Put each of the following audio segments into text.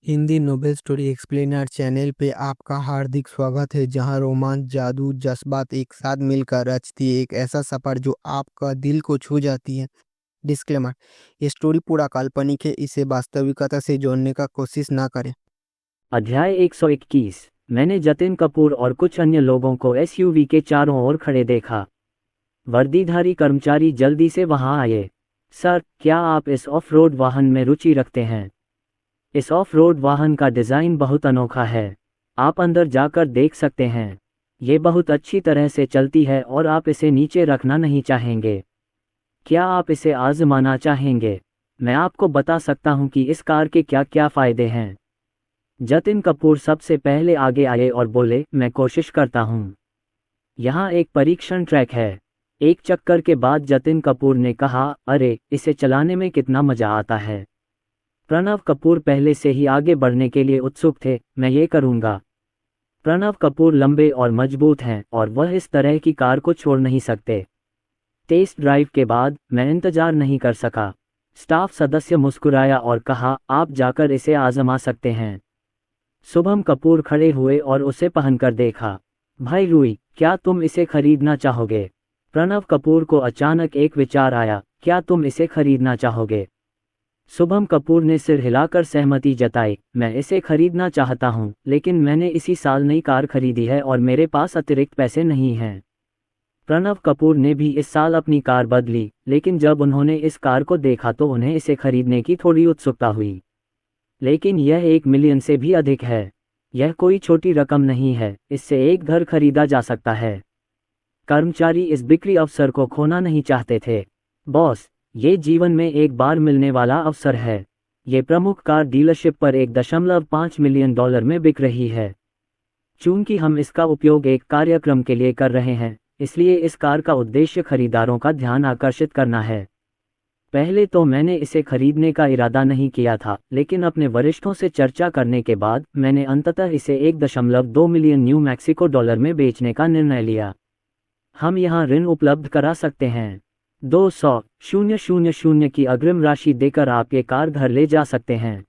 Hindi Nobel story explainer channel पे आपका हार्दिक स्वागत है, जहां रोमांच, जादू, जज्बात एक साथ मिलकर रचती है एक ऐसा सफर जो आपका दिल को छू जाती है। डिस्क्लेमर: ये स्टोरी पूरा काल्पनिक है, इसे वास्तविकता से जोड़ने का कोशिश ना करें। अध्याय 121। मैंने जतिन कपूर और कुछ अन्य लोगों को एसयूवी के चारों ओर खड़े देखा। वर्दीधारी कर्मचारी जल्दी से वहां आए। सर, क्या आप इस ऑफ रोड वाहन में रुचि रखते हैं? इस ऑफ रोड वाहन का डिज़ाइन बहुत अनोखा है। आप अंदर जाकर देख सकते हैं। ये बहुत अच्छी तरह से चलती है और आप इसे नीचे रखना नहीं चाहेंगे। क्या आप इसे आजमाना चाहेंगे? मैं आपको बता सकता हूं कि इस कार के क्या क्या फ़ायदे हैं। जतिन कपूर सबसे पहले आगे आए और बोले, मैं कोशिश करता हूँ। यहाँ एक परीक्षण ट्रैक है। एक चक्कर के बाद जतिन कपूर ने कहा, अरे, इसे चलाने में कितना मजा आता है। प्रणव कपूर पहले से ही आगे बढ़ने के लिए उत्सुक थे। मैं ये करूँगा। प्रणव कपूर लंबे और मजबूत हैं और वह इस तरह की कार को छोड़ नहीं सकते। टेस्ट ड्राइव के बाद मैं इंतजार नहीं कर सका। स्टाफ सदस्य मुस्कुराया और कहा, आप जाकर इसे आजमा सकते हैं। शुभम कपूर खड़े हुए और उसे पहनकर देखा। भाई रूई, क्या तुम इसे खरीदना चाहोगे? प्रणव कपूर को अचानक एक विचार आया, क्या तुम इसे खरीदना चाहोगे? शुभम कपूर ने सिर हिलाकर सहमति जताई। मैं इसे खरीदना चाहता हूं, लेकिन मैंने इसी साल नई कार खरीदी है और मेरे पास अतिरिक्त पैसे नहीं हैं। प्रणव कपूर ने भी इस साल अपनी कार बदली, लेकिन जब उन्होंने इस कार को देखा तो उन्हें इसे खरीदने की थोड़ी उत्सुकता हुई। लेकिन यह 1 मिलियन से भी अधिक है। यह कोई छोटी रकम नहीं है, इससे एक घर खरीदा जा सकता है। कर्मचारी इस बिक्री अवसर को खोना नहीं चाहते थे। बॉस, ये जीवन में एक बार मिलने वाला अवसर है। ये प्रमुख कार डीलरशिप पर $1.5 मिलियन में बिक रही है। चूंकि हम इसका उपयोग एक कार्यक्रम के लिए कर रहे हैं, इसलिए इस कार का उद्देश्य खरीदारों का ध्यान आकर्षित करना है। पहले तो मैंने इसे खरीदने का इरादा नहीं किया था, लेकिन अपने वरिष्ठों से चर्चा करने के बाद मैंने अंततः इसे $1.2 मिलियन न्यू मैक्सिको डॉलर में बेचने का निर्णय लिया। हम यहाँ ऋण उपलब्ध करा सकते हैं। 200,000 की अग्रिम राशि देकर आप ये कार घर ले जा सकते हैं।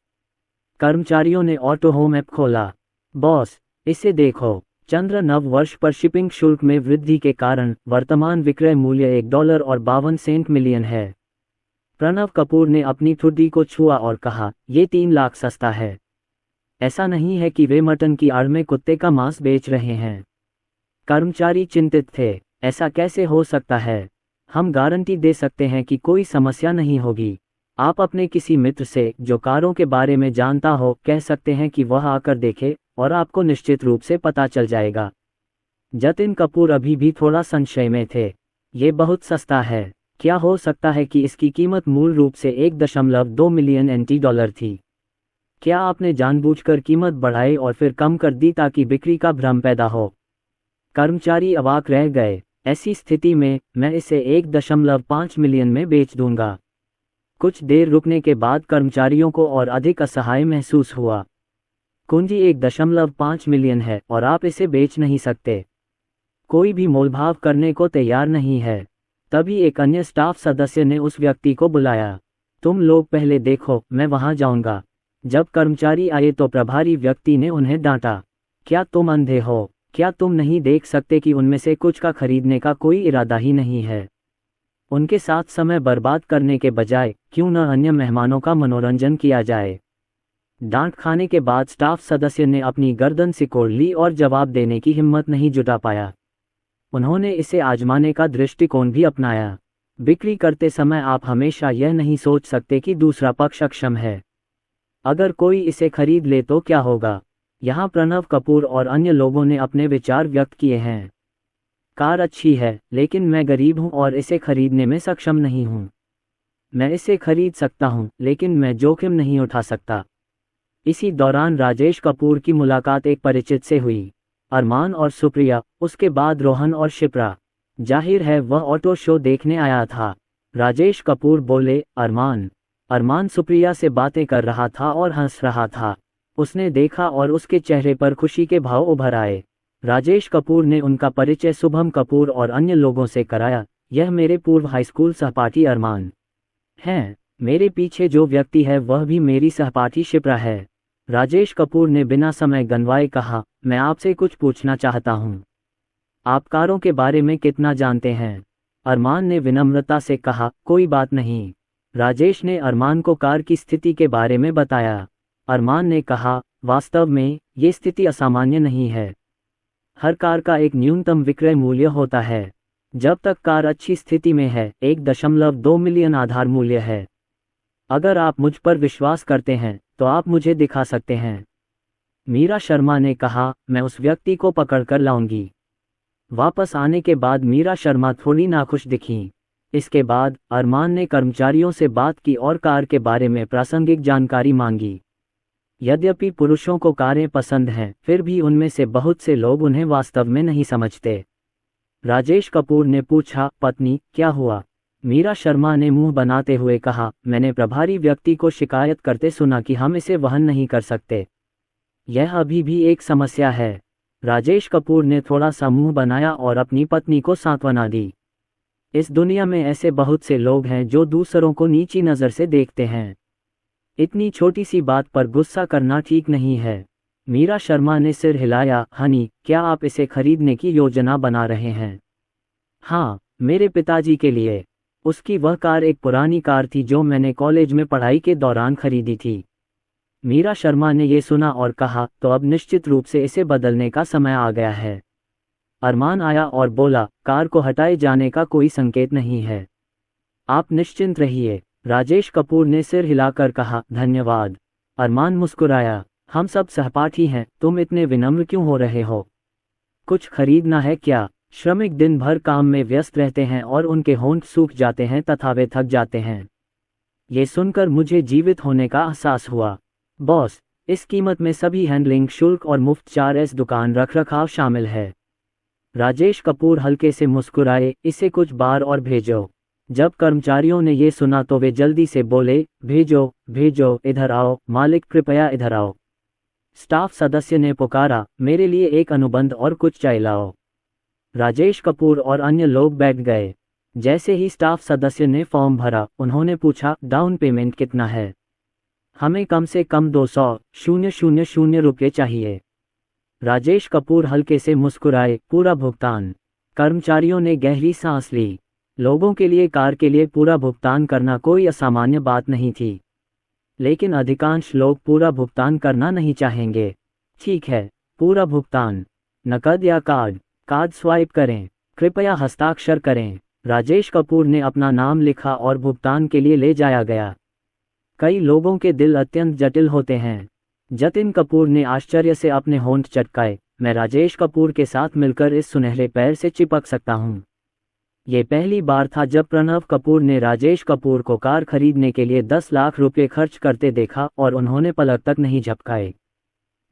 कर्मचारियों ने ऑटो होम ऐप खोला। बॉस, इसे देखो। चंद्र नव वर्ष पर शिपिंग शुल्क में वृद्धि के कारण वर्तमान विक्रय मूल्य $1.52 मिलियन है। प्रणव कपूर ने अपनी ठुड्डी को छुआ और कहा, ये 3 लाख सस्ता है। ऐसा नहीं है कि वे मटन की आड़ में कुत्ते का मांस बेच रहे हैं। कर्मचारी चिंतित थे। ऐसा कैसे हो सकता है? हम गारंटी दे सकते हैं कि कोई समस्या नहीं होगी। आप अपने किसी मित्र से जो कारों के बारे में जानता हो कह सकते हैं कि वह आकर देखे और आपको निश्चित रूप से पता चल जाएगा। जतिन कपूर अभी भी थोड़ा संशय में थे। ये बहुत सस्ता है। क्या हो सकता है कि इसकी कीमत मूल रूप से $1.2 मिलियन NT थी? क्या आपने जानबूझकर कीमत बढ़ाई और फिर कम कर दी ताकि बिक्री का भ्रम पैदा हो? कर्मचारी अवाक रह गए। ऐसी स्थिति में मैं इसे $1.5 मिलियन में बेच दूंगा। कुछ देर रुकने के बाद कर्मचारियों को और अधिक असहाय महसूस हुआ। कुंजी $1.5 मिलियन है और आप इसे बेच नहीं सकते। कोई भी मोलभाव करने को तैयार नहीं है। तभी एक अन्य स्टाफ सदस्य ने उस व्यक्ति को बुलाया। तुम लोग पहले देखो, मैं वहां जाऊंगा। जब कर्मचारी आए तो प्रभारी व्यक्ति ने उन्हें डांटा। क्या तुम अंधे हो? क्या तुम नहीं देख सकते कि उनमें से कुछ का खरीदने का कोई इरादा ही नहीं है? उनके साथ समय बर्बाद करने के बजाय क्यों न अन्य मेहमानों का मनोरंजन किया जाए? डांट खाने के बाद स्टाफ सदस्य ने अपनी गर्दन सिकोड़ ली और जवाब देने की हिम्मत नहीं जुटा पाया। उन्होंने इसे आजमाने का दृष्टिकोण भी अपनाया। बिक्री करते समय आप हमेशा यह नहीं सोच सकते कि दूसरा पक्ष अक्षम है। अगर कोई इसे खरीद ले तो क्या होगा? यहाँ प्रणव कपूर और अन्य लोगों ने अपने विचार व्यक्त किए हैं। कार अच्छी है, लेकिन मैं गरीब हूँ और इसे खरीदने में सक्षम नहीं हूँ। मैं इसे खरीद सकता हूँ, लेकिन मैं जोखिम नहीं उठा सकता। इसी दौरान राजेश कपूर की मुलाकात एक परिचित से हुई। अरमान और सुप्रिया, उसके बाद रोहन और शिप्रा। जाहिर है वह ऑटो शो देखने आया था। राजेश कपूर बोले, अरमान सुप्रिया से बातें कर रहा था और हंस रहा था। उसने देखा और उसके चेहरे पर खुशी के भाव उभर आए। राजेश कपूर ने उनका परिचय शुभम कपूर और अन्य लोगों से कराया। यह मेरे पूर्व हाईस्कूल सहपाठी अरमान हैं। मेरे पीछे जो व्यक्ति है वह भी मेरी सहपाठी शिप्रा है। राजेश कपूर ने बिना समय गंवाए कहा, मैं आपसे कुछ पूछना चाहता हूँ। आप कारों के बारे में कितना जानते हैं? अरमान ने विनम्रता से कहा, कोई बात नहीं। राजेश ने अरमान को कार की स्थिति के बारे में बताया। अरमान ने कहा, वास्तव में ये स्थिति असामान्य नहीं है। हर कार का एक न्यूनतम विक्रय मूल्य होता है। जब तक कार अच्छी स्थिति में है, 1.2 मिलियन आधार मूल्य है। अगर आप मुझ पर विश्वास करते हैं तो आप मुझे दिखा सकते हैं। मीरा शर्मा ने कहा, मैं उस व्यक्ति को पकड़ कर लाऊंगी। वापस आने के बाद मीरा शर्मा थोड़ी नाखुश दिखीं। इसके बाद अरमान ने कर्मचारियों से बात की और कार के बारे में प्रासंगिक जानकारी मांगी। यद्यपि पुरुषों को कारें पसंद हैं, फिर भी उनमें से बहुत से लोग उन्हें वास्तव में नहीं समझते। राजेश कपूर ने पूछा, पत्नी, क्या हुआ? मीरा शर्मा ने मुंह बनाते हुए कहा, मैंने प्रभारी व्यक्ति को शिकायत करते सुना कि हम इसे वहन नहीं कर सकते। यह अभी भी एक समस्या है। राजेश कपूर ने थोड़ा सा मुंह बनाया और अपनी पत्नी को सांत्वना दी। इस दुनिया में ऐसे बहुत से लोग हैं जो दूसरों को नीची नज़र से देखते हैं। इतनी छोटी सी बात पर गुस्सा करना ठीक नहीं है। मीरा शर्मा ने सिर हिलाया, हनी, क्या आप इसे खरीदने की योजना बना रहे हैं? हाँ, मेरे पिताजी के लिए। उसकी वह कार एक पुरानी कार थी जो मैंने कॉलेज में पढ़ाई के दौरान खरीदी थी। मीरा शर्मा ने ये सुना और कहा, तो अब निश्चित रूप से इसे बदलने का समय आ गया है। अरमान आया और बोला, कार को हटाए जाने का कोई संकेत नहीं है। आप निश्चिंत रहिए। राजेश कपूर ने सिर हिलाकर कहा, धन्यवाद। अरमान मुस्कुराया, हम सब सहपाठी हैं, तुम इतने विनम्र क्यों हो रहे हो? कुछ खरीदना है क्या? श्रमिक दिन भर काम में व्यस्त रहते हैं और उनके होंठ सूख जाते हैं तथा वे थक जाते हैं। ये सुनकर मुझे जीवित होने का एहसास हुआ। बॉस, इस कीमत में सभी हैंडलिंग शुल्क और मुफ्त 4S दुकान रखरखाव शामिल है। राजेश कपूर हल्के से मुस्कुराए, इसे कुछ बार और भेजो। जब कर्मचारियों ने ये सुना तो वे जल्दी से बोले, भेजो भेजो, इधर आओ मालिक, कृपया इधर आओ। स्टाफ सदस्य ने पुकारा, मेरे लिए एक अनुबंध और कुछ चाय लाओ। राजेश कपूर और अन्य लोग बैठ गए। जैसे ही स्टाफ सदस्य ने फॉर्म भरा, उन्होंने पूछा, डाउन पेमेंट कितना है? हमें कम से कम 200,000 रुपये चाहिए। राजेश कपूर हल्के से मुस्कुराए, पूरा भुगतान। कर्मचारियों ने गहरी सांस ली। लोगों के लिए कार के लिए पूरा भुगतान करना कोई असामान्य बात नहीं थी, लेकिन अधिकांश लोग पूरा भुगतान करना नहीं चाहेंगे। ठीक है, पूरा भुगतान। नकद या कार्ड? कार्ड स्वाइप करें। कृपया हस्ताक्षर करें। राजेश कपूर ने अपना नाम लिखा और भुगतान के लिए ले जाया गया। कई लोगों के दिल अत्यंत जटिल होते हैं। जतिन कपूर ने आश्चर्य से अपने होंठ चटकाए, मैं राजेश कपूर के साथ मिलकर इस सुनहरे पैर से चिपक सकता हूँ। ये पहली बार था जब प्रणव कपूर ने राजेश कपूर को कार खरीदने के लिए 10 लाख रुपए खर्च करते देखा और उन्होंने पलक तक नहीं झपकाए।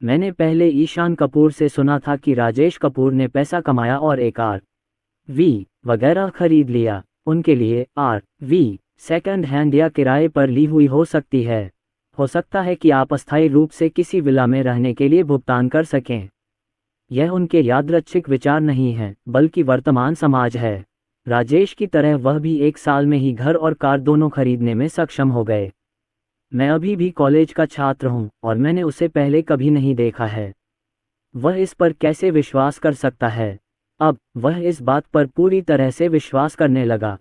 मैंने पहले ईशान कपूर से सुना था कि राजेश कपूर ने पैसा कमाया और एक RV वगैरह खरीद लिया। उनके लिए RV सेकंड हैंड या किराए पर ली हुई हो सकती है। हो सकता है कि आप अस्थायी रूप से किसी विला में रहने के लिए भुगतान कर सकें। यह उनके यादृच्छिक विचार नहीं है, बल्कि वर्तमान समाज है। राजेश की तरह वह भी 1 साल में ही घर और कार दोनों खरीदने में सक्षम हो गए। मैं अभी भी कॉलेज का छात्र हूं और मैंने उसे पहले कभी नहीं देखा है। वह इस पर कैसे विश्वास कर सकता है? अब वह इस बात पर पूरी तरह से विश्वास करने लगा।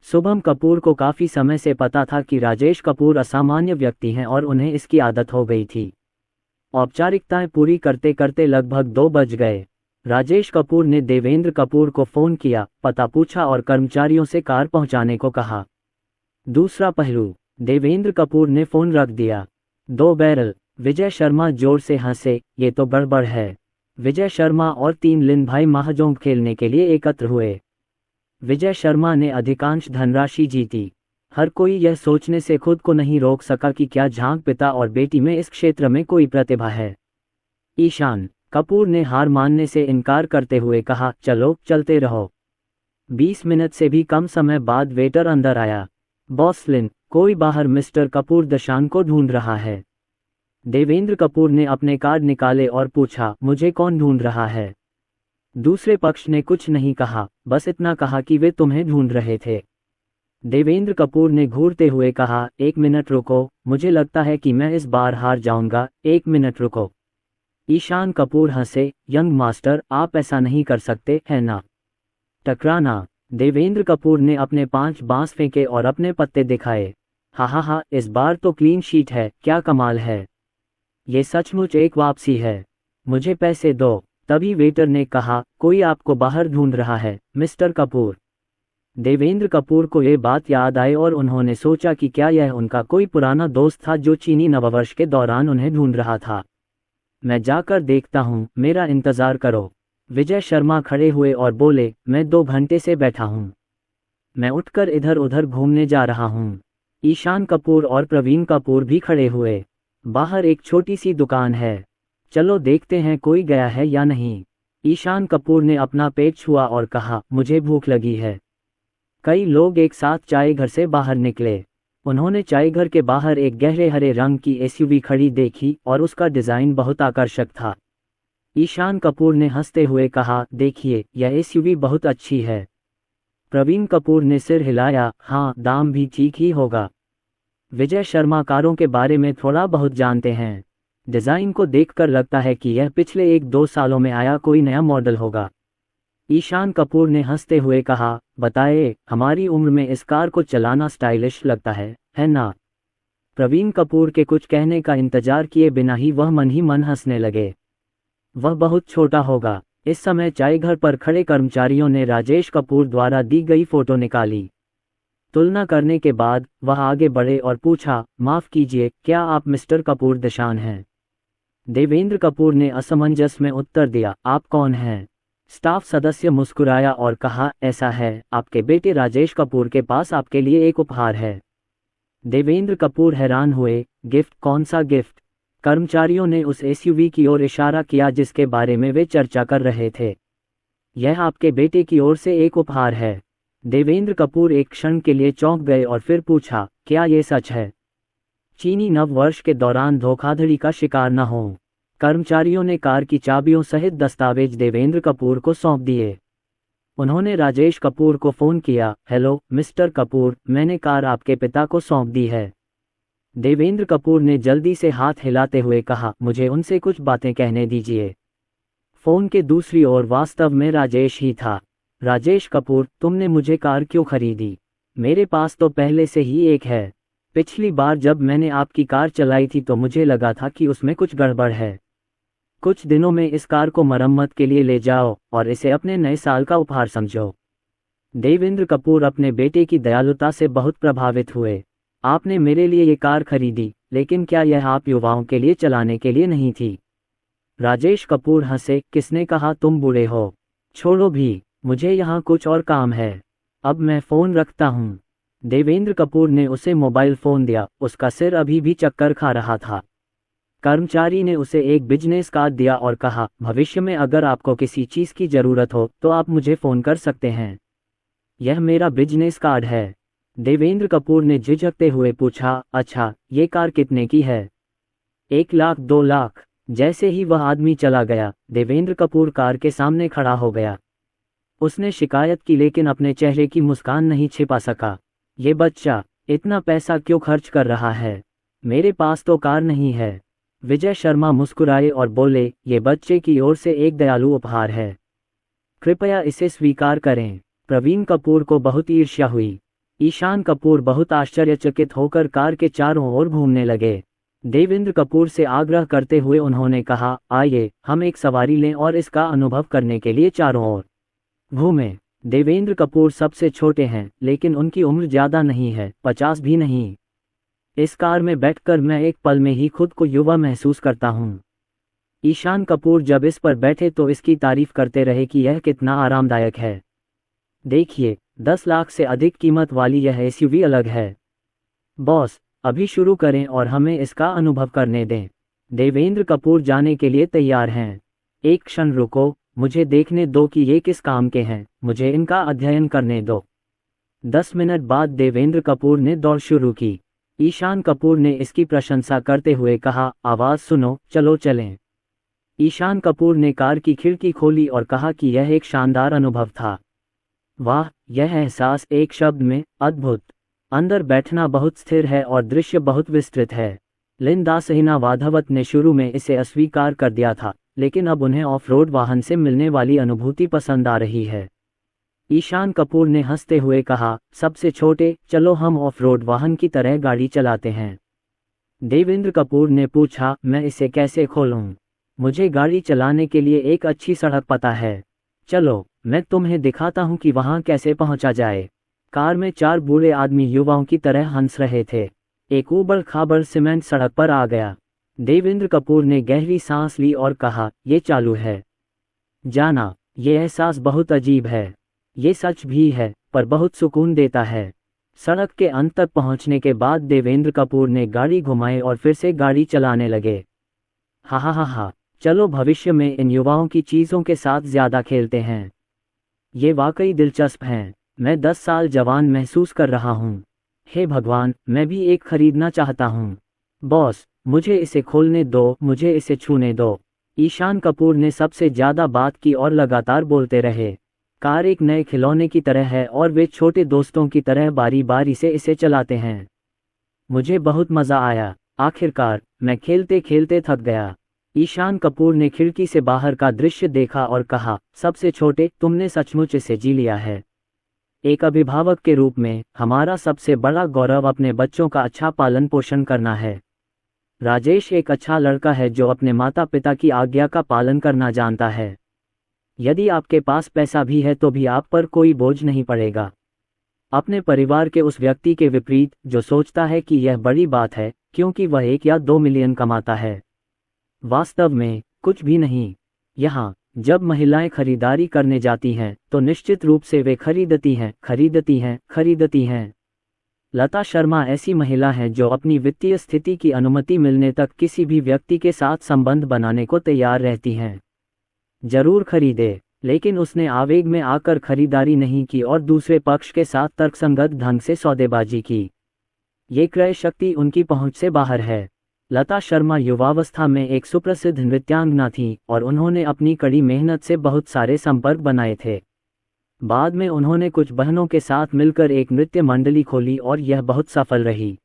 शुभम कपूर को काफी समय से पता था कि राजेश कपूर असामान्य व्यक्ति हैं और उन्हें इसकी आदत हो गई थी। औपचारिकताएं पूरी करते करते लगभग 2 बज गए। राजेश कपूर ने देवेंद्र कपूर को फोन किया, पता पूछा और कर्मचारियों से कार पहुंचाने को कहा। दूसरा पहलू, देवेंद्र कपूर ने फोन रख दिया। 2 बैरल। विजय शर्मा जोर से हंसे, ये तो गड़बड़ है। विजय शर्मा और 3 लिन भाई महाजोंग खेलने के लिए एकत्र हुए। विजय शर्मा ने अधिकांश धनराशि जीती। हर कोई यह सोचने से खुद को नहीं रोक सका कि क्या झांग पिता और बेटी में इस क्षेत्र में कोई प्रतिभा है। ईशान कपूर ने हार मानने से इनकार करते हुए कहा, चलो चलते रहो। 20 मिनट से भी कम समय बाद वेटर अंदर आया। बॉस लिन, कोई बाहर मिस्टर कपूर दशान को ढूंढ रहा है। देवेंद्र कपूर ने अपने कार्ड निकाले और पूछा, मुझे कौन ढूंढ रहा है? दूसरे पक्ष ने कुछ नहीं कहा, बस इतना कहा कि वे तुम्हें ढूंढ रहे थे। देवेंद्र कपूर ने घूरते हुए कहा, 1 मिनट रुको, मुझे लगता है कि मैं इस बार हार जाऊंगा, 1 मिनट रुको। ईशान कपूर हंसे, यंग मास्टर, आप ऐसा नहीं कर सकते, है ना? टकराना। देवेंद्र कपूर ने अपने 5 बांस फेंके और अपने पत्ते दिखाए। हा, इस बार तो क्लीन शीट है, क्या कमाल है। ये सचमुच एक वापसी है। मुझे पैसे दो। तभी वेटर ने कहा, कोई आपको बाहर ढूंढ रहा है, मिस्टर कपूर। देवेंद्र कपूर को ये बात याद आई और उन्होंने सोचा कि क्या यह उनका कोई पुराना दोस्त था जो चीनी नववर्ष के दौरान उन्हें ढूंढ रहा था। मैं जाकर देखता हूँ, मेरा इंतजार करो। विजय शर्मा खड़े हुए और बोले, मैं 2 घंटे से बैठा हूँ। मैं उठकर इधर उधर घूमने जा रहा हूँ। ईशान कपूर और प्रवीण कपूर भी खड़े हुए। बाहर एक छोटी सी दुकान है, चलो देखते हैं कोई गया है या नहीं। ईशान कपूर ने अपना पेट छुआ और कहा, मुझे भूख लगी है। कई लोग एक साथ चाय घर से बाहर निकले। उन्होंने चाय घर के बाहर एक गहरे हरे रंग की एसयूवी खड़ी देखी और उसका डिज़ाइन बहुत आकर्षक था। ईशान कपूर ने हंसते हुए कहा, देखिए, यह एसयूवी बहुत अच्छी है। प्रवीण कपूर ने सिर हिलाया, हाँ, दाम भी ठीक ही होगा। विजय शर्मा कारों के बारे में थोड़ा बहुत जानते हैं। डिज़ाइन को देखकर लगता है कि यह पिछले 1-2 सालों में आया कोई नया मॉडल होगा। ईशान कपूर ने हंसते हुए कहा, बताए, हमारी उम्र में इस कार को चलाना स्टाइलिश लगता है ना? प्रवीण कपूर के कुछ कहने का इंतजार किए बिना ही मन हंसने लगे। वह बहुत छोटा होगा। इस समय चाय घर पर खड़े कर्मचारियों ने राजेश कपूर द्वारा दी गई फोटो निकाली। तुलना करने के बाद वह आगे बढ़े और पूछा, माफ कीजिए, क्या आप मिस्टर कपूर दिशान हैं? देवेंद्र कपूर ने असमंजस में उत्तर दिया, आप कौन हैं? स्टाफ सदस्य मुस्कुराया और कहा, ऐसा है, आपके बेटे राजेश कपूर के पास आपके लिए एक उपहार है। देवेंद्र कपूर हैरान हुए, गिफ्ट? कौन सा गिफ्ट? कर्मचारियों ने उस एसयूवी की ओर इशारा किया जिसके बारे में वे चर्चा कर रहे थे। यह आपके बेटे की ओर से एक उपहार है। देवेंद्र कपूर एक क्षण के लिए चौंक गए और फिर पूछा, क्या ये सच है? चीनी नव वर्ष के दौरान धोखाधड़ी का शिकार न हो। कर्मचारियों ने कार की चाबियों सहित दस्तावेज देवेंद्र कपूर को सौंप दिए। उन्होंने राजेश कपूर को फोन किया, हेलो मिस्टर कपूर, मैंने कार आपके पिता को सौंप दी है। देवेंद्र कपूर ने जल्दी से हाथ हिलाते हुए कहा, मुझे उनसे कुछ बातें कहने दीजिए। फोन के दूसरी ओर वास्तव में राजेश ही था। राजेश कपूर, तुमने मुझे कार क्यों खरीदी? मेरे पास तो पहले से ही एक है। पिछली बार जब मैंने आपकी कार चलाई थी तो मुझे लगा था कि उसमें कुछ गड़बड़ है। कुछ दिनों में इस कार को मरम्मत के लिए ले जाओ और इसे अपने नए साल का उपहार समझो। देवेंद्र कपूर अपने बेटे की दयालुता से बहुत प्रभावित हुए। आपने मेरे लिए ये कार खरीदी, लेकिन क्या यह आप युवाओं के लिए चलाने के लिए नहीं थी? राजेश कपूर हंसे, किसने कहा तुम बूढ़े हो? छोड़ो भी, मुझे यहाँ कुछ और काम है। अब मैं फ़ोन रखता हूँ। देवेंद्र कपूर ने उसे मोबाइल फ़ोन दिया, उसका सिर अभी भी चक्कर खा रहा था। कर्मचारी ने उसे एक बिजनेस कार्ड दिया और कहा, भविष्य में अगर आपको किसी चीज़ की ज़रूरत हो तो आप मुझे फ़ोन कर सकते हैं। यह मेरा बिजनेस कार्ड है। देवेंद्र कपूर ने झिझकते हुए पूछा, अच्छा, ये कार कितने की है? 1 लाख 2 लाख। जैसे ही वह आदमी चला गया, देवेंद्र कपूर कार के सामने खड़ा हो गया। उसने शिकायत की लेकिन अपने चेहरे की मुस्कान नहीं छिपा सका। ये बच्चा इतना पैसा क्यों खर्च कर रहा है? मेरे पास तो कार नहीं है। विजय शर्मा मुस्कुराए और बोले, ये बच्चे की ओर से एक दयालु उपहार है, कृपया इसे स्वीकार करें। प्रवीण कपूर को बहुत ईर्ष्या हुई। ईशान कपूर बहुत आश्चर्यचकित होकर कार के चारों ओर घूमने लगे। देवेंद्र कपूर से आग्रह करते हुए उन्होंने कहा, आइए हम एक सवारी लें और इसका अनुभव करने के लिए चारों ओर घूमें। देवेंद्र कपूर सबसे छोटे हैं, लेकिन उनकी उम्र ज़्यादा नहीं है, 50 भी नहीं। इस कार में बैठकर मैं एक पल में ही खुद को युवा महसूस करता हूँ। ईशान कपूर जब इस पर बैठे तो इसकी तारीफ करते रहे कि यह कितना आरामदायक है। देखिए, 10 लाख से अधिक कीमत वाली यह एसयूवी अलग है। बॉस, अभी शुरू करें और हमें इसका अनुभव करने दें। देवेंद्र कपूर जाने के लिए तैयार हैं। एक क्षण रुको, मुझे देखने दो कि ये किस काम के हैं, मुझे इनका अध्ययन करने दो। 10 मिनट बाद देवेंद्र कपूर ने दौड़ शुरू की। ईशान कपूर ने इसकी प्रशंसा करते हुए कहा, आवाज़ सुनो, चलो चलें। ईशान कपूर ने कार की खिड़की खोली और कहा कि यह एक शानदार अनुभव था। वाह, यह एहसास एक शब्द में अद्भुत। अंदर बैठना बहुत स्थिर है और दृश्य बहुत विस्तृत है। लिंदा सहीना वाधवत ने शुरू में इसे अस्वीकार कर दिया था, लेकिन अब उन्हें ऑफ रोड वाहन से मिलने वाली अनुभूति पसंद आ रही है। ईशान कपूर ने हंसते हुए कहा, सबसे छोटे, चलो हम ऑफ रोड वाहन की तरह गाड़ी चलाते हैं। देवेंद्र कपूर ने पूछा, मैं इसे कैसे खोलूं? मुझे गाड़ी चलाने के लिए एक अच्छी सड़क पता है। चलो, मैं तुम्हें दिखाता हूं कि वहां कैसे पहुंचा जाए। कार में 4 बूढ़े आदमी युवाओं की तरह हंस रहे थे। एक ऊबड़ खाबड़ सीमेंट सड़क पर आ गया। देवेंद्र कपूर ने गहरी सांस ली और कहा, ये चालू है। जाना, ये एहसास बहुत अजीब है। ये सच भी है, पर बहुत सुकून देता है। सड़क के अंत तक पहुंचने के बाद देवेंद्र कपूर ने गाड़ी घुमाई और फिर से गाड़ी चलाने लगे। हा हा हा हा, चलो भविष्य में इन युवाओं की चीज़ों के साथ ज़्यादा खेलते हैं। ये वाकई दिलचस्प हैं। मैं 10 साल जवान महसूस कर रहा हूँ। हे भगवान, मैं भी एक खरीदना चाहता हूँ। बॉस, मुझे इसे खोलने दो, मुझे इसे छूने दो। ईशान कपूर ने सबसे ज़्यादा बात की और लगातार बोलते रहे। कार एक नए खिलौने की तरह है और वे छोटे दोस्तों की तरह बारी बारी से इसे चलाते हैं। मुझे बहुत मज़ा आया। आखिरकार, मैं खेलते खेलते थक गया। ईशान कपूर ने खिड़की से बाहर का दृश्य देखा और कहा, सबसे छोटे, तुमने सचमुच इसे जी लिया है। एक अभिभावक के रूप में, हमारा सबसे बड़ा गौरव अपने बच्चों का अच्छा पालन पोषण करना है। राजेश एक अच्छा लड़का है जो अपने माता पिता की आज्ञा का पालन करना जानता है। यदि आपके पास पैसा भी है तो भी आप पर कोई बोझ नहीं पड़ेगा। अपने परिवार के उस व्यक्ति के विपरीत जो सोचता है कि यह बड़ी बात है क्योंकि वह 1 या 2 मिलियन कमाता है। वास्तव में, कुछ भी नहीं। यहाँ, जब महिलाएं खरीदारी करने जाती हैं तो निश्चित रूप से वे खरीदती हैं, खरीदती हैं, खरीदती हैं। लता शर्मा ऐसी महिला हैं जो अपनी वित्तीय स्थिति की अनुमति मिलने तक किसी भी व्यक्ति के साथ संबंध बनाने को तैयार रहती हैं। जरूर खरीदे, लेकिन उसने आवेग में आकर खरीदारी नहीं की और दूसरे पक्ष के साथ तर्कसंगत ढंग से सौदेबाजी की। ये क्रय शक्ति उनकी पहुंच से बाहर है। लता शर्मा युवावस्था में एक सुप्रसिद्ध नृत्यांगना थी और उन्होंने अपनी कड़ी मेहनत से बहुत सारे संपर्क बनाए थे। बाद में उन्होंने कुछ बहनों के साथ मिलकर एक नृत्य मंडली खोली और यह बहुत सफल रही।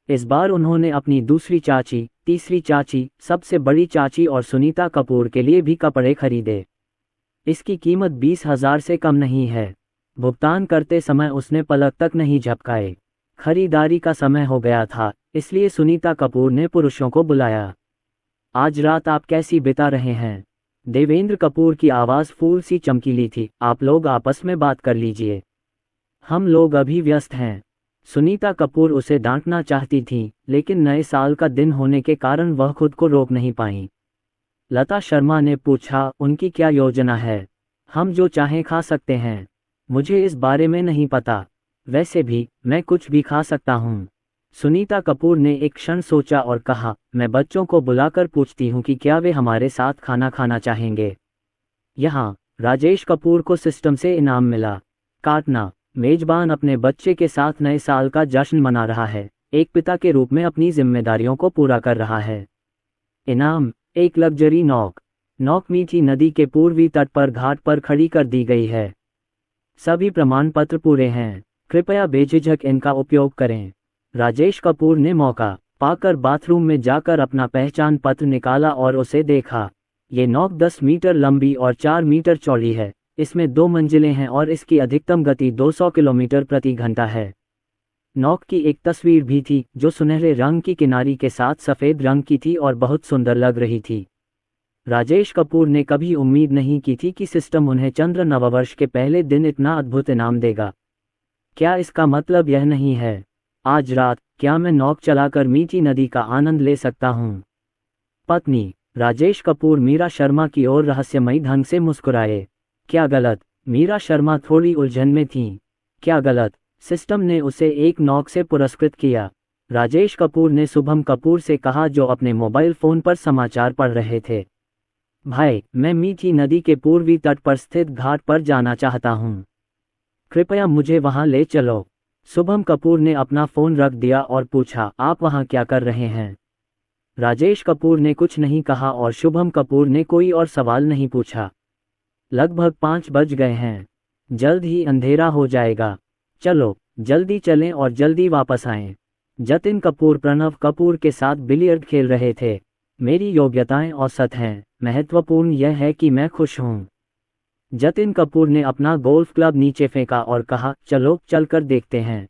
इस बार उन्होंने अपनी दूसरी चाची, तीसरी चाची, सबसे बड़ी चाची और सुनीता कपूर के लिए भी कपड़े खरीदे। इसकी कीमत 20,000 से कम नहीं है। भुगतान करते समय उसने पलक तक नहीं झपकाए। खरीदारी का समय हो गया था, इसलिए सुनीता कपूर ने पुरुषों को बुलाया। आज रात आप कैसी बिता रहे हैं? देवेंद्र कपूर की आवाज़ फूल सी चमकीली थी। आप लोग आपस में बात कर लीजिए। हम लोग अभी व्यस्त हैं। सुनीता कपूर उसे डांटना चाहती थी, लेकिन नए साल का दिन होने के कारण वह खुद को रोक नहीं पाईं। लता शर्मा ने पूछा, उनकी क्या योजना है? हम जो चाहें खा सकते हैं। मुझे इस बारे में नहीं पता। वैसे भी, मैं कुछ भी खा सकता हूँ। सुनीता कपूर ने एक क्षण सोचा और कहा, मैं बच्चों को बुलाकर पूछती हूँ कि क्या वे हमारे साथ खाना खाना चाहेंगे। यहाँ, राजेश कपूर को सिस्टम से इनाम मिला। काटना, मेजबान अपने बच्चे के साथ नए साल का जश्न मना रहा है, एक पिता के रूप में अपनी जिम्मेदारियों को पूरा कर रहा है। इनाम, एक लग्जरी नौक। नौक मीठी नदी के पूर्वी तट पर घाट पर खड़ी कर दी गई है। सभी प्रमाण पत्र पूरे हैं। कृपया बेझिझक इनका उपयोग करें। राजेश कपूर ने मौका पाकर बाथरूम में जाकर अपना पहचान पत्र निकाला और उसे देखा। ये नौक 10 मीटर लंबी और 4 मीटर चौड़ी है। इसमें 2 मंजिलें हैं और इसकी अधिकतम गति 200 किलोमीटर प्रति घंटा है। नौक की एक तस्वीर भी थी जो सुनहरे रंग की किनारी के साथ सफ़ेद रंग की थी और बहुत सुंदर लग रही थी। राजेश कपूर ने कभी उम्मीद नहीं की थी कि सिस्टम उन्हें चंद्र नववर्ष के पहले दिन इतना अद्भुत इनाम देगा। क्या इसका मतलब यह नहीं है, आज रात क्या मैं नौक चलाकर मीठी नदी का आनंद ले सकता हूँ? पत्नी, राजेश कपूर मीरा शर्मा की ओर रहस्यमयी ढंग से मुस्कुराए। क्या गलत? मीरा शर्मा थोड़ी उलझन में थीं। क्या गलत? सिस्टम ने उसे एक नौक से पुरस्कृत किया। राजेश कपूर ने शुभम कपूर से कहा जो अपने मोबाइल फ़ोन पर समाचार पढ़ रहे थे। भाई, मैं मीठी नदी के पूर्वी तट पर स्थित घाट पर जाना चाहता हूँ। कृपया मुझे वहाँ ले चलो। शुभम कपूर ने अपना फ़ोन रख दिया और पूछा, आप वहाँ क्या कर रहे हैं? राजेश कपूर ने कुछ नहीं कहा और शुभम कपूर ने कोई और सवाल नहीं पूछा। लगभग 5 बज गए हैं। जल्द ही अंधेरा हो जाएगा। चलो जल्दी चलें और जल्दी वापस आएं। जतिन कपूर प्रणव कपूर के साथ बिलियर्ड खेल रहे थे। मेरी योग्यताएं औसत हैं, महत्वपूर्ण यह है कि मैं खुश हूं। जतिन कपूर ने अपना गोल्फ क्लब नीचे फेंका और कहा, चलो चलकर देखते हैं।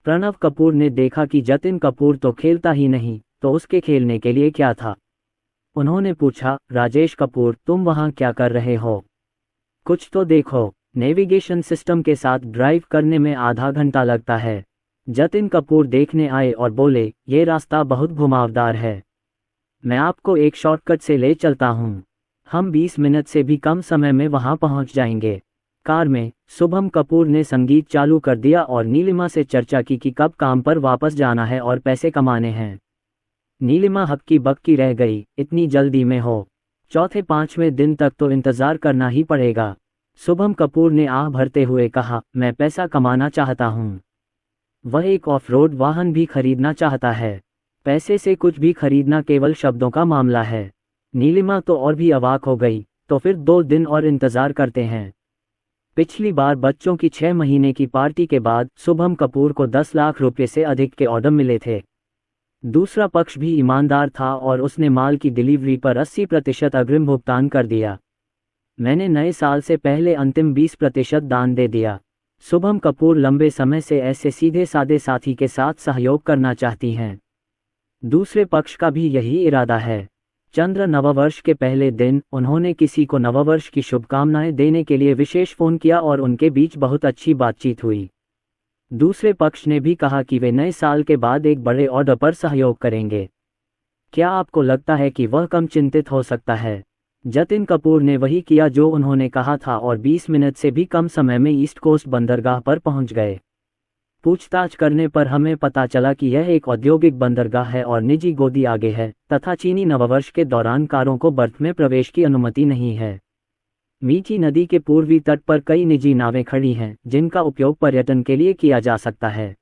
प्रणव कपूर ने देखा कि जतिन कपूर तो खेलता ही नहीं, तो उसके खेलने के लिए क्या था। उन्होंने पूछा, राजेश कपूर तुम वहां क्या कर रहे हो? कुछ तो देखो। नेविगेशन सिस्टम के साथ ड्राइव करने में आधा घंटा लगता है। जतिन कपूर देखने आए और बोले, ये रास्ता बहुत घुमावदार है, मैं आपको एक शॉर्टकट से ले चलता हूँ। हम 20 मिनट से भी कम समय में वहां पहुंच जाएंगे। कार में शुभम कपूर ने संगीत चालू कर दिया और नीलिमा से चर्चा की कि कब काम पर वापस जाना है और पैसे कमाने हैं। नीलिमा हक्की बक्की रह गई, इतनी जल्दी में हो? चौथे पांचवें दिन तक तो इंतजार करना ही पड़ेगा। शुभम कपूर ने आह भरते हुए कहा, मैं पैसा कमाना चाहता हूँ। वह एक ऑफ रोड वाहन भी खरीदना चाहता है। पैसे से कुछ भी खरीदना केवल शब्दों का मामला है। नीलिमा तो और भी अवाक हो गई, तो फिर 2 दिन और इंतजार करते हैं। पिछली बार बच्चों की 6 महीने की पार्टी के बाद शुभम कपूर को 10 लाख रुपए से अधिक के ऑर्डर मिले थे। दूसरा पक्ष भी ईमानदार था और उसने माल की डिलीवरी पर 80% अग्रिम भुगतान कर दिया। मैंने नए साल से पहले अंतिम 20% दान दे दिया। शुभम कपूर लंबे समय से ऐसे सीधे सादे साथी के साथ सहयोग करना चाहती हैं। दूसरे पक्ष का भी यही इरादा है। चंद्र नववर्ष के पहले दिन उन्होंने किसी को नववर्ष की शुभकामनाएं देने के लिए विशेष फोन किया और उनके बीच बहुत अच्छी बातचीत हुई। दूसरे पक्ष ने भी कहा कि वे नए साल के बाद एक बड़े ऑर्डर पर सहयोग करेंगे। क्या आपको लगता है कि वह कम चिंतित हो सकता है? जतिन कपूर ने वही किया जो उन्होंने कहा था और 20 मिनट से भी कम समय में ईस्ट कोस्ट बंदरगाह पर पहुंच गए। पूछताछ करने पर हमें पता चला कि यह एक औद्योगिक बंदरगाह है और निजी गोदी आगे है तथा चीनी नववर्ष के दौरान कारों को बर्थ में प्रवेश की अनुमति नहीं है। मीठी नदी के पूर्वी तट पर कई निजी नावें खड़ी हैं जिनका उपयोग पर्यटन के लिए किया जा सकता है।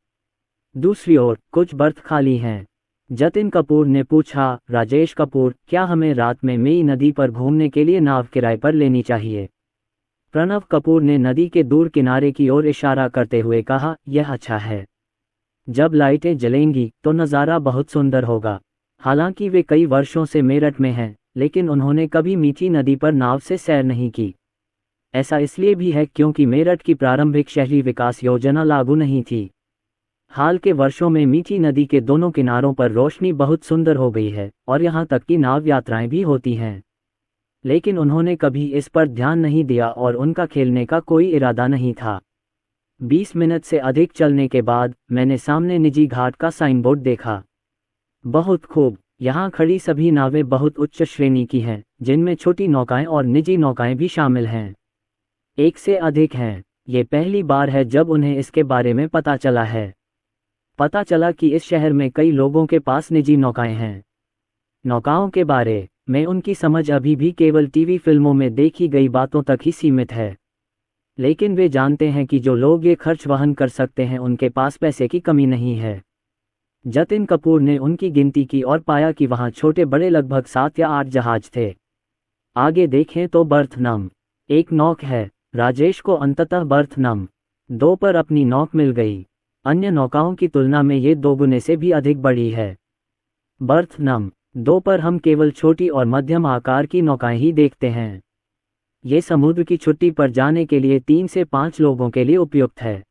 दूसरी ओर कुछ बर्थ खाली हैं। जतिन कपूर ने पूछा, राजेश कपूर क्या हमें रात में मई नदी पर घूमने के लिए नाव किराए पर लेनी चाहिए? प्रणव कपूर ने नदी के दूर किनारे की ओर इशारा करते हुए कहा, यह अच्छा है। जब लाइटें जलेंगी तो नज़ारा बहुत सुंदर होगा। हालांकि वे कई वर्षों से मेरठ में हैं, लेकिन उन्होंने कभी मीठी नदी पर नाव से सैर नहीं की। ऐसा इसलिए भी है क्योंकि मेरठ की प्रारंभिक शहरी विकास योजना लागू नहीं थी। हाल के वर्षों में मीठी नदी के दोनों किनारों पर रोशनी बहुत सुंदर हो गई है और यहाँ तक कि नाव यात्राएं भी होती हैं। लेकिन उन्होंने कभी इस पर ध्यान नहीं दिया और उनका खेलने का कोई इरादा नहीं था। 20 मिनट से अधिक चलने के बाद मैंने सामने निजी घाट का साइन बोर्ड देखा। बहुत खूब, यहाँ खड़ी सभी नावें बहुत उच्च श्रेणी की हैं, जिनमें छोटी नौकाएं और निजी नौकाएं भी शामिल हैं। एक से अधिक हैं। ये पहली बार है जब उन्हें इसके बारे में पता चला है। पता चला कि इस शहर में कई लोगों के पास निजी नौकाएं हैं। नौकाओं के बारे में उनकी समझ अभी भी केवल टीवी फिल्मों में देखी गई बातों तक ही सीमित है। लेकिन वे जानते हैं कि जो लोग ये खर्च वहन कर सकते हैं उनके पास पैसे की कमी नहीं है। जतिन कपूर ने उनकी गिनती की और पाया कि वहां छोटे बड़े लगभग 7 या 8 जहाज थे। आगे देखें तो बर्थ नंबर 1 नौक है। राजेश को अंततः बर्थ नंबर 2 पर अपनी नौक मिल गई। अन्य नौकाओं की तुलना में ये 2 गुने से भी अधिक बड़ी है। बर्थ नंबर 2 पर हम केवल छोटी और मध्यम आकार की नौकाएं ही देखते हैं। ये समुद्र की छुट्टी पर जाने के लिए 3 से 5 लोगों के लिए उपयुक्त है।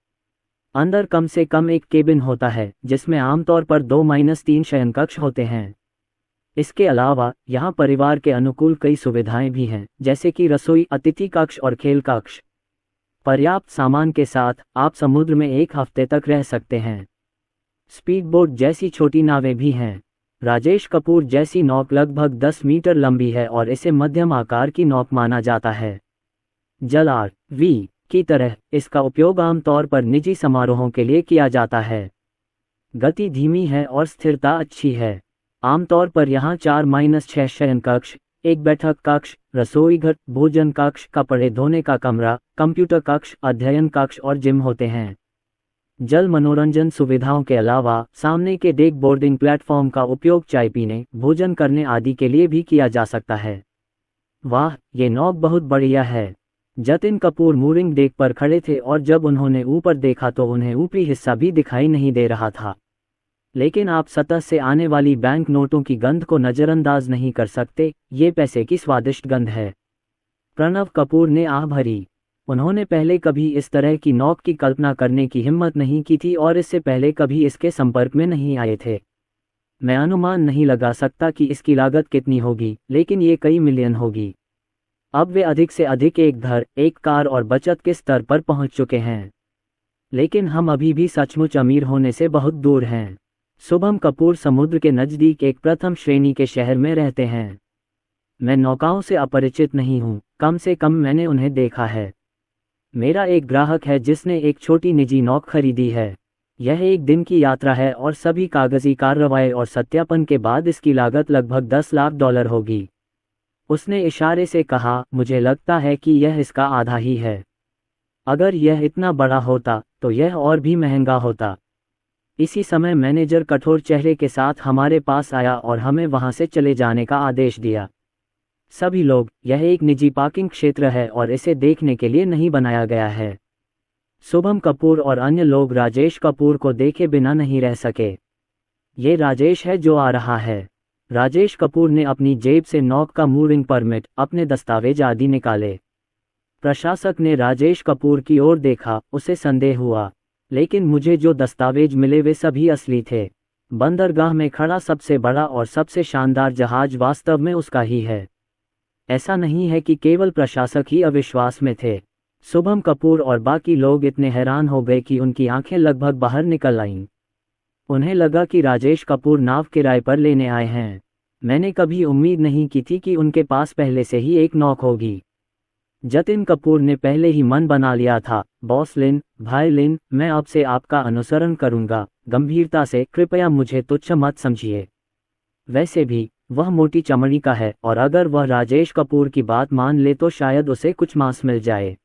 अंदर कम से कम एक केबिन होता है जिसमें आमतौर पर 2-3 शयन कक्ष होते हैं। इसके अलावा यहाँ परिवार के अनुकूल कई सुविधाएं भी हैं, जैसे कि रसोई, अतिथि कक्ष और खेल कक्ष। पर्याप्त सामान के साथ आप समुद्र में 1 हफ्ते तक रह सकते हैं। स्पीडबोट जैसी छोटी नावें भी हैं। राजेश कपूर जैसी नौक लगभग 10 मीटर लंबी है और इसे मध्यम आकार की नौक माना जाता है। जल आर.वी. की तरह इसका उपयोग आमतौर पर निजी समारोहों के लिए किया जाता है। गति धीमी है और स्थिरता अच्छी है। आमतौर पर यहाँ 4-6 शयन कक्ष, एक बैठक कक्ष, रसोई घर, भोजन कक्ष, कपड़े धोने का कमरा, कंप्यूटर कक्ष, अध्ययन कक्ष और जिम होते हैं। जल मनोरंजन सुविधाओं के अलावा सामने के डेक बोर्डिंग प्लेटफॉर्म का उपयोग चाय पीने, भोजन करने आदि के लिए भी किया जा सकता है। वाह, ये नौक बहुत बढ़िया है। जतिन कपूर मूरिंग डेक पर खड़े थे और जब उन्होंने ऊपर देखा तो उन्हें ऊपरी हिस्सा भी दिखाई नहीं दे रहा था। लेकिन आप सतह से आने वाली बैंक नोटों की गंध को नज़रअंदाज नहीं कर सकते, ये पैसे की स्वादिष्ट गंध है। प्रणव कपूर ने आह भरी। उन्होंने पहले कभी इस तरह की नौक की कल्पना करने की हिम्मत नहीं की थी और इससे पहले कभी इसके संपर्क में नहीं आए थे। मैं अनुमान नहीं लगा सकता कि इसकी लागत कितनी होगी, लेकिन ये कई मिलियन होगी। अब वे अधिक से अधिक एक घर, एक कार और बचत के स्तर पर पहुंच चुके हैं। लेकिन हम अभी भी सचमुच अमीर होने से बहुत दूर हैं। शुभम कपूर समुद्र के नज़दीक एक प्रथम श्रेणी के शहर में रहते हैं। मैं नौकाओं से अपरिचित नहीं हूँ, कम से कम मैंने उन्हें देखा है। मेरा एक ग्राहक है जिसने एक छोटी निजी नौक खरीदी है। यह एक दिन की यात्रा है और सभी कागजी कार्रवाई और सत्यापन के बाद इसकी लागत लगभग $10 लाख होगी। उसने इशारे से कहा, मुझे लगता है कि यह इसका आधा ही है। अगर यह इतना बड़ा होता तो यह और भी महंगा होता। इसी समय मैनेजर कठोर चेहरे के साथ हमारे पास आया और हमें वहां से चले जाने का आदेश दिया। सभी लोग, यह एक निजी पार्किंग क्षेत्र है और इसे देखने के लिए नहीं बनाया गया है। शुभम कपूर और अन्य लोग राजेश कपूर को देखे बिना नहीं रह सके। ये राजेश है जो आ रहा है। राजेश कपूर ने अपनी जेब से नौक का मूरिंग परमिट, अपने दस्तावेज आदि निकाले। प्रशासक ने राजेश कपूर की ओर देखा, उसे संदेह हुआ। लेकिन मुझे जो दस्तावेज मिले वे सभी असली थे। बंदरगाह में खड़ा सबसे बड़ा और सबसे शानदार जहाज वास्तव में उसका ही है। ऐसा नहीं है कि केवल प्रशासक ही अविश्वास में थे। शुभम कपूर और बाकी लोग इतने हैरान हो गए कि उनकी आंखें लगभग बाहर निकल आईं। उन्हें लगा कि राजेश कपूर नाव किराए पर लेने आए हैं। मैंने कभी उम्मीद नहीं की थी कि उनके पास पहले से ही एक नौक होगी। जतिन कपूर ने पहले ही मन बना लिया था, बॉस लिन, भाई लिन, मैं अब से आपका अनुसरण करूंगा, गंभीरता से, कृपया मुझे तुच्छ मत समझिए। वैसे भी वह मोटी चमड़ी का है और अगर वह राजेश कपूर की बात मान ले तो शायद उसे कुछ मांस मिल जाए।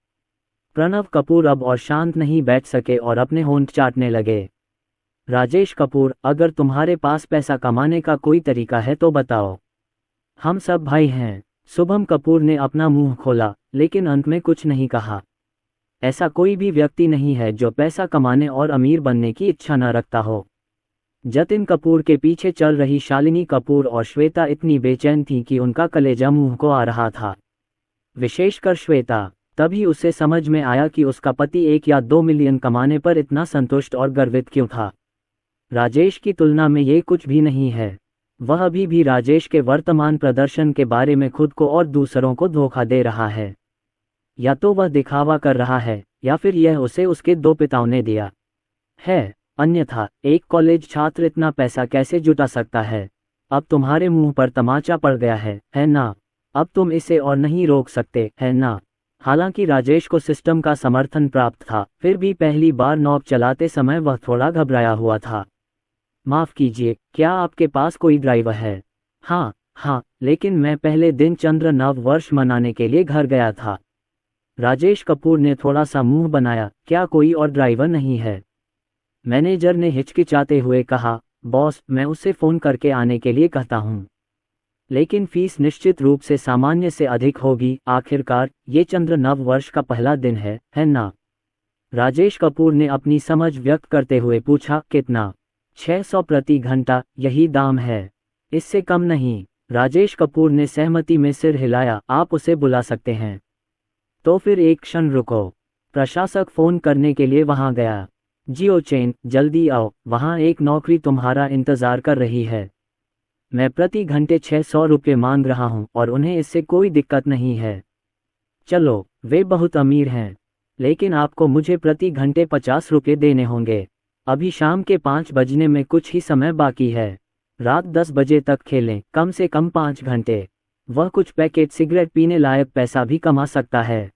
प्रणव कपूर अब और शांत नहीं बैठ सके और अपने होंठ चाटने लगे। राजेश कपूर, अगर तुम्हारे पास पैसा कमाने का कोई तरीका है तो बताओ। हम सब भाई हैं। शुभम कपूर ने अपना मुंह खोला, लेकिन अंत में कुछ नहीं कहा। ऐसा कोई भी व्यक्ति नहीं है जो पैसा कमाने और अमीर बनने की इच्छा न रखता हो। जतिन कपूर के पीछे चल रही शालिनी कपूर और श्वेता इतनी बेचैन थी कि उनका कलेजा मुंह को आ रहा था। विशेषकर श्वेता। तभी उसे समझ में आया कि उसका पति 1 या 2 मिलियन कमाने पर इतना संतुष्ट और गर्वित क्यों था। राजेश की तुलना में ये कुछ भी नहीं है। वह अभी भी राजेश के वर्तमान प्रदर्शन के बारे में खुद को और दूसरों को धोखा दे रहा है। या तो वह दिखावा कर रहा है या फिर यह उसे उसके 2 पिताओं ने दिया है। अन्यथा एक कॉलेज छात्र इतना पैसा कैसे जुटा सकता है। अब तुम्हारे मुंह पर तमाचा पड़ गया है ना। अब तुम इसे और नहीं रोक सकते, है ना। हालांकि राजेश को सिस्टम का समर्थन प्राप्त था, फिर भी पहली बार नौक चलाते समय वह थोड़ा घबराया हुआ था। माफ कीजिए, क्या आपके पास कोई ड्राइवर है? हाँ, लेकिन मैं पहले दिन चंद्र नव वर्ष मनाने के लिए घर गया था। राजेश कपूर ने थोड़ा सा मुंह बनाया, क्या कोई और ड्राइवर नहीं है? मैनेजर ने हिचकिचाते हुए कहा, बॉस, मैं उसे फ़ोन करके आने के लिए कहता हूँ, लेकिन फीस निश्चित रूप से सामान्य से अधिक होगी। आखिरकार ये चंद्र नव वर्ष का पहला दिन है ना? राजेश कपूर ने अपनी समझ व्यक्त करते हुए पूछा, कितना? 600 प्रति घंटा, यही दाम है, इससे कम नहीं। राजेश कपूर ने सहमति में सिर हिलाया, आप उसे बुला सकते हैं। तो फिर एक क्षण रुको। प्रशासक फ़ोन करने के लिए वहां गया। जियो चेन, जल्दी आओ, वहां एक नौकरी तुम्हारा इंतजार कर रही है। मैं प्रति घंटे 600 रुपये मांग रहा हूं और उन्हें इससे कोई दिक्कत नहीं है। चलो, वे बहुत अमीर हैं, लेकिन आपको मुझे प्रति घंटे 50 रुपये देने होंगे। अभी शाम के 5 बजने में कुछ ही समय बाकी है। रात 10 बजे तक खेलें, कम से कम 5 घंटे। वह कुछ पैकेट सिगरेट पीने लायक पैसा भी कमा सकता है।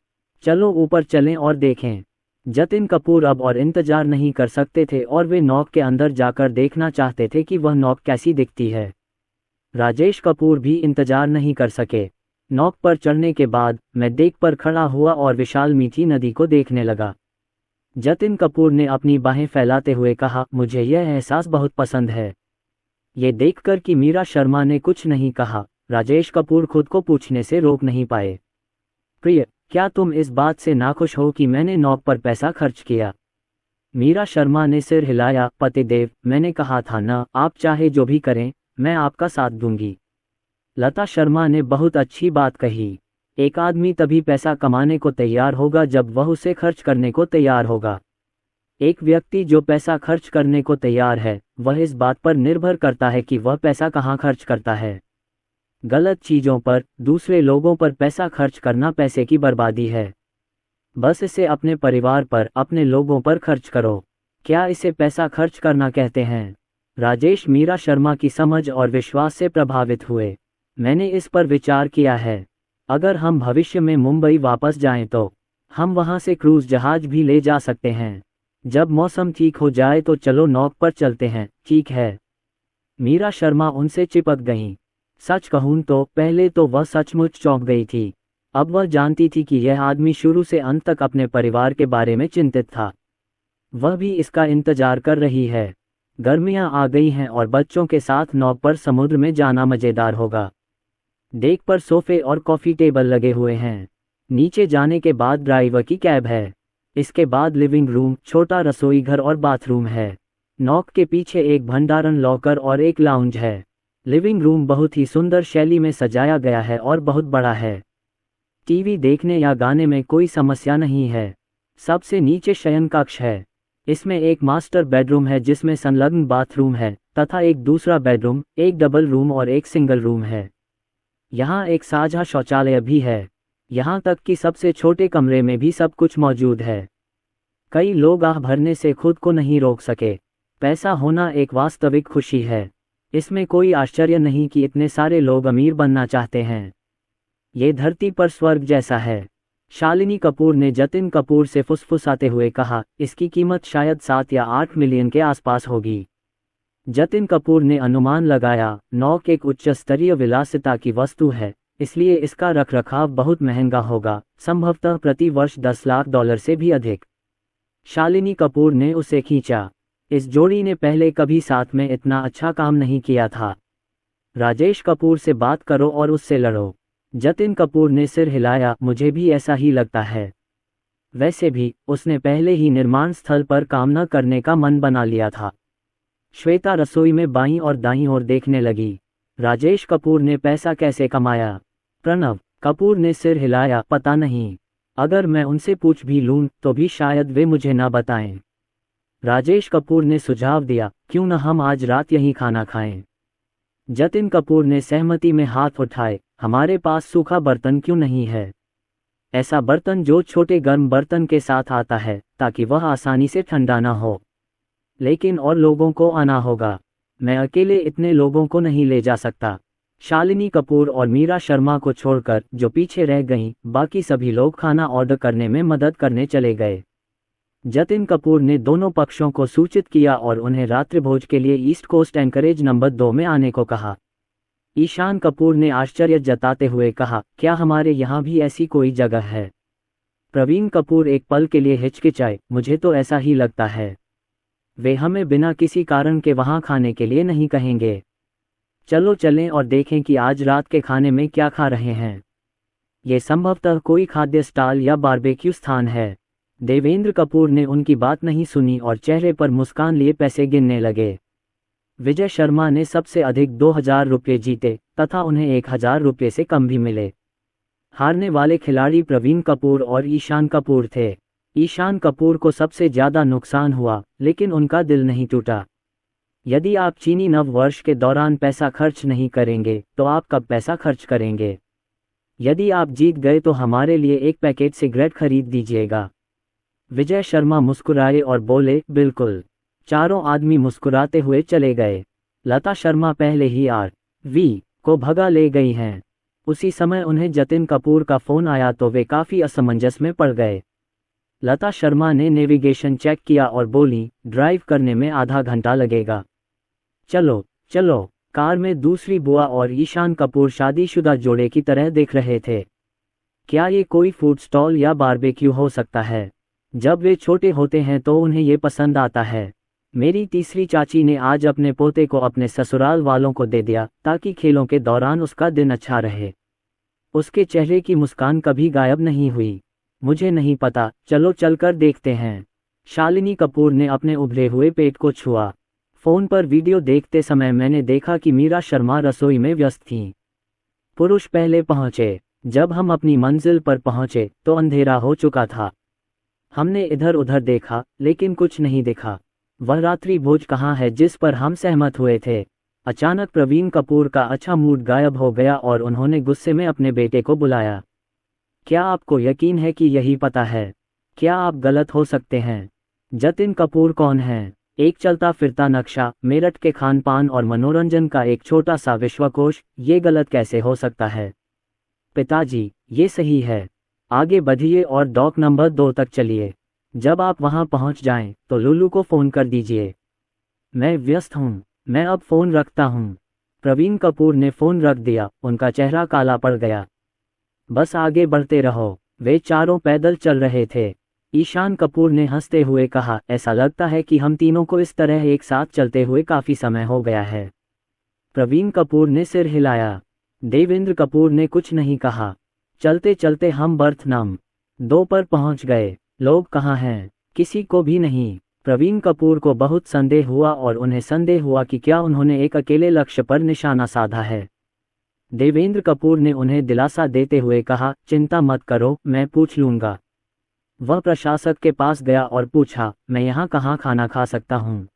चलो ऊपर चलें और देखें। जतिन कपूर अब और इंतजार नहीं कर सकते थे और वे नौक के अंदर जाकर देखना चाहते थे कि वह नौक कैसी दिखती है। राजेश कपूर भी इंतजार नहीं कर सके। नौक पर चढ़ने के बाद मैं डेक पर खड़ा हुआ और विशाल मीठी नदी को देखने लगा। जतिन कपूर ने अपनी बाहें फैलाते हुए कहा, मुझे यह एहसास बहुत पसंद है। ये देखकर कि मीरा शर्मा ने कुछ नहीं कहा, राजेश कपूर खुद को पूछने से रोक नहीं पाए, प्रिय, क्या तुम इस बात से नाखुश हो कि मैंने नौक पर पैसा खर्च किया? मीरा शर्मा ने सिर हिलाया। पतिदेव, मैंने कहा था ना, आप चाहे जो भी करें, मैं आपका साथ दूंगी। लता शर्मा ने बहुत अच्छी बात कही। एक आदमी तभी पैसा कमाने को तैयार होगा जब वह उसे खर्च करने को तैयार होगा। एक व्यक्ति जो पैसा खर्च करने को तैयार है, वह इस बात पर निर्भर करता है कि वह पैसा कहाँ खर्च करता है। गलत चीज़ों पर, दूसरे लोगों पर पैसा खर्च करना पैसे की बर्बादी है। बस इसे अपने परिवार पर, अपने लोगों पर खर्च करो। क्या इसे पैसा खर्च करना कहते हैं? राजेश मीरा शर्मा की समझ और विश्वास से प्रभावित हुए। मैंने इस पर विचार किया है। अगर हम भविष्य में मुंबई वापस जाएं तो हम वहां से क्रूज जहाज भी ले जा सकते हैं। जब मौसम ठीक हो जाए तो चलो नौक पर चलते हैं, ठीक है? मीरा शर्मा उनसे चिपक गईं। सच कहूं तो पहले तो वह सचमुच चौंक गई थी। अब वह जानती थी कि यह आदमी शुरू से अंत तक अपने परिवार के बारे में चिंतित था। वह भी इसका इंतजार कर रही है। गर्मियां आ गई हैं और बच्चों के साथ नौक पर समुद्र में जाना मज़ेदार होगा। डेक पर सोफे और कॉफ़ी टेबल लगे हुए हैं। नीचे जाने के बाद ड्राइवर की कैब है। इसके बाद लिविंग रूम, छोटा रसोई घर और बाथरूम है। नौक के पीछे एक भंडारण लॉकर और एक लाउंज है। लिविंग रूम बहुत ही सुंदर शैली में सजाया गया है और बहुत बड़ा है। टीवी देखने या गाने में कोई समस्या नहीं है। सबसे नीचे शयन कक्ष है। इसमें एक मास्टर बेडरूम है जिसमें संलग्न बाथरूम है तथा एक दूसरा बेडरूम, एक डबल रूम और एक सिंगल रूम है। यहाँ एक साझा शौचालय भी है। यहाँ तक कि सबसे छोटे कमरे में भी सब कुछ मौजूद है। कई लोग आह भरने से खुद को नहीं रोक सके। पैसा होना एक वास्तविक खुशी है। इसमें कोई आश्चर्य नहीं कि इतने सारे लोग अमीर बनना चाहते हैं। ये धरती पर स्वर्ग जैसा है। शालिनी कपूर ने जतिन कपूर से फुसफुसाते हुए कहा, इसकी कीमत शायद 7 या 8 मिलियन के आसपास होगी। जतिन कपूर ने अनुमान लगाया, नौक एक उच्च स्तरीय विलासिता की वस्तु है, इसलिए इसका रखरखाव बहुत महंगा होगा, संभवतः प्रति वर्ष $10 लाख से भी अधिक। शालिनी कपूर ने उसे खींचा। इस जोड़ी ने पहले कभी साथ में इतना अच्छा काम नहीं किया था। राजेश कपूर से बात करो और उससे लड़ो। जतिन कपूर ने सिर हिलाया, मुझे भी ऐसा ही लगता है। वैसे भी उसने पहले ही निर्माण स्थल पर काम न करने का मन बना लिया था। श्वेता रसोई में बाईं और दाईं ओर देखने लगी। राजेश कपूर ने पैसा कैसे कमाया? प्रणव कपूर ने सिर हिलाया, पता नहीं। अगर मैं उनसे पूछ भी लूं तो भी शायद वे मुझे ना बताएं। राजेश कपूर ने सुझाव दिया, क्यों न हम आज रात यहीं खाना खाएं? जतिन कपूर ने सहमति में हाथ उठाए, हमारे पास सूखा बर्तन क्यों नहीं है? ऐसा बर्तन जो छोटे गर्म बर्तन के साथ आता है ताकि वह आसानी से ठंडा ना हो। लेकिन और लोगों को आना होगा। मैं अकेले इतने लोगों को नहीं ले जा सकता। शालिनी कपूर और मीरा शर्मा को छोड़कर जो पीछे रह गईं, बाकी सभी लोग खाना ऑर्डर करने में मदद करने चले गए। जतिन कपूर ने दोनों पक्षों को सूचित किया और उन्हें रात्रिभोज के लिए ईस्ट कोस्ट एंकरेज नंबर 2 में आने को कहा। ईशान कपूर ने आश्चर्य जताते हुए कहा, क्या हमारे यहाँ भी ऐसी कोई जगह है? प्रवीण कपूर एक पल के लिए हिचकिचाए, मुझे तो ऐसा ही लगता है। वे हमें बिना किसी कारण के वहाँ खाने के लिए नहीं कहेंगे। चलो चलें और देखें कि आज रात के खाने में क्या खा रहे हैं। ये संभवतः कोई खाद्य स्टॉल या बारबेक्यू स्थान है। देवेंद्र कपूर ने उनकी बात नहीं सुनी और चेहरे पर मुस्कान लिए पैसे गिनने लगे। विजय शर्मा ने सबसे अधिक 2000 रुपये जीते तथा उन्हें 1000 रुपये से कम भी मिले। हारने वाले खिलाड़ी प्रवीण कपूर और ईशान कपूर थे। ईशान कपूर को सबसे ज़्यादा नुकसान हुआ, लेकिन उनका दिल नहीं टूटा। यदि आप चीनी नव वर्ष के दौरान पैसा खर्च नहीं करेंगे तो आप कब पैसा खर्च करेंगे? यदि आप जीत गए तो हमारे लिए एक पैकेट सिगरेट खरीद दीजिएगा। विजय शर्मा मुस्कुराए और बोले, बिल्कुल। चारों आदमी मुस्कुराते हुए चले गए। लता शर्मा पहले ही आर.वी. को भगा ले गई हैं। उसी समय उन्हें जतिन कपूर का फ़ोन आया तो वे काफ़ी असमंजस में पड़ गए। लता शर्मा ने नेविगेशन चेक किया और बोली, ड्राइव करने में आधा घंटा लगेगा। चलो चलो। कार में दूसरी बुआ और ईशान कपूर शादीशुदा जोड़े की तरह दिख रहे थे। क्या ये कोई फूड स्टॉल या बारबेक्यू हो सकता है? जब वे छोटे होते हैं तो उन्हें ये पसंद आता है। मेरी तीसरी चाची ने आज अपने पोते को अपने ससुराल वालों को दे दिया ताकि खेलों के दौरान उसका दिन अच्छा रहे। उसके चेहरे की मुस्कान कभी गायब नहीं हुई। मुझे नहीं पता, चलो चलकर देखते हैं। शालिनी कपूर ने अपने उभरे हुए पेट को छुआ। फोन पर वीडियो देखते समय मैंने देखा कि मीरा शर्मा रसोई में व्यस्त थीं। पुरुष पहले पहुंचे। जब हम अपनी मंजिल पर पहुंचे तो अंधेरा हो चुका था। हमने इधर उधर देखा लेकिन कुछ नहीं दिखा। वह रात्रि भोज कहाँ है जिस पर हम सहमत हुए थे? अचानक प्रवीण कपूर का अच्छा मूड गायब हो गया और उन्होंने गुस्से में अपने बेटे को बुलाया। क्या आपको यकीन है कि यही पता है? क्या आप गलत हो सकते हैं? जतिन कपूर कौन है? एक चलता फिरता नक्शा, मेरठ के खान पान और मनोरंजन का एक छोटा सा विश्वकोश। ये गलत कैसे हो सकता है? पिताजी, ये सही है। आगे बढ़िए और डॉक नंबर 2 तक चलिए। जब आप वहां पहुंच जाएं तो लुलू को फ़ोन कर दीजिए। मैं व्यस्त हूं, मैं अब फ़ोन रखता हूं। प्रवीण कपूर ने फ़ोन रख दिया। उनका चेहरा काला पड़ गया। बस आगे बढ़ते रहो। वे चारों पैदल चल रहे थे। ईशान कपूर ने हंसते हुए कहा, ऐसा लगता है कि हम तीनों को इस तरह एक साथ चलते हुए काफ़ी समय हो गया है। प्रवीण कपूर ने सिर हिलाया। देवेंद्र कपूर ने कुछ नहीं कहा। चलते चलते हम बर्थ नंबर 2 पर पहुंच गए। लोग कहाँ हैं? किसी को भी नहीं। प्रवीण कपूर को बहुत संदेह हुआ और उन्हें संदेह हुआ कि क्या उन्होंने एक अकेले लक्ष्य पर निशाना साधा है। देवेंद्र कपूर ने उन्हें दिलासा देते हुए कहा, चिंता मत करो, मैं पूछ लूंगा। वह प्रशासक के पास गया और पूछा, मैं यहाँ कहाँ खाना खा सकता हूँ?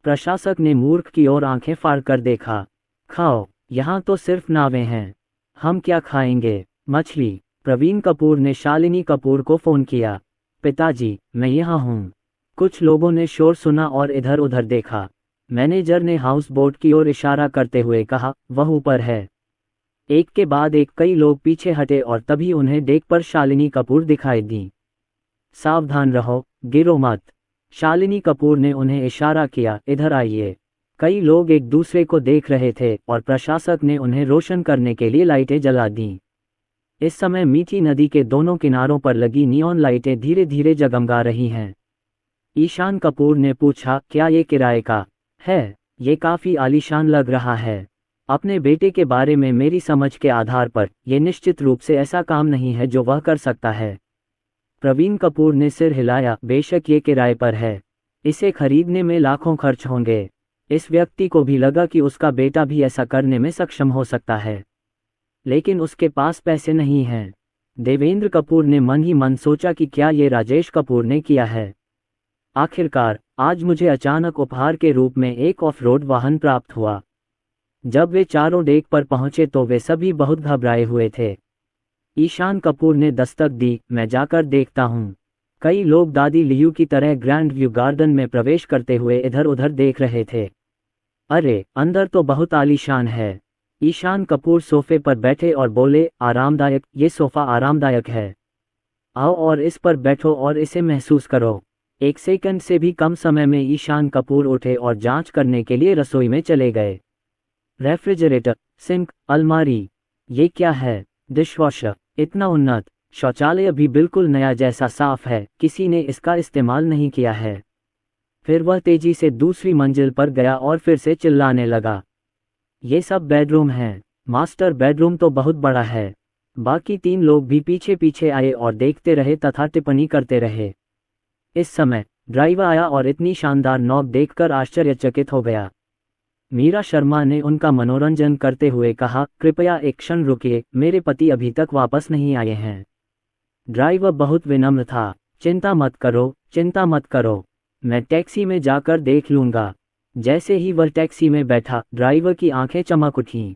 प्रशासक ने मूर्ख की ओर आंखें फाड़ कर देखा। खाओ, यहाँ तो सिर्फ नावें हैं। हम क्या खाएंगे? मछली। प्रवीण कपूर ने शालिनी कपूर को फ़ोन किया। पिताजी, मैं यहाँ हूँ। कुछ लोगों ने शोर सुना और इधर उधर देखा। मैनेजर ने हाउस बोट की ओर इशारा करते हुए कहा, वह ऊपर है। एक के बाद एक कई लोग पीछे हटे और तभी उन्हें डेक पर शालिनी कपूर दिखाई दी। सावधान रहो, गिरो मत। शालिनी कपूर ने उन्हें इशारा किया, इधर आइए। कई लोग एक दूसरे को देख रहे थे और प्रशासक ने उन्हें रोशन करने के लिए लाइटें जला दीं। इस समय मीठी नदी के दोनों किनारों पर लगी नियॉन लाइटें धीरे धीरे जगमगा रही हैं। ईशान कपूर ने पूछा, क्या ये किराए का है? ये काफ़ी आलीशान लग रहा है। अपने बेटे के बारे में मेरी समझ के आधार पर यह निश्चित रूप से ऐसा काम नहीं है जो वह कर सकता है। प्रवीण कपूर ने सिर हिलाया, बेशक ये किराए पर है। इसे खरीदने में लाखों खर्च होंगे। इस व्यक्ति को भी लगा कि उसका बेटा भी ऐसा करने में सक्षम हो सकता है, लेकिन उसके पास पैसे नहीं हैं। देवेंद्र कपूर ने मन ही मन सोचा कि क्या ये राजेश कपूर ने किया है। आखिरकार आज मुझे अचानक उपहार के रूप में एक ऑफ रोड वाहन प्राप्त हुआ। जब वे चारों डेक पर पहुंचे तो वे सभी बहुत घबराए हुए थे। ईशान कपूर ने दस्तक दी, मैं जाकर देखता हूँ। कई लोग दादी लियू की तरह ग्रैंड व्यू गार्डन में प्रवेश करते हुए इधर उधर देख रहे थे। अरे, अंदर तो बहुत आलीशान है। ईशान कपूर सोफे पर बैठे और बोले, आरामदायक, ये सोफा आरामदायक है। आओ और इस पर बैठो और इसे महसूस करो। एक सेकंड से भी कम समय में ईशान कपूर उठे और जांच करने के लिए रसोई में चले गए। रेफ्रिजरेटर, सिंक, अलमारी, ये क्या है? डिशवॉशर, इतना उन्नत। शौचालय भी बिल्कुल नया जैसा साफ है, किसी ने इसका इस्तेमाल नहीं किया है। फिर वह तेजी से दूसरी मंजिल पर गया और फिर से चिल्लाने लगा, ये सब बेडरूम हैं। मास्टर बेडरूम तो बहुत बड़ा है। बाकी 3 लोग भी पीछे पीछे आए और देखते रहे तथा टिप्पणी करते रहे। इस समय ड्राइवर आया और इतनी शानदार नॉब देखकर आश्चर्यचकित हो गया। मीरा शर्मा ने उनका मनोरंजन करते हुए कहा, कृपया एक क्षण रुकिए, मेरे पति अभी तक वापस नहीं आए हैं। ड्राइवर बहुत विनम्र था, चिंता मत करो, चिंता मत करो, मैं टैक्सी में जाकर देख लूँगा। जैसे ही वह टैक्सी में बैठा, ड्राइवर की आंखें चमक उठीं।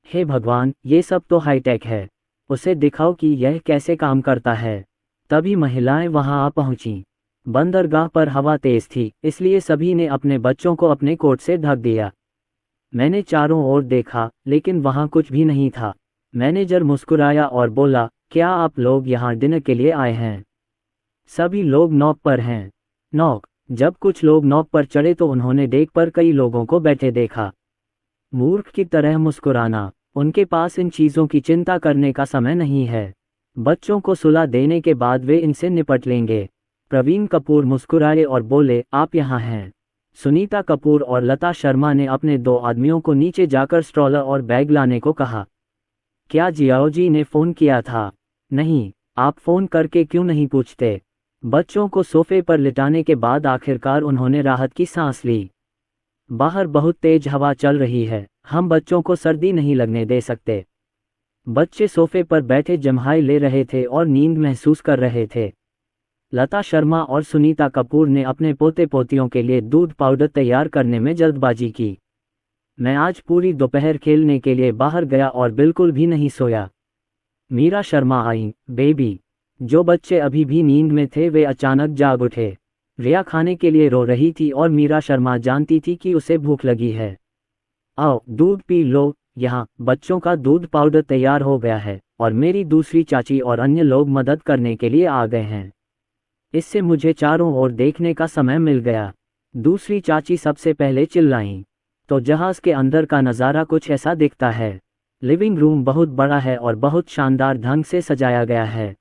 हे भगवान, ये सब तो हाईटेक है। उसे दिखाओ कि यह कैसे काम करता है। तभी महिलाएं वहां आ पहुंचीं। बंदरगाह पर हवा तेज थी, इसलिए सभी ने अपने बच्चों को अपने कोट से ढक दिया। मैंने चारों ओर देखा, लेकिन वहां कुछ भी नहीं था। मैनेजर मुस्कुराया और बोला, क्या आप लोग यहाँ डिनर के लिए आए हैं? सभी लोग नॉक पर हैं। नॉक। जब कुछ लोग नॉक पर चढ़े तो उन्होंने डेक पर कई लोगों को बैठे देखा। मूर्ख की तरह मुस्कुराना, उनके पास इन चीज़ों की चिंता करने का समय नहीं है। बच्चों को सुला देने के बाद वे इनसे निपट लेंगे। प्रवीण कपूर मुस्कुराए और बोले, आप यहाँ हैं। सुनीता कपूर और लता शर्मा ने अपने 2 आदमियों को नीचे जाकर स्ट्रॉलर और बैग लाने को कहा। क्या जियाओ जी ने फ़ोन किया था? नहीं, आप फ़ोन करके क्यों नहीं पूछते? बच्चों को सोफे पर लिटाने के बाद आखिरकार उन्होंने राहत की सांस ली। बाहर बहुत तेज हवा चल रही है, हम बच्चों को सर्दी नहीं लगने दे सकते। बच्चे सोफे पर बैठे जम्हाई ले रहे थे और नींद महसूस कर रहे थे। लता शर्मा और सुनीता कपूर ने अपने पोते पोतियों के लिए दूध पाउडर तैयार करने में जल्दबाजी की। मैं आज पूरी दोपहर खेलने के लिए बाहर गया और बिल्कुल भी नहीं सोया। मीरा शर्मा आई, बेबी। जो बच्चे अभी भी नींद में थे वे अचानक जाग उठे। रिया खाने के लिए रो रही थी और मीरा शर्मा जानती थी कि उसे भूख लगी है। आओ दूध पी लो, यहाँ बच्चों का दूध पाउडर तैयार हो गया है और मेरी दूसरी चाची और अन्य लोग मदद करने के लिए आ गए हैं। इससे मुझे चारों ओर देखने का समय मिल गया। दूसरी चाची सबसे पहले चिल्लाईं। तो जहाज के अंदर का नज़ारा कुछ ऐसा दिखता है। लिविंग रूम बहुत बड़ा है और बहुत शानदार ढंग से सजाया गया है।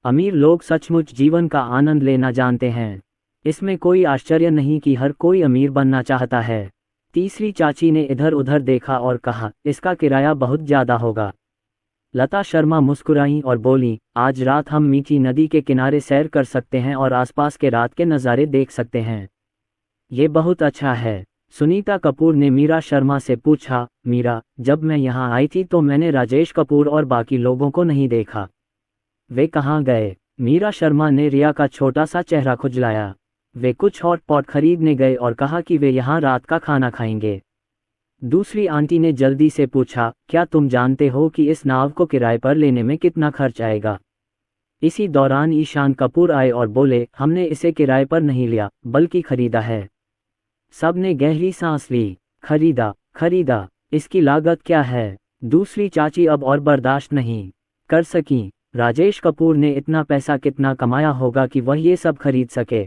अमीर लोग सचमुच जीवन का आनंद लेना जानते हैं। इसमें कोई आश्चर्य नहीं कि हर कोई अमीर बनना चाहता है। तीसरी चाची ने इधर उधर देखा और कहा, इसका किराया बहुत ज़्यादा होगा। लता शर्मा मुस्कुराईं और बोली, आज रात हम मीठी नदी के किनारे सैर कर सकते हैं और आसपास के रात के नज़ारे देख सकते हैं। ये बहुत अच्छा है। सुनीता कपूर ने मीरा शर्मा से पूछा, मीरा, जब मैं यहाँ आई थी तो मैंने राजेश कपूर और बाकी लोगों को नहीं देखा। वे कहाँ गए? मीरा शर्मा ने रिया का छोटा सा चेहरा खुजलाया। वे कुछ हॉट पॉट खरीदने गए और कहा कि वे यहाँ रात का खाना खाएंगे। दूसरी आंटी ने जल्दी से पूछा, क्या तुम जानते हो कि इस नाव को किराए पर लेने में कितना खर्च आएगा? इसी दौरान ईशान कपूर आए और बोले, हमने इसे किराए पर नहीं लिया बल्कि खरीदा है। सबने गहरी सांस ली। खरीदा, इसकी लागत क्या है? दूसरी चाची अब और बर्दाश्त नहीं कर सकी। राजेश कपूर ने इतना पैसा कितना कमाया होगा कि वह ये सब खरीद सके?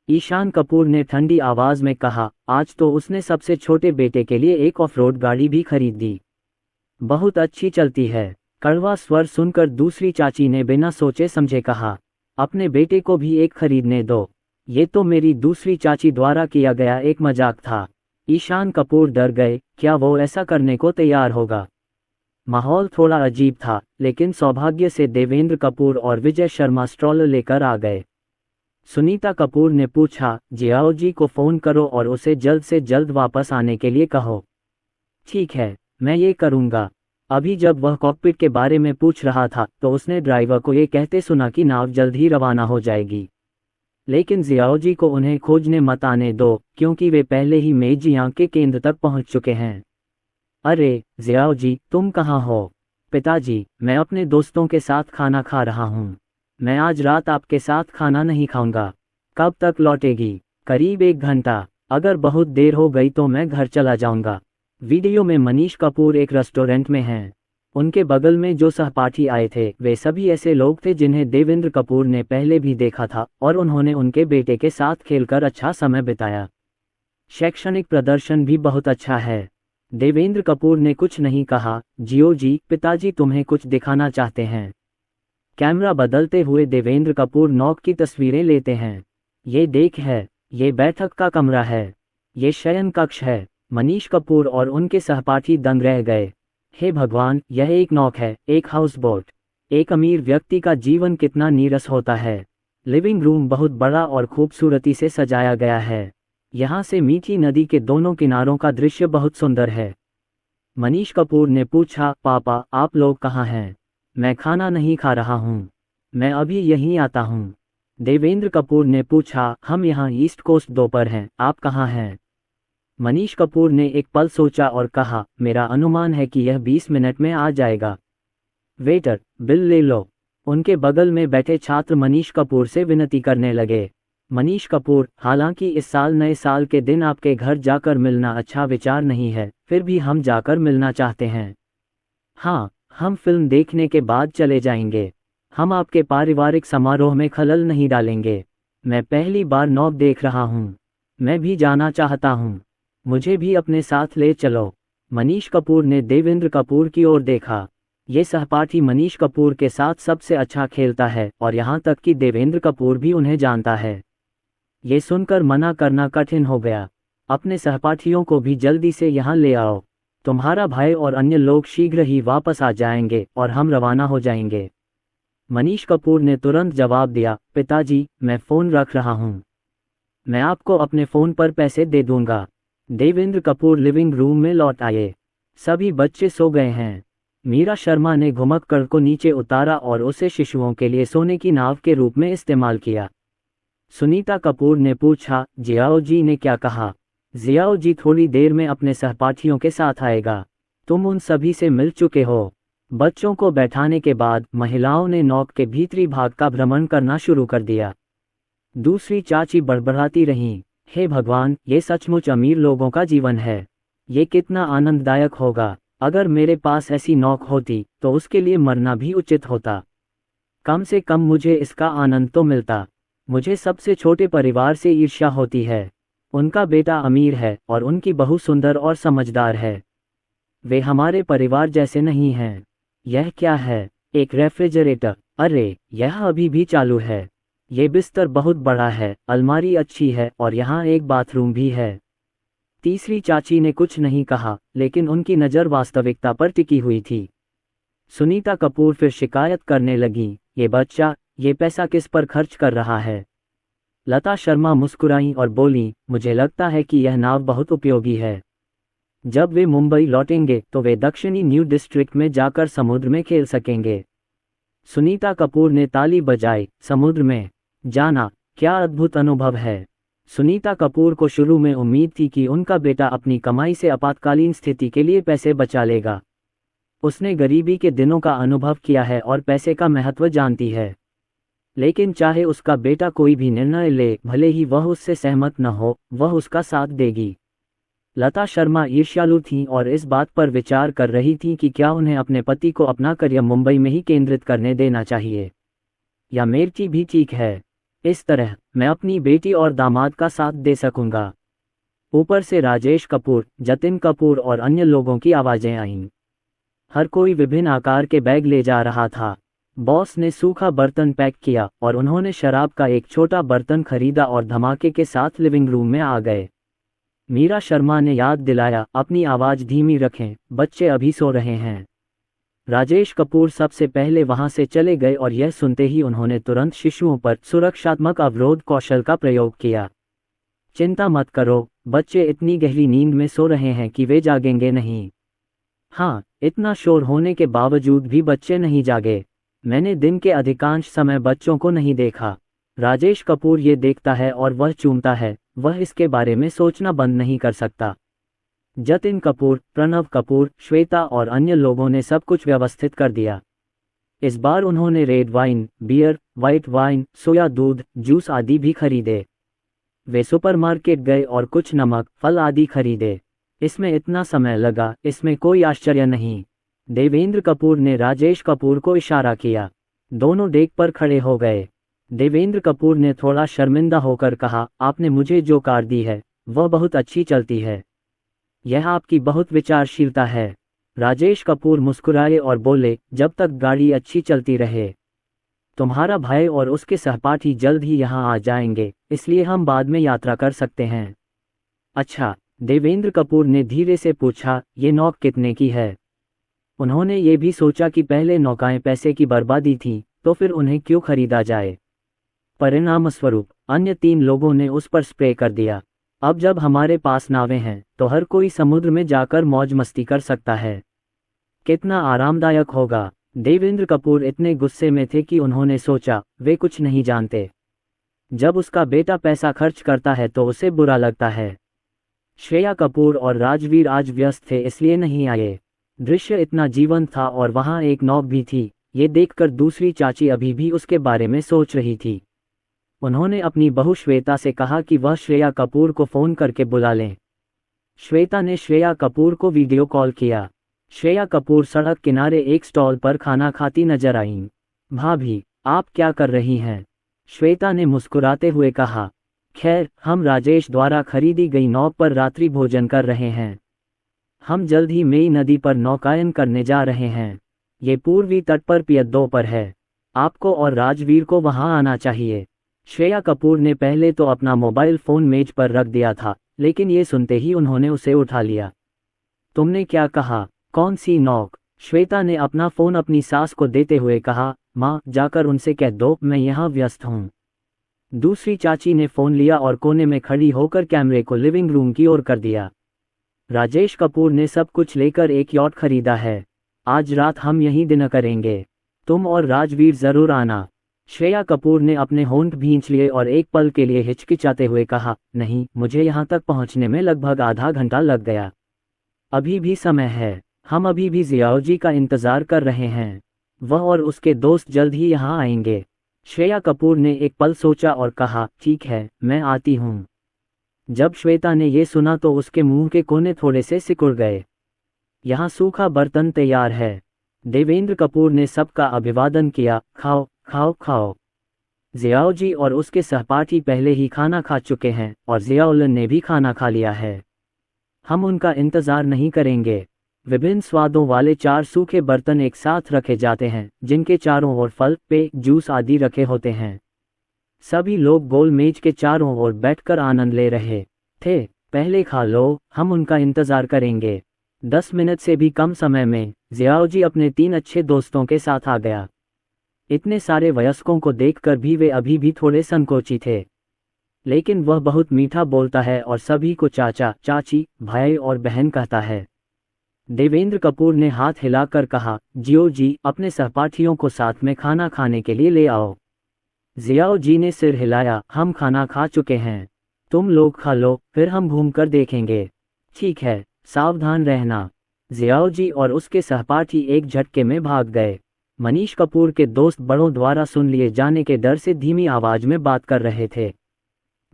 ईशान कपूर ने ठंडी आवाज में कहा, आज तो उसने सबसे छोटे बेटे के लिए एक ऑफ रोड गाड़ी भी खरीद दी। बहुत अच्छी चलती है। कड़वा स्वर सुनकर दूसरी चाची ने बिना सोचे समझे कहा, अपने बेटे को भी एक खरीदने दो। ये तो मेरी दूसरी चाची द्वारा किया गया एक मजाक था। ईशान कपूर डर गए, क्या वो ऐसा करने को तैयार होगा? माहौल थोड़ा अजीब था, लेकिन सौभाग्य से देवेंद्र कपूर और विजय शर्मा स्ट्रॉलर लेकर आ गए। सुनीता कपूर ने पूछा, जियाओ जी को फ़ोन करो और उसे जल्द से जल्द वापस आने के लिए कहो। ठीक है, मैं ये करूँगा। अभी जब वह कॉकपिट के बारे में पूछ रहा था तो उसने ड्राइवर को ये कहते सुना कि नाव जल्द ही रवाना हो जाएगी। लेकिन जियाओ जी को उन्हें खोजने मत आने दो, क्योंकि वे पहले ही मेजियांग के केंद्र तक पहुंच चुके हैं। अरे जियाओ जी, तुम कहाँ हो? पिताजी, मैं अपने दोस्तों के साथ खाना खा रहा हूँ। मैं आज रात आपके साथ खाना नहीं खाऊंगा। कब तक लौटेगी? करीब 1 घंटा। अगर बहुत देर हो गई तो मैं घर चला जाऊंगा। वीडियो में मनीष कपूर एक रेस्टोरेंट में हैं। उनके बगल में जो सहपाठी आए थे वे सभी ऐसे लोग थे जिन्हें देवेंद्र कपूर ने पहले भी देखा था और उन्होंने उनके बेटे के साथ खेलकर अच्छा समय बिताया। शैक्षणिक प्रदर्शन भी बहुत अच्छा है। देवेंद्र कपूर ने कुछ नहीं कहा। जियो जी, पिताजी तुम्हें कुछ दिखाना चाहते हैं। कैमरा बदलते हुए देवेंद्र कपूर नौक की तस्वीरें लेते हैं। ये देख है, ये बैठक का कमरा है, ये शयन कक्ष है। मनीष कपूर और उनके सहपाठी दंग रह गए। हे भगवान, यह एक नौक है, एक हाउस बोट। एक अमीर व्यक्ति का जीवन कितना नीरस होता है। लिविंग रूम बहुत बड़ा और खूबसूरती से सजाया गया है। यहाँ से मीठी नदी के दोनों किनारों का दृश्य बहुत सुंदर है। मनीष कपूर ने पूछा, पापा आप लोग कहाँ हैं? मैं खाना नहीं खा रहा हूँ, मैं अभी यहीं आता हूँ। देवेंद्र कपूर ने पूछा, हम यहाँ ईस्ट कोस्ट 2 पर हैं, आप कहाँ हैं? मनीष कपूर ने एक पल सोचा और कहा, मेरा अनुमान है कि यह 20 मिनट में आ जाएगा। वेटर, बिल ले लो। उनके बगल में बैठे छात्र मनीष कपूर से विनती करने लगे। मनीष कपूर, हालांकि इस साल नए साल के दिन आपके घर जाकर मिलना अच्छा विचार नहीं है, फिर भी हम जाकर मिलना चाहते हैं। हाँ, हम फिल्म देखने के बाद चले जाएंगे। हम आपके पारिवारिक समारोह में खलल नहीं डालेंगे। मैं पहली बार नौक देख रहा हूँ। मैं भी जाना चाहता हूँ। मुझे भी अपने साथ ले चलो। मनीष कपूर ने देवेंद्र कपूर की ओर देखा। ये सहपाठी मनीष कपूर के साथ सबसे अच्छा खेलता है और यहाँ तक कि देवेंद्र कपूर भी उन्हें जानता है। ये सुनकर मना करना कठिन हो गया। अपने सहपाठियों को भी जल्दी से यहाँ ले आओ। तुम्हारा भाई और अन्य लोग शीघ्र ही वापस आ जाएंगे और हम रवाना हो जाएंगे। मनीष कपूर ने तुरंत जवाब दिया, पिताजी, मैं फ़ोन रख रहा हूँ। मैं आपको अपने फ़ोन पर पैसे दे दूंगा। देवेंद्र कपूर लिविंग रूम में लौट आए। सभी बच्चे सो गए हैं। मीरा शर्मा ने घुमक्कड़ को नीचे उतारा और उसे शिशुओं के लिए सोने की नाव के रूप में इस्तेमाल किया। सुनीता कपूर ने पूछा, जियाओ जी ने क्या कहा? जियाओ जी थोड़ी देर में अपने सहपाठियों के साथ आएगा। तुम उन सभी से मिल चुके हो। बच्चों को बैठाने के बाद महिलाओं ने नौक के भीतरी भाग का भ्रमण करना शुरू कर दिया। दूसरी चाची बड़बड़ाती रहीं, हे भगवान, ये सचमुच अमीर लोगों का जीवन है। ये कितना आनंददायक होगा। अगर मेरे पास ऐसी नौक होती तो उसके लिए मरना भी उचित होता। कम से कम मुझे इसका आनंद तो मिलता। मुझे सबसे छोटे परिवार से ईर्ष्या होती है। उनका बेटा अमीर है और उनकी बहू सुंदर और समझदार है। वे हमारे परिवार जैसे नहीं हैं। यह क्या है? एक रेफ्रिजरेटर। अरे, यह अभी भी चालू है। ये बिस्तर बहुत बड़ा है, अलमारी अच्छी है और यहाँ एक बाथरूम भी है। तीसरी चाची ने कुछ नहीं कहा, लेकिन उनकी नज़र वास्तविकता पर टिकी हुई थी। सुनीता कपूर फिर शिकायत करने लगी, ये बच्चा, ये पैसा किस पर खर्च कर रहा है? लता शर्मा मुस्कुराईं और बोलीं, मुझे लगता है कि यह नाव बहुत उपयोगी है। जब वे मुंबई लौटेंगे तो वे दक्षिणी न्यू डिस्ट्रिक्ट में जाकर समुद्र में खेल सकेंगे। सुनीता कपूर ने ताली बजाई, समुद्र में जाना, क्या अद्भुत अनुभव है। सुनीता कपूर को शुरू में उम्मीद थी कि उनका बेटा अपनी कमाई से आपातकालीन स्थिति के लिए पैसे बचा लेगा। उसने गरीबी के दिनों का अनुभव किया है और पैसे का महत्व जानती है। लेकिन चाहे उसका बेटा कोई भी निर्णय ले, भले ही वह उससे सहमत न हो, वह उसका साथ देगी। लता शर्मा ईर्ष्यालु थीं और इस बात पर विचार कर रही थीं कि क्या उन्हें अपने पति को अपना करियर मुंबई में ही केंद्रित करने देना चाहिए, या मिर्ची भी ठीक है। इस तरह मैं अपनी बेटी और दामाद का साथ दे सकूंगा। ऊपर से राजेश कपूर, जतिन कपूर और अन्य लोगों की आवाज़ें आईं। हर कोई विभिन्न आकार के बैग ले जा रहा था। बॉस ने सूखा बर्तन पैक किया और उन्होंने शराब का एक छोटा बर्तन खरीदा और धमाके के साथ लिविंग रूम में आ गए। मीरा शर्मा ने याद दिलाया, अपनी आवाज़ धीमी रखें, बच्चे अभी सो रहे हैं। राजेश कपूर सबसे पहले वहां से चले गए और यह सुनते ही उन्होंने तुरंत शिशुओं पर सुरक्षात्मक अवरोध कौशल का प्रयोग किया। चिंता मत करो, बच्चे इतनी गहरी नींद में सो रहे हैं कि वे जागेंगे नहीं। हाँ, इतना शोर होने के बावजूद भी बच्चे नहीं जागे। मैंने दिन के अधिकांश समय बच्चों को नहीं देखा। राजेश कपूर ये देखता है और वह चूमता है, वह इसके बारे में सोचना बंद नहीं कर सकता। जतिन कपूर, प्रणव कपूर, श्वेता और अन्य लोगों ने सब कुछ व्यवस्थित कर दिया। इस बार उन्होंने red wine, beer, white wine, soya दूध, जूस आदि भी खरीदे। वे सुपरमार्केट गए और कुछ नमक, फल आदि खरीदे। इसमें इतना समय लगा, इसमें कोई आश्चर्य नहीं। देवेंद्र कपूर ने राजेश कपूर को इशारा किया। दोनों डेक पर खड़े हो गए। देवेंद्र कपूर ने थोड़ा शर्मिंदा होकर कहा, आपने मुझे जो कार दी है वह बहुत अच्छी चलती है। यह आपकी बहुत विचारशीलता है। राजेश कपूर मुस्कुराए और बोले, जब तक गाड़ी अच्छी चलती रहे। तुम्हारा भाई और उसके सहपाठी जल्द ही यहाँ आ जाएंगे, इसलिए हम बाद में यात्रा कर सकते हैं। अच्छा, देवेंद्र कपूर ने धीरे से पूछा, ये नौक कितने की है? उन्होंने ये भी सोचा कि पहले नौकाएं पैसे की बर्बादी थी, तो फिर उन्हें क्यों खरीदा जाए। परिणामस्वरूप अन्य 3 लोगों ने उस पर स्प्रे कर दिया। अब जब हमारे पास नावें हैं तो हर कोई समुद्र में जाकर मौज मस्ती कर सकता है। कितना आरामदायक होगा। देवेंद्र कपूर इतने गुस्से में थे कि उन्होंने सोचा, वे कुछ नहीं जानते। जब उसका बेटा पैसा खर्च करता है तो उसे बुरा लगता है। श्रेया कपूर और राजवीर आज व्यस्त थे, इसलिए नहीं आए। दृश्य इतना जीवंत था और वहां एक नौक भी थी। ये देखकर दूसरी चाची अभी भी उसके बारे में सोच रही थी। उन्होंने अपनी बहू श्वेता से कहा कि वह श्रेया कपूर को फ़ोन करके बुला लें। श्वेता ने श्रेया कपूर को वीडियो कॉल किया। श्रेया कपूर सड़क किनारे एक स्टॉल पर खाना खाती नजर आईं। भाभी, आप क्या कर रही हैं? श्वेता ने मुस्कुराते हुए कहा, खैर, हम राजेश द्वारा खरीदी गई नौक पर रात्रि भोजन कर रहे हैं। हम जल्द ही मई नदी पर नौकायन करने जा रहे हैं। ये पूर्वी तट पर पियद्दो पर है। आपको और राजवीर को वहां आना चाहिए। श्रेया कपूर ने पहले तो अपना मोबाइल फ़ोन मेज पर रख दिया था, लेकिन ये सुनते ही उन्होंने उसे उठा लिया। तुमने क्या कहा? कौन सी नौक? श्वेता ने अपना फ़ोन अपनी सास को देते हुए कहा, माँ, जाकर उनसे कह दो मैं यहाँ व्यस्त हूँ। दूसरी चाची ने फ़ोन लिया और कोने में खड़ी होकर कैमरे को लिविंग रूम की ओर कर दिया। राजेश कपूर ने सब कुछ लेकर एक यॉट खरीदा है। आज रात हम यहीं डिनर करेंगे। तुम और राजवीर ज़रूर आना। श्रेया कपूर ने अपने होंठ भींच लिए और एक पल के लिए हिचकिचाते हुए कहा, नहीं, मुझे यहाँ तक पहुँचने में लगभग आधा घंटा लग गया। अभी भी समय है। हम अभी भी जियाओ जी का इंतज़ार कर रहे हैं। वह और उसके दोस्त जल्द ही यहाँ आएंगे। श्रेया कपूर ने एक पल सोचा और कहा, ठीक है, मैं आती हूँ। जब श्वेता ने ये सुना तो उसके मुंह के कोने थोड़े से सिकुड़ गए। यहाँ सूखा बर्तन तैयार है। देवेंद्र कपूर ने सबका अभिवादन किया। खाओ खाओ खाओ। जियाओ जी और उसके सहपाठी पहले ही खाना खा चुके हैं और जियाउल्लाह ने भी खाना खा लिया है। हम उनका इंतज़ार नहीं करेंगे। विभिन्न स्वादों वाले 4 सूखे बर्तन एक साथ रखे जाते हैं, जिनके चारों ओर फल, पेय, जूस आदि रखे होते हैं। सभी लोग गोल मेज के चारों ओर बैठकर आनंद ले रहे थे। पहले खा लो, हम उनका इंतज़ार करेंगे। 10 मिनट से भी कम समय में जियाओ जी अपने 3 अच्छे दोस्तों के साथ आ गया। इतने सारे वयस्कों को देखकर भी वे अभी भी थोड़े संकोची थे, लेकिन वह बहुत मीठा बोलता है और सभी को चाचा, चाची, भाई और बहन कहता है। देवेंद्र कपूर ने हाथ हिलाकर कहा, जियो जी, अपने सहपाठियों को साथ में खाना खाने के लिए ले आओ। जियाओ जी ने सिर हिलाया, हम खाना खा चुके हैं। तुम लोग खा लो, फिर हम घूमकर देखेंगे। ठीक है, सावधान रहना। जियाओ जी और उसके सहपाठी एक झटके में भाग गए। मनीष कपूर के दोस्त बड़ों द्वारा सुन लिए जाने के डर से धीमी आवाज में बात कर रहे थे।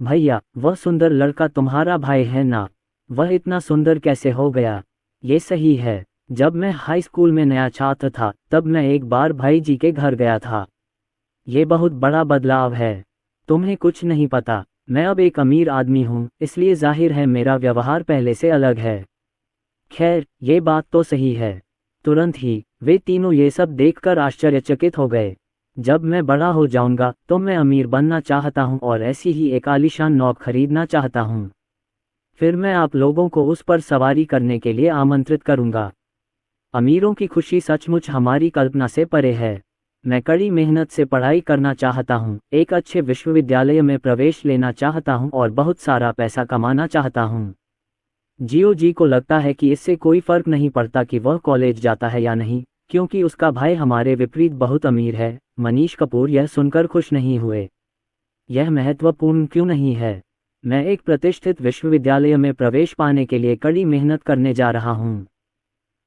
भैया, वह सुंदर लड़का तुम्हारा भाई है ना? वह इतना सुंदर कैसे हो गया? ये सही है। जब मैं हाई स्कूल में नया छात्र था तब मैं एक बार भाई जी के घर गया था। ये बहुत बड़ा बदलाव है। तुम्हें कुछ नहीं पता। मैं अब एक अमीर आदमी हूँ, इसलिए जाहिर है मेरा व्यवहार पहले से अलग है। खैर, ये बात तो सही है। तुरंत ही वे तीनों ये सब देखकर आश्चर्यचकित हो गए। जब मैं बड़ा हो जाऊंगा तो मैं अमीर बनना चाहता हूँ और ऐसी ही एक आलीशान नौक खरीदना चाहता हूँ। फिर मैं आप लोगों को उस पर सवारी करने के लिए आमंत्रित करूंगा। अमीरों की खुशी सचमुच हमारी कल्पना से परे है। मैं कड़ी मेहनत से पढ़ाई करना चाहता हूँ, एक अच्छे विश्वविद्यालय में प्रवेश लेना चाहता हूँ और बहुत सारा पैसा कमाना चाहता हूँ। जियो जी को लगता है कि इससे कोई फर्क नहीं पड़ता कि वह कॉलेज जाता है या नहीं, क्योंकि उसका भाई हमारे विपरीत बहुत अमीर है। मनीष कपूर यह सुनकर खुश नहीं हुए। यह महत्वपूर्ण क्यों नहीं है? मैं एक प्रतिष्ठित विश्वविद्यालय में प्रवेश पाने के लिए कड़ी मेहनत करने जा रहा हूँ।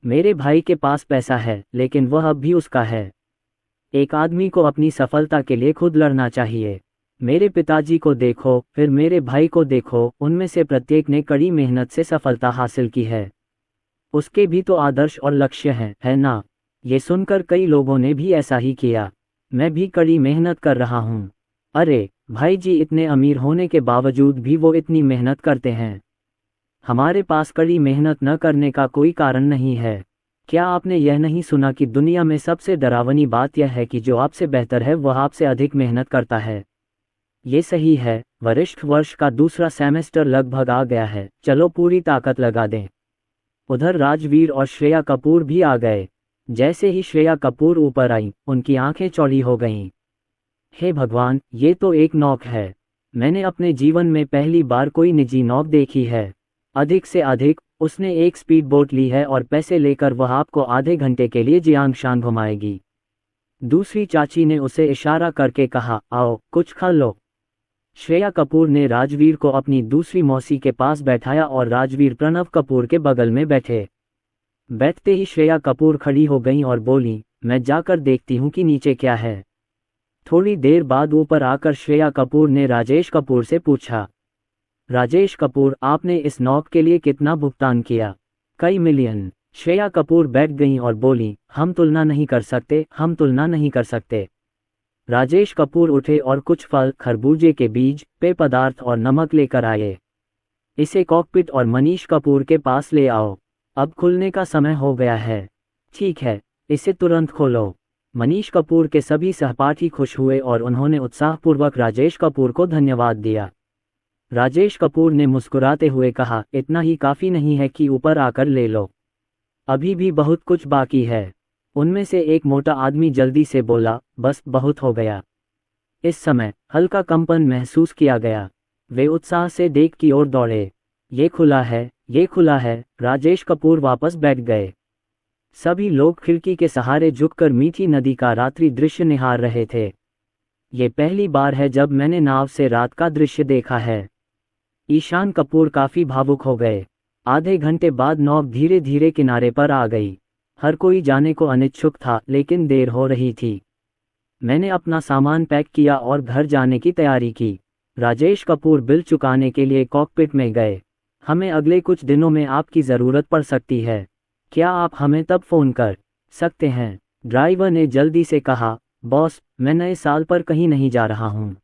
मेरे भाई के पास पैसा है, लेकिन वह अब भी उसका है। एक आदमी को अपनी सफलता के लिए खुद लड़ना चाहिए। मेरे पिताजी को देखो, फिर मेरे भाई को देखो, उनमें से प्रत्येक ने कड़ी मेहनत से सफलता हासिल की है। उसके भी तो आदर्श और लक्ष्य हैं, है ना? ये सुनकर कई लोगों ने भी ऐसा ही किया। मैं भी कड़ी मेहनत कर रहा हूँ। अरे, भाई जी इतने अमीर होने के बावजूद भी वो इतनी मेहनत करते हैं। हमारे पास कड़ी मेहनत न करने का कोई कारण नहीं है। क्या आपने यह नहीं सुना कि दुनिया में सबसे डरावनी बात यह है कि जो आपसे बेहतर है वह आपसे अधिक मेहनत करता है? ये सही है। वरिष्ठ वर्ष का दूसरा सेमेस्टर लगभग आ गया है, चलो पूरी ताकत लगा दें। उधर राजवीर और श्रेया कपूर भी आ गए। जैसे ही श्रेया कपूर ऊपर आई, उनकी आंखें चौड़ी हो गईं। हे भगवान, ये तो एक नौक है। मैंने अपने जीवन में पहली बार कोई निजी नौक देखी है। अधिक से अधिक उसने एक स्पीड बोट ली है और पैसे लेकर वह आपको आधे घंटे के लिए जियांगशान घुमाएगी। दूसरी चाची ने उसे इशारा करके कहा, आओ कुछ खा लो। श्रेया कपूर ने राजवीर को अपनी दूसरी मौसी के पास बैठाया और राजवीर प्रणव कपूर के बगल में बैठे। बैठते ही श्रेया कपूर खड़ी हो गईं और बोली, मैं जाकर देखती हूँ कि नीचे क्या है। थोड़ी देर बाद ऊपर आकर श्रेया कपूर ने राजेश कपूर से पूछा, राजेश कपूर, आपने इस नौक के लिए कितना भुगतान किया? कई मिलियन। श्रेया कपूर बैठ गईं और बोली, हम तुलना नहीं कर सकते, हम तुलना नहीं कर सकते। राजेश कपूर उठे और कुछ फल, खरबूजे के बीज, पेय पदार्थ और नमक लेकर आए। इसे कॉकपिट और मनीष कपूर के पास ले आओ। अब खुलने का समय हो गया है। ठीक है, इसे तुरंत खोलो। मनीष कपूर के सभी सहपाठी खुश हुए और उन्होंने उत्साहपूर्वक राजेश कपूर को धन्यवाद दिया। राजेश कपूर ने मुस्कुराते हुए कहा, इतना ही काफ़ी नहीं है कि ऊपर आकर ले लो। अभी भी बहुत कुछ बाकी है। उनमें से एक मोटा आदमी जल्दी से बोला, बस बहुत हो गया। इस समय हल्का कंपन महसूस किया गया। वे उत्साह से डेक की ओर दौड़े। ये खुला है, ये खुला है। राजेश कपूर वापस बैठ गए। सभी लोग खिड़की के सहारे झुककर मीठी नदी का रात्रि दृश्य निहार रहे थे। ये पहली बार है जब मैंने नाव से रात का दृश्य देखा है। ईशान कपूर काफी भावुक हो गए। आधे घंटे बाद नाव धीरे धीरे किनारे पर आ गई। हर कोई जाने को अनिच्छुक था, लेकिन देर हो रही थी। मैंने अपना सामान पैक किया और घर जाने की तैयारी की। राजेश कपूर बिल चुकाने के लिए कॉकपिट में गए। हमें अगले कुछ दिनों में आपकी ज़रूरत पड़ सकती है। क्या आप हमें तब फ़ोन कर सकते हैं? ड्राइवर ने जल्दी से कहा, बॉस, मैं नए साल पर कहीं नहीं जा रहा हूँ।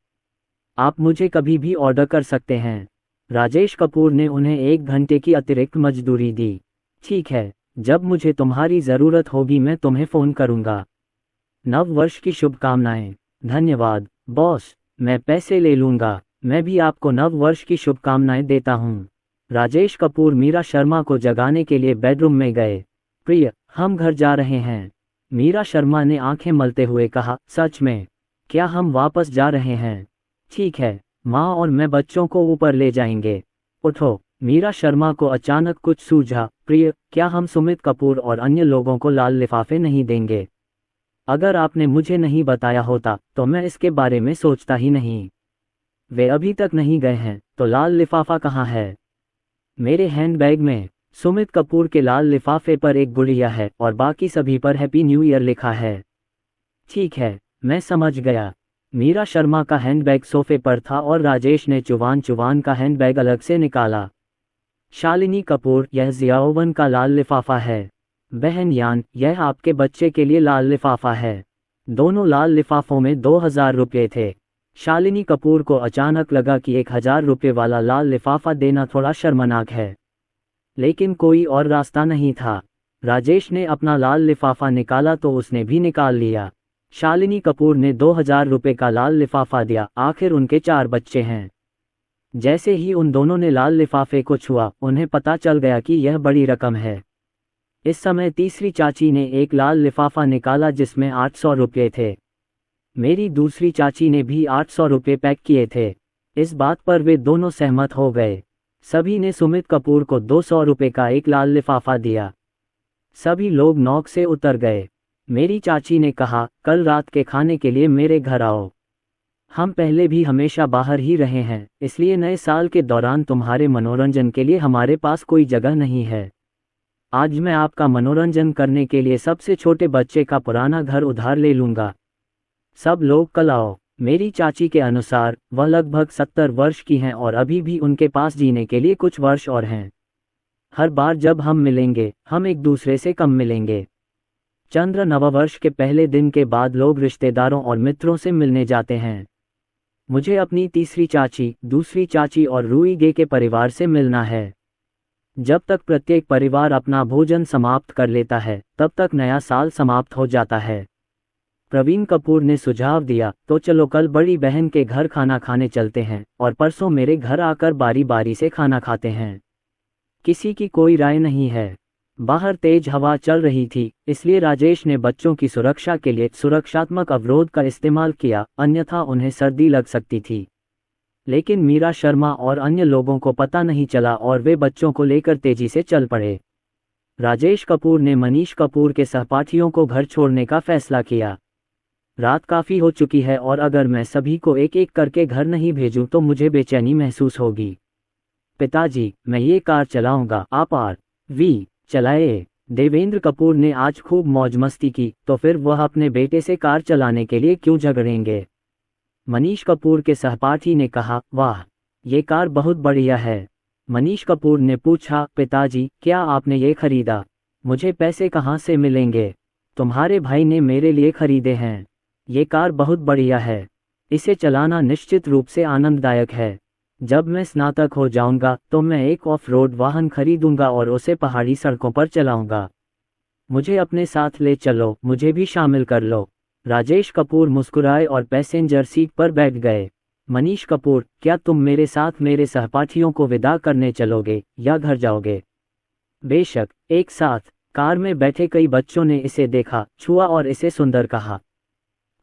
आप मुझे कभी भी ऑर्डर कर सकते हैं। राजेश कपूर ने उन्हें 1 घंटे की अतिरिक्त मजदूरी दी। ठीक है, जब मुझे तुम्हारी ज़रूरत होगी मैं तुम्हें फ़ोन करूँगा। नव वर्ष की शुभकामनाएं। धन्यवाद बॉस, मैं पैसे ले लूँगा। मैं भी आपको नव वर्ष की शुभकामनाएं देता हूँ। राजेश कपूर मीरा शर्मा को जगाने के लिए बेडरूम में गए। प्रिय, हम घर जा रहे हैं। मीरा शर्मा ने आंखें मलते हुए कहा, सच में? क्या हम वापस जा रहे हैं? ठीक है, माँ और मैं बच्चों को ऊपर ले जाएंगे। उठो। मीरा शर्मा को अचानक कुछ सूझा। प्रिय, क्या हम सुमित कपूर और अन्य लोगों को लाल लिफाफे नहीं देंगे? अगर आपने मुझे नहीं बताया होता तो मैं इसके बारे में सोचता ही नहीं। वे अभी तक नहीं गए हैं, तो लाल लिफाफा कहाँ है? मेरे हैंडबैग में। सुमित कपूर के लाल लिफाफे पर एक गुड़िया है और बाकी सभी पर हैप्पी न्यू ईयर लिखा है। ठीक है, मैं समझ गया। मीरा शर्मा का हैंडबैग सोफे पर था और राजेश ने चुवान चुवान का हैंडबैग अलग से निकाला। शालिनी कपूर, यह जियाओवन का लाल लिफाफा है। बहन यान, यह आपके बच्चे के लिए लाल लिफाफा है। दोनों लाल लिफाफों में 2000 रुपये थे। शालिनी कपूर को अचानक लगा कि 1000 रुपये वाला लाल लिफाफा देना थोड़ा शर्मनाक है, लेकिन कोई और रास्ता नहीं था। राजेश ने अपना लाल लिफाफा निकाला तो उसने भी निकाल लिया। शालिनी कपूर ने 2000 रुपये का लाल लिफाफा दिया। आखिर उनके 4 बच्चे हैं। जैसे ही उन दोनों ने लाल लिफाफे को छुआ, उन्हें पता चल गया कि यह बड़ी रकम है। इस समय तीसरी चाची ने एक लाल लिफाफा निकाला जिसमें 800 रुपये थे। मेरी दूसरी चाची ने भी 800 रुपये पैक किए थे। इस बात पर वे दोनों सहमत हो गए। सभी ने सुमित कपूर को 200 रुपये का एक लाल लिफाफा दिया। सभी लोग नौक से उतर गए। मेरी चाची ने कहा, कल रात के खाने के लिए मेरे घर आओ। हम पहले भी हमेशा बाहर ही रहे हैं, इसलिए नए साल के दौरान तुम्हारे मनोरंजन के लिए हमारे पास कोई जगह नहीं है। आज मैं आपका मनोरंजन करने के लिए सबसे छोटे बच्चे का पुराना घर उधार ले लूँगा। सब लोग कल आओ। मेरी चाची के अनुसार वह लगभग 70 वर्ष की हैं और अभी भी उनके पास जीने के लिए कुछ वर्ष और हैं। हर बार जब हम मिलेंगे, हम एक दूसरे से कम मिलेंगे। चंद्र नववर्ष के पहले दिन के बाद लोग रिश्तेदारों और मित्रों से मिलने जाते हैं। मुझे अपनी तीसरी चाची, दूसरी चाची और रूईगे के परिवार से मिलना है। जब तक प्रत्येक परिवार अपना भोजन समाप्त कर लेता है, तब तक नया साल समाप्त हो जाता है। प्रवीण कपूर ने सुझाव दिया, तो चलो कल बड़ी बहन के घर खाना खाने चलते हैं और परसों मेरे घर आकर बारी बारी से खाना खाते हैं। किसी की कोई राय नहीं है। बाहर तेज हवा चल रही थी, इसलिए राजेश ने बच्चों की सुरक्षा के लिए सुरक्षात्मक अवरोध का इस्तेमाल किया, अन्यथा उन्हें सर्दी लग सकती थी। लेकिन मीरा शर्मा और अन्य लोगों को पता नहीं चला और वे बच्चों को लेकर तेजी से चल पड़े। राजेश कपूर ने मनीष कपूर के सहपाठियों को घर छोड़ने का फैसला किया। रात काफ़ी हो चुकी है और अगर मैं सभी को एक एक करके घर नहीं भेजूं तो मुझे बेचैनी महसूस होगी। पिताजी, मैं ये कार चलाऊंगा, आप आर.वी. चलाए। देवेंद्र कपूर ने आज खूब मौज मस्ती की, तो फिर वह अपने बेटे से कार चलाने के लिए क्यों झगड़ेंगे? मनीष कपूर के सहपाठी ने कहा, वाह, ये कार बहुत बढ़िया है। मनीष कपूर ने पूछा, पिताजी, क्या आपने ये खरीदा? मुझे पैसे कहाँ से मिलेंगे? तुम्हारे भाई ने मेरे लिए खरीदे हैं। ये कार बहुत बढ़िया है। इसे चलाना निश्चित रूप से आनंददायक है। जब मैं स्नातक हो जाऊंगा तो मैं एक ऑफ रोड वाहन खरीदूंगा और उसे पहाड़ी सड़कों पर चलाऊंगा। मुझे अपने साथ ले चलो, मुझे भी शामिल कर लो। राजेश कपूर मुस्कुराए और पैसेंजर सीट पर बैठ गए। मनीष कपूर, क्या तुम मेरे साथ मेरे सहपाठियों को विदा करने चलोगे या घर जाओगे? बेशक, एक साथ। कार में बैठे कई बच्चों ने इसे देखा, छुआ और इसे सुंदर कहा।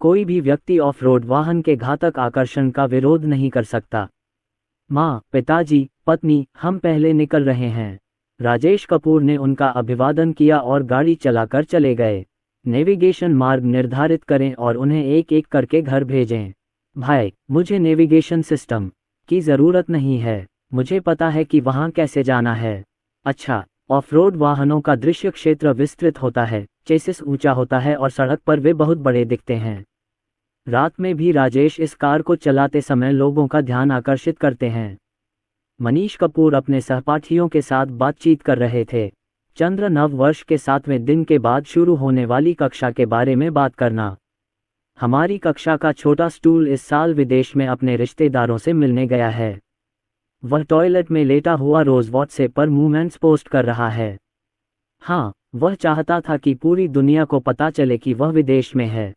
कोई भी व्यक्ति ऑफ रोड वाहन के घातक आकर्षण का विरोध नहीं कर सकता। माँ, पिताजी, पत्नी, हम पहले निकल रहे हैं। राजेश कपूर ने उनका अभिवादन किया और गाड़ी चलाकर चले गए। नेविगेशन मार्ग निर्धारित करें और उन्हें एक एक करके घर भेजें। भाई, मुझे नेविगेशन सिस्टम की ज़रूरत नहीं है, मुझे पता है कि वहाँ कैसे जाना है। अच्छा, ऑफ-रोड वाहनों का दृश्य क्षेत्र विस्तृत होता है, चेसिस ऊंचा होता है और सड़क पर वे बहुत बड़े दिखते हैं। रात में भी राजेश इस कार को चलाते समय लोगों का ध्यान आकर्षित करते हैं। मनीष कपूर अपने सहपाठियों के साथ बातचीत कर रहे थे। चंद्र नव वर्ष के 7वें दिन के बाद शुरू होने वाली कक्षा के बारे में बात करना। हमारी कक्षा का छोटा स्टूल इस साल विदेश में अपने रिश्तेदारों से मिलने गया है। वह टॉयलेट में लेटा हुआ रोज व्हाट्सएप पर मूवमेंट्स पोस्ट कर रहा है। हाँ, वह चाहता था कि पूरी दुनिया को पता चले कि वह विदेश में है।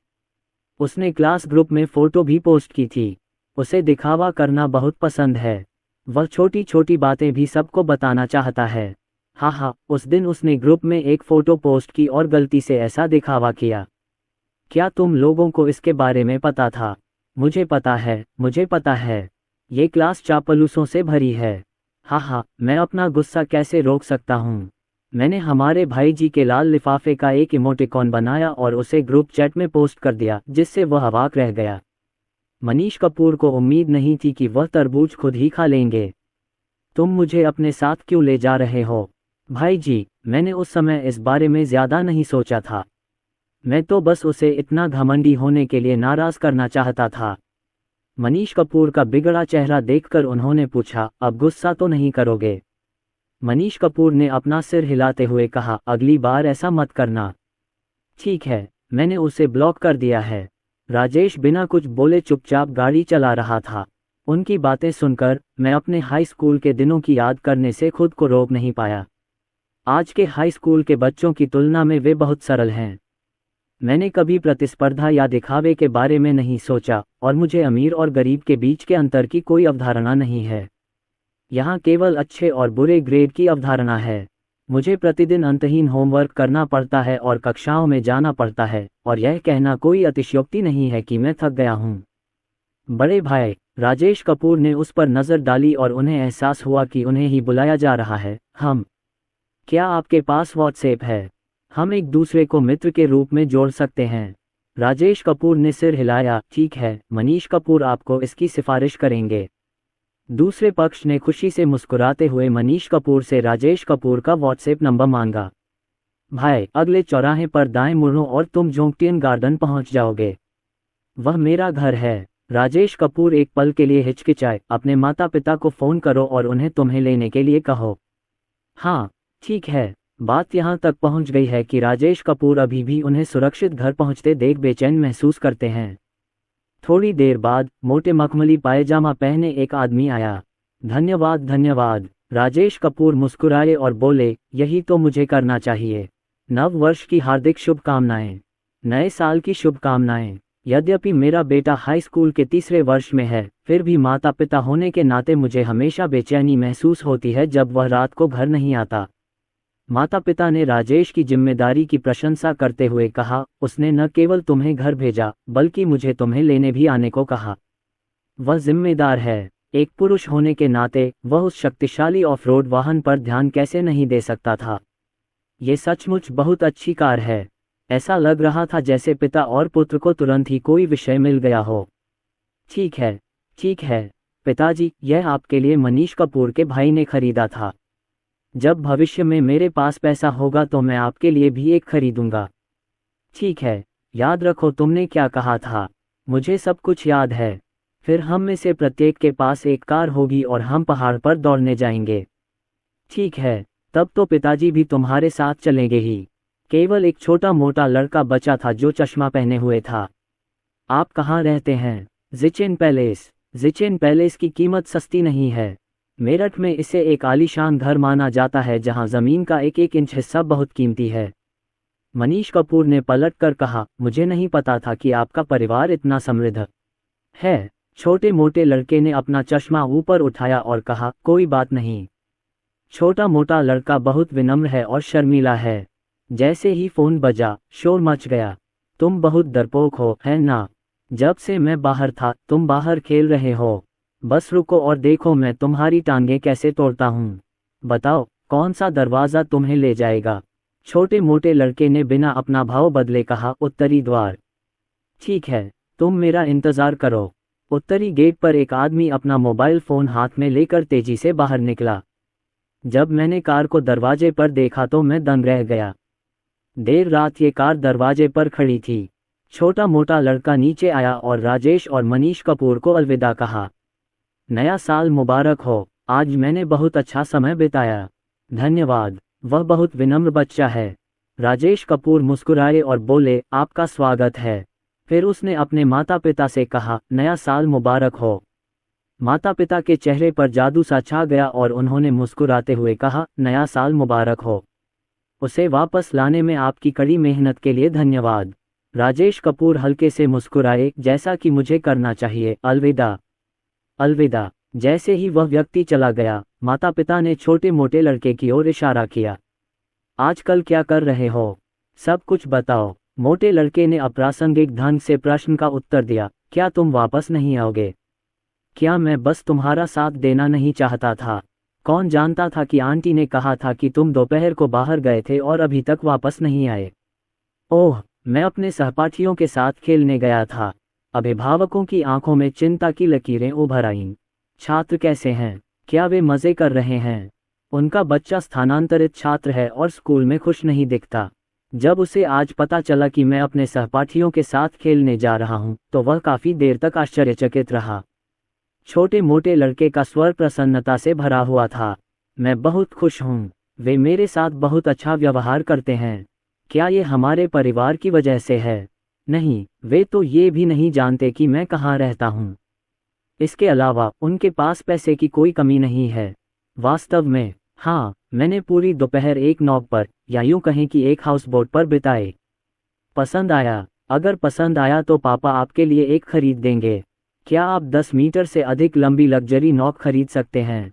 उसने क्लास ग्रुप में फ़ोटो भी पोस्ट की थी। उसे दिखावा करना बहुत पसंद है। वह छोटी छोटी बातें भी सबको बताना चाहता है। हाँ, उस दिन उसने ग्रुप में एक फ़ोटो पोस्ट की और गलती से ऐसा दिखावा किया। क्या तुम लोगों को इसके बारे में पता था? मुझे पता है, मुझे पता है। ये क्लास चापलूसों से भरी है। हाँ, मैं अपना गुस्सा कैसे रोक सकता हूँ? मैंने हमारे भाई जी के लाल लिफाफे का एक इमोटिकॉन बनाया और उसे ग्रुप चैट में पोस्ट कर दिया, जिससे वह अवाक रह गया। मनीष कपूर को उम्मीद नहीं थी कि वह तरबूज खुद ही खा लेंगे। तुम मुझे अपने साथ क्यों ले जा रहे हो? भाई जी, मैंने उस समय इस बारे में ज़्यादा नहीं सोचा था। मैं तो बस उसे इतना घमंडी होने के लिए नाराज़ करना चाहता था। मनीष कपूर का बिगड़ा चेहरा देखकर उन्होंने पूछा, अब गुस्सा तो नहीं करोगे? मनीष कपूर ने अपना सिर हिलाते हुए कहा, अगली बार ऐसा मत करना। ठीक है, मैंने उसे ब्लॉक कर दिया है। राजेश बिना कुछ बोले चुपचाप गाड़ी चला रहा था। उनकी बातें सुनकर मैं अपने हाई स्कूल के दिनों की याद करने से खुद को रोक नहीं पाया। आज के हाई स्कूल के बच्चों की तुलना में वे बहुत सरल हैं। मैंने कभी प्रतिस्पर्धा या दिखावे के बारे में नहीं सोचा और मुझे अमीर और गरीब के बीच के अंतर की कोई अवधारणा नहीं है। यहाँ केवल अच्छे और बुरे ग्रेड की अवधारणा है। मुझे प्रतिदिन अंतहीन होमवर्क करना पड़ता है और कक्षाओं में जाना पड़ता है, और यह कहना कोई अतिशयोक्ति नहीं है कि मैं थक गया हूँ। बड़े भाई, राजेश कपूर ने उस पर नज़र डाली और उन्हें एहसास हुआ कि उन्हें ही बुलाया जा रहा है। क्या आपके पास व्हाट्सएप है? हम एक दूसरे को मित्र के रूप में जोड़ सकते हैं। राजेश कपूर ने सिर हिलाया। ठीक है, मनीष कपूर आपको इसकी सिफारिश करेंगे। दूसरे पक्ष ने खुशी से मुस्कुराते हुए मनीष कपूर से राजेश कपूर का व्हाट्सएप नंबर मांगा। भाई, अगले चौराहे पर दाएं मुड़ो और तुम जोंगटियन गार्डन पहुंच जाओगे। वह मेरा घर है। राजेश कपूर एक पल के लिए हिचकिचाए। अपने माता पिता को फ़ोन करो और उन्हें तुम्हें लेने के लिए कहो। हाँ, ठीक है। बात यहाँ तक पहुँच गई है कि राजेश कपूर अभी भी उन्हें सुरक्षित घर पहुँचते देख बेचैन महसूस करते हैं। थोड़ी देर बाद मोटे मखमली पायजामा पहने एक आदमी आया। धन्यवाद धन्यवाद। राजेश कपूर मुस्कुराए और बोले, यही तो मुझे करना चाहिए। नव वर्ष की हार्दिक शुभकामनाएं। नए साल की शुभकामनाएं। यद्यपि मेरा बेटा हाई स्कूल के 3रे वर्ष में है, फिर भी माता पिता होने के नाते मुझे हमेशा बेचैनी महसूस होती है जब वह रात को घर नहीं आता। माता पिता ने राजेश की जिम्मेदारी की प्रशंसा करते हुए कहा, उसने न केवल तुम्हें घर भेजा बल्कि मुझे तुम्हें लेने भी आने को कहा। वह जिम्मेदार है। एक पुरुष होने के नाते वह उस शक्तिशाली ऑफ-रोड वाहन पर ध्यान कैसे नहीं दे सकता था। ये सचमुच बहुत अच्छी कार है। ऐसा लग रहा था जैसे पिता और पुत्र को तुरंत ही कोई विषय मिल गया हो। ठीक है पिताजी, यह आपके लिए मनीष कपूर के भाई ने खरीदा था। जब भविष्य में मेरे पास पैसा होगा तो मैं आपके लिए भी एक खरीदूंगा। ठीक है, याद रखो तुमने क्या कहा था। मुझे सब कुछ याद है। फिर हम में से प्रत्येक के पास एक कार होगी और हम पहाड़ पर दौड़ने जाएंगे। ठीक है, तब तो पिताजी भी तुम्हारे साथ चलेंगे ही। केवल एक छोटा मोटा लड़का बचा था जो चश्मा पहने हुए था। आप कहाँ रहते हैं? जिचेन पैलेस। जिचेन पैलेस की कीमत सस्ती नहीं है। मेरठ में इसे एक आलीशान घर माना जाता है जहां जमीन का एक एक इंच हिस्सा बहुत कीमती है। मनीष कपूर ने पलटकर कहा, मुझे नहीं पता था कि आपका परिवार इतना समृद्ध है। छोटे मोटे लड़के ने अपना चश्मा ऊपर उठाया और कहा, कोई बात नहीं। छोटा मोटा लड़का बहुत विनम्र है और शर्मीला है। जैसे ही फोन बजा, शोर मच गया। तुम बहुत डरपोक हो, है ना? जब से मैं बाहर था, तुम बाहर खेल रहे हो। बस रुको और देखो मैं तुम्हारी टांगें कैसे तोड़ता हूँ। बताओ, कौन सा दरवाज़ा तुम्हें ले जाएगा? छोटे मोटे लड़के ने बिना अपना भाव बदले कहा, उत्तरी द्वार। ठीक है, तुम मेरा इंतज़ार करो। उत्तरी गेट पर एक आदमी अपना मोबाइल फ़ोन हाथ में लेकर तेजी से बाहर निकला। जब मैंने कार को दरवाजे पर देखा तो मैं दंग रह गया। देर रात ये कार दरवाजे पर खड़ी थी। छोटा मोटा लड़का नीचे आया और राजेश और मनीष कपूर को अलविदा कहा। नया साल मुबारक हो, आज मैंने बहुत अच्छा समय बिताया। धन्यवाद। वह बहुत विनम्र बच्चा है। राजेश कपूर मुस्कुराए और बोले, आपका स्वागत है। फिर उसने अपने माता पिता से कहा, नया साल मुबारक हो। माता पिता के चेहरे पर जादू सा छा गया और उन्होंने मुस्कुराते हुए कहा, नया साल मुबारक हो। उसे वापस लाने में आपकी कड़ी मेहनत के लिए धन्यवाद। राजेश कपूर हल्के से मुस्कुराए, जैसा कि मुझे करना चाहिए, अलविदा। अलविदा। जैसे ही वह व्यक्ति चला गया, माता पिता ने छोटे मोटे लड़के की ओर इशारा किया। आजकल क्या कर रहे हो? सब कुछ बताओ। मोटे लड़के ने अप्रासंगिक ढंग से प्रश्न का उत्तर दिया, क्या तुम वापस नहीं आओगे? क्या मैं बस तुम्हारा साथ देना नहीं चाहता था? कौन जानता था कि आंटी ने कहा था कि तुम दोपहर को बाहर गए थे और अभी तक वापस नहीं आए। ओह, मैं अपने सहपाठियों के साथ खेलने गया था। अभिभावकों की आंखों में चिंता की लकीरें उभर आईं। छात्र कैसे हैं? क्या वे मज़े कर रहे हैं? उनका बच्चा स्थानांतरित छात्र है और स्कूल में खुश नहीं दिखता। जब उसे आज पता चला कि मैं अपने सहपाठियों के साथ खेलने जा रहा हूं, तो वह काफ़ी देर तक आश्चर्यचकित रहा। छोटे मोटे लड़के का स्वर प्रसन्नता से भरा हुआ था। मैं बहुत खुश हूँ। वे मेरे साथ बहुत अच्छा व्यवहार करते हैं। क्या ये हमारे परिवार की वजह से है? नहीं, वे तो ये भी नहीं जानते कि मैं कहाँ रहता हूँ। इसके अलावा उनके पास पैसे की कोई कमी नहीं है। वास्तव में, हाँ, मैंने पूरी दोपहर एक नौक पर, या यूँ कहें कि एक हाउस बोट पर बिताए। पसंद आया? अगर पसंद आया तो पापा आपके लिए एक खरीद देंगे। क्या आप 10 मीटर से अधिक लंबी लग्जरी नौक खरीद सकते हैं?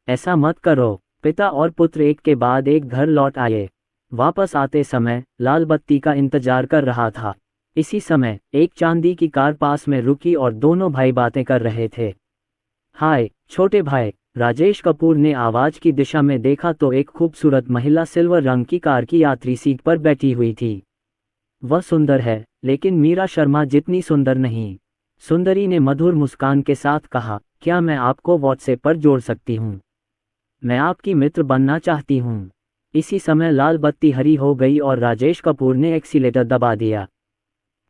ऐसा मत करो। पिता और पुत्र एक के बाद एक घर लौट आए। वापस आते समय लाल बत्ती का इंतजार कर रहा था। इसी समय एक चांदी की कार पास में रुकी और दोनों भाई बातें कर रहे थे। हाय छोटे भाई, राजेश कपूर ने आवाज की दिशा में देखा तो एक खूबसूरत महिला सिल्वर रंग की कार की यात्री सीट पर बैठी हुई थी। वह सुंदर है, लेकिन मीरा शर्मा जितनी सुंदर नहीं। सुंदरी ने मधुर मुस्कान के साथ कहा, क्या मैं आपको व्हाट्सएप पर जोड़ सकती हूँ? मैं आपकी मित्र बनना चाहती हूँ। इसी समय लाल बत्ती हरी हो गई और राजेश कपूर ने एक्सीलेटर दबा दिया।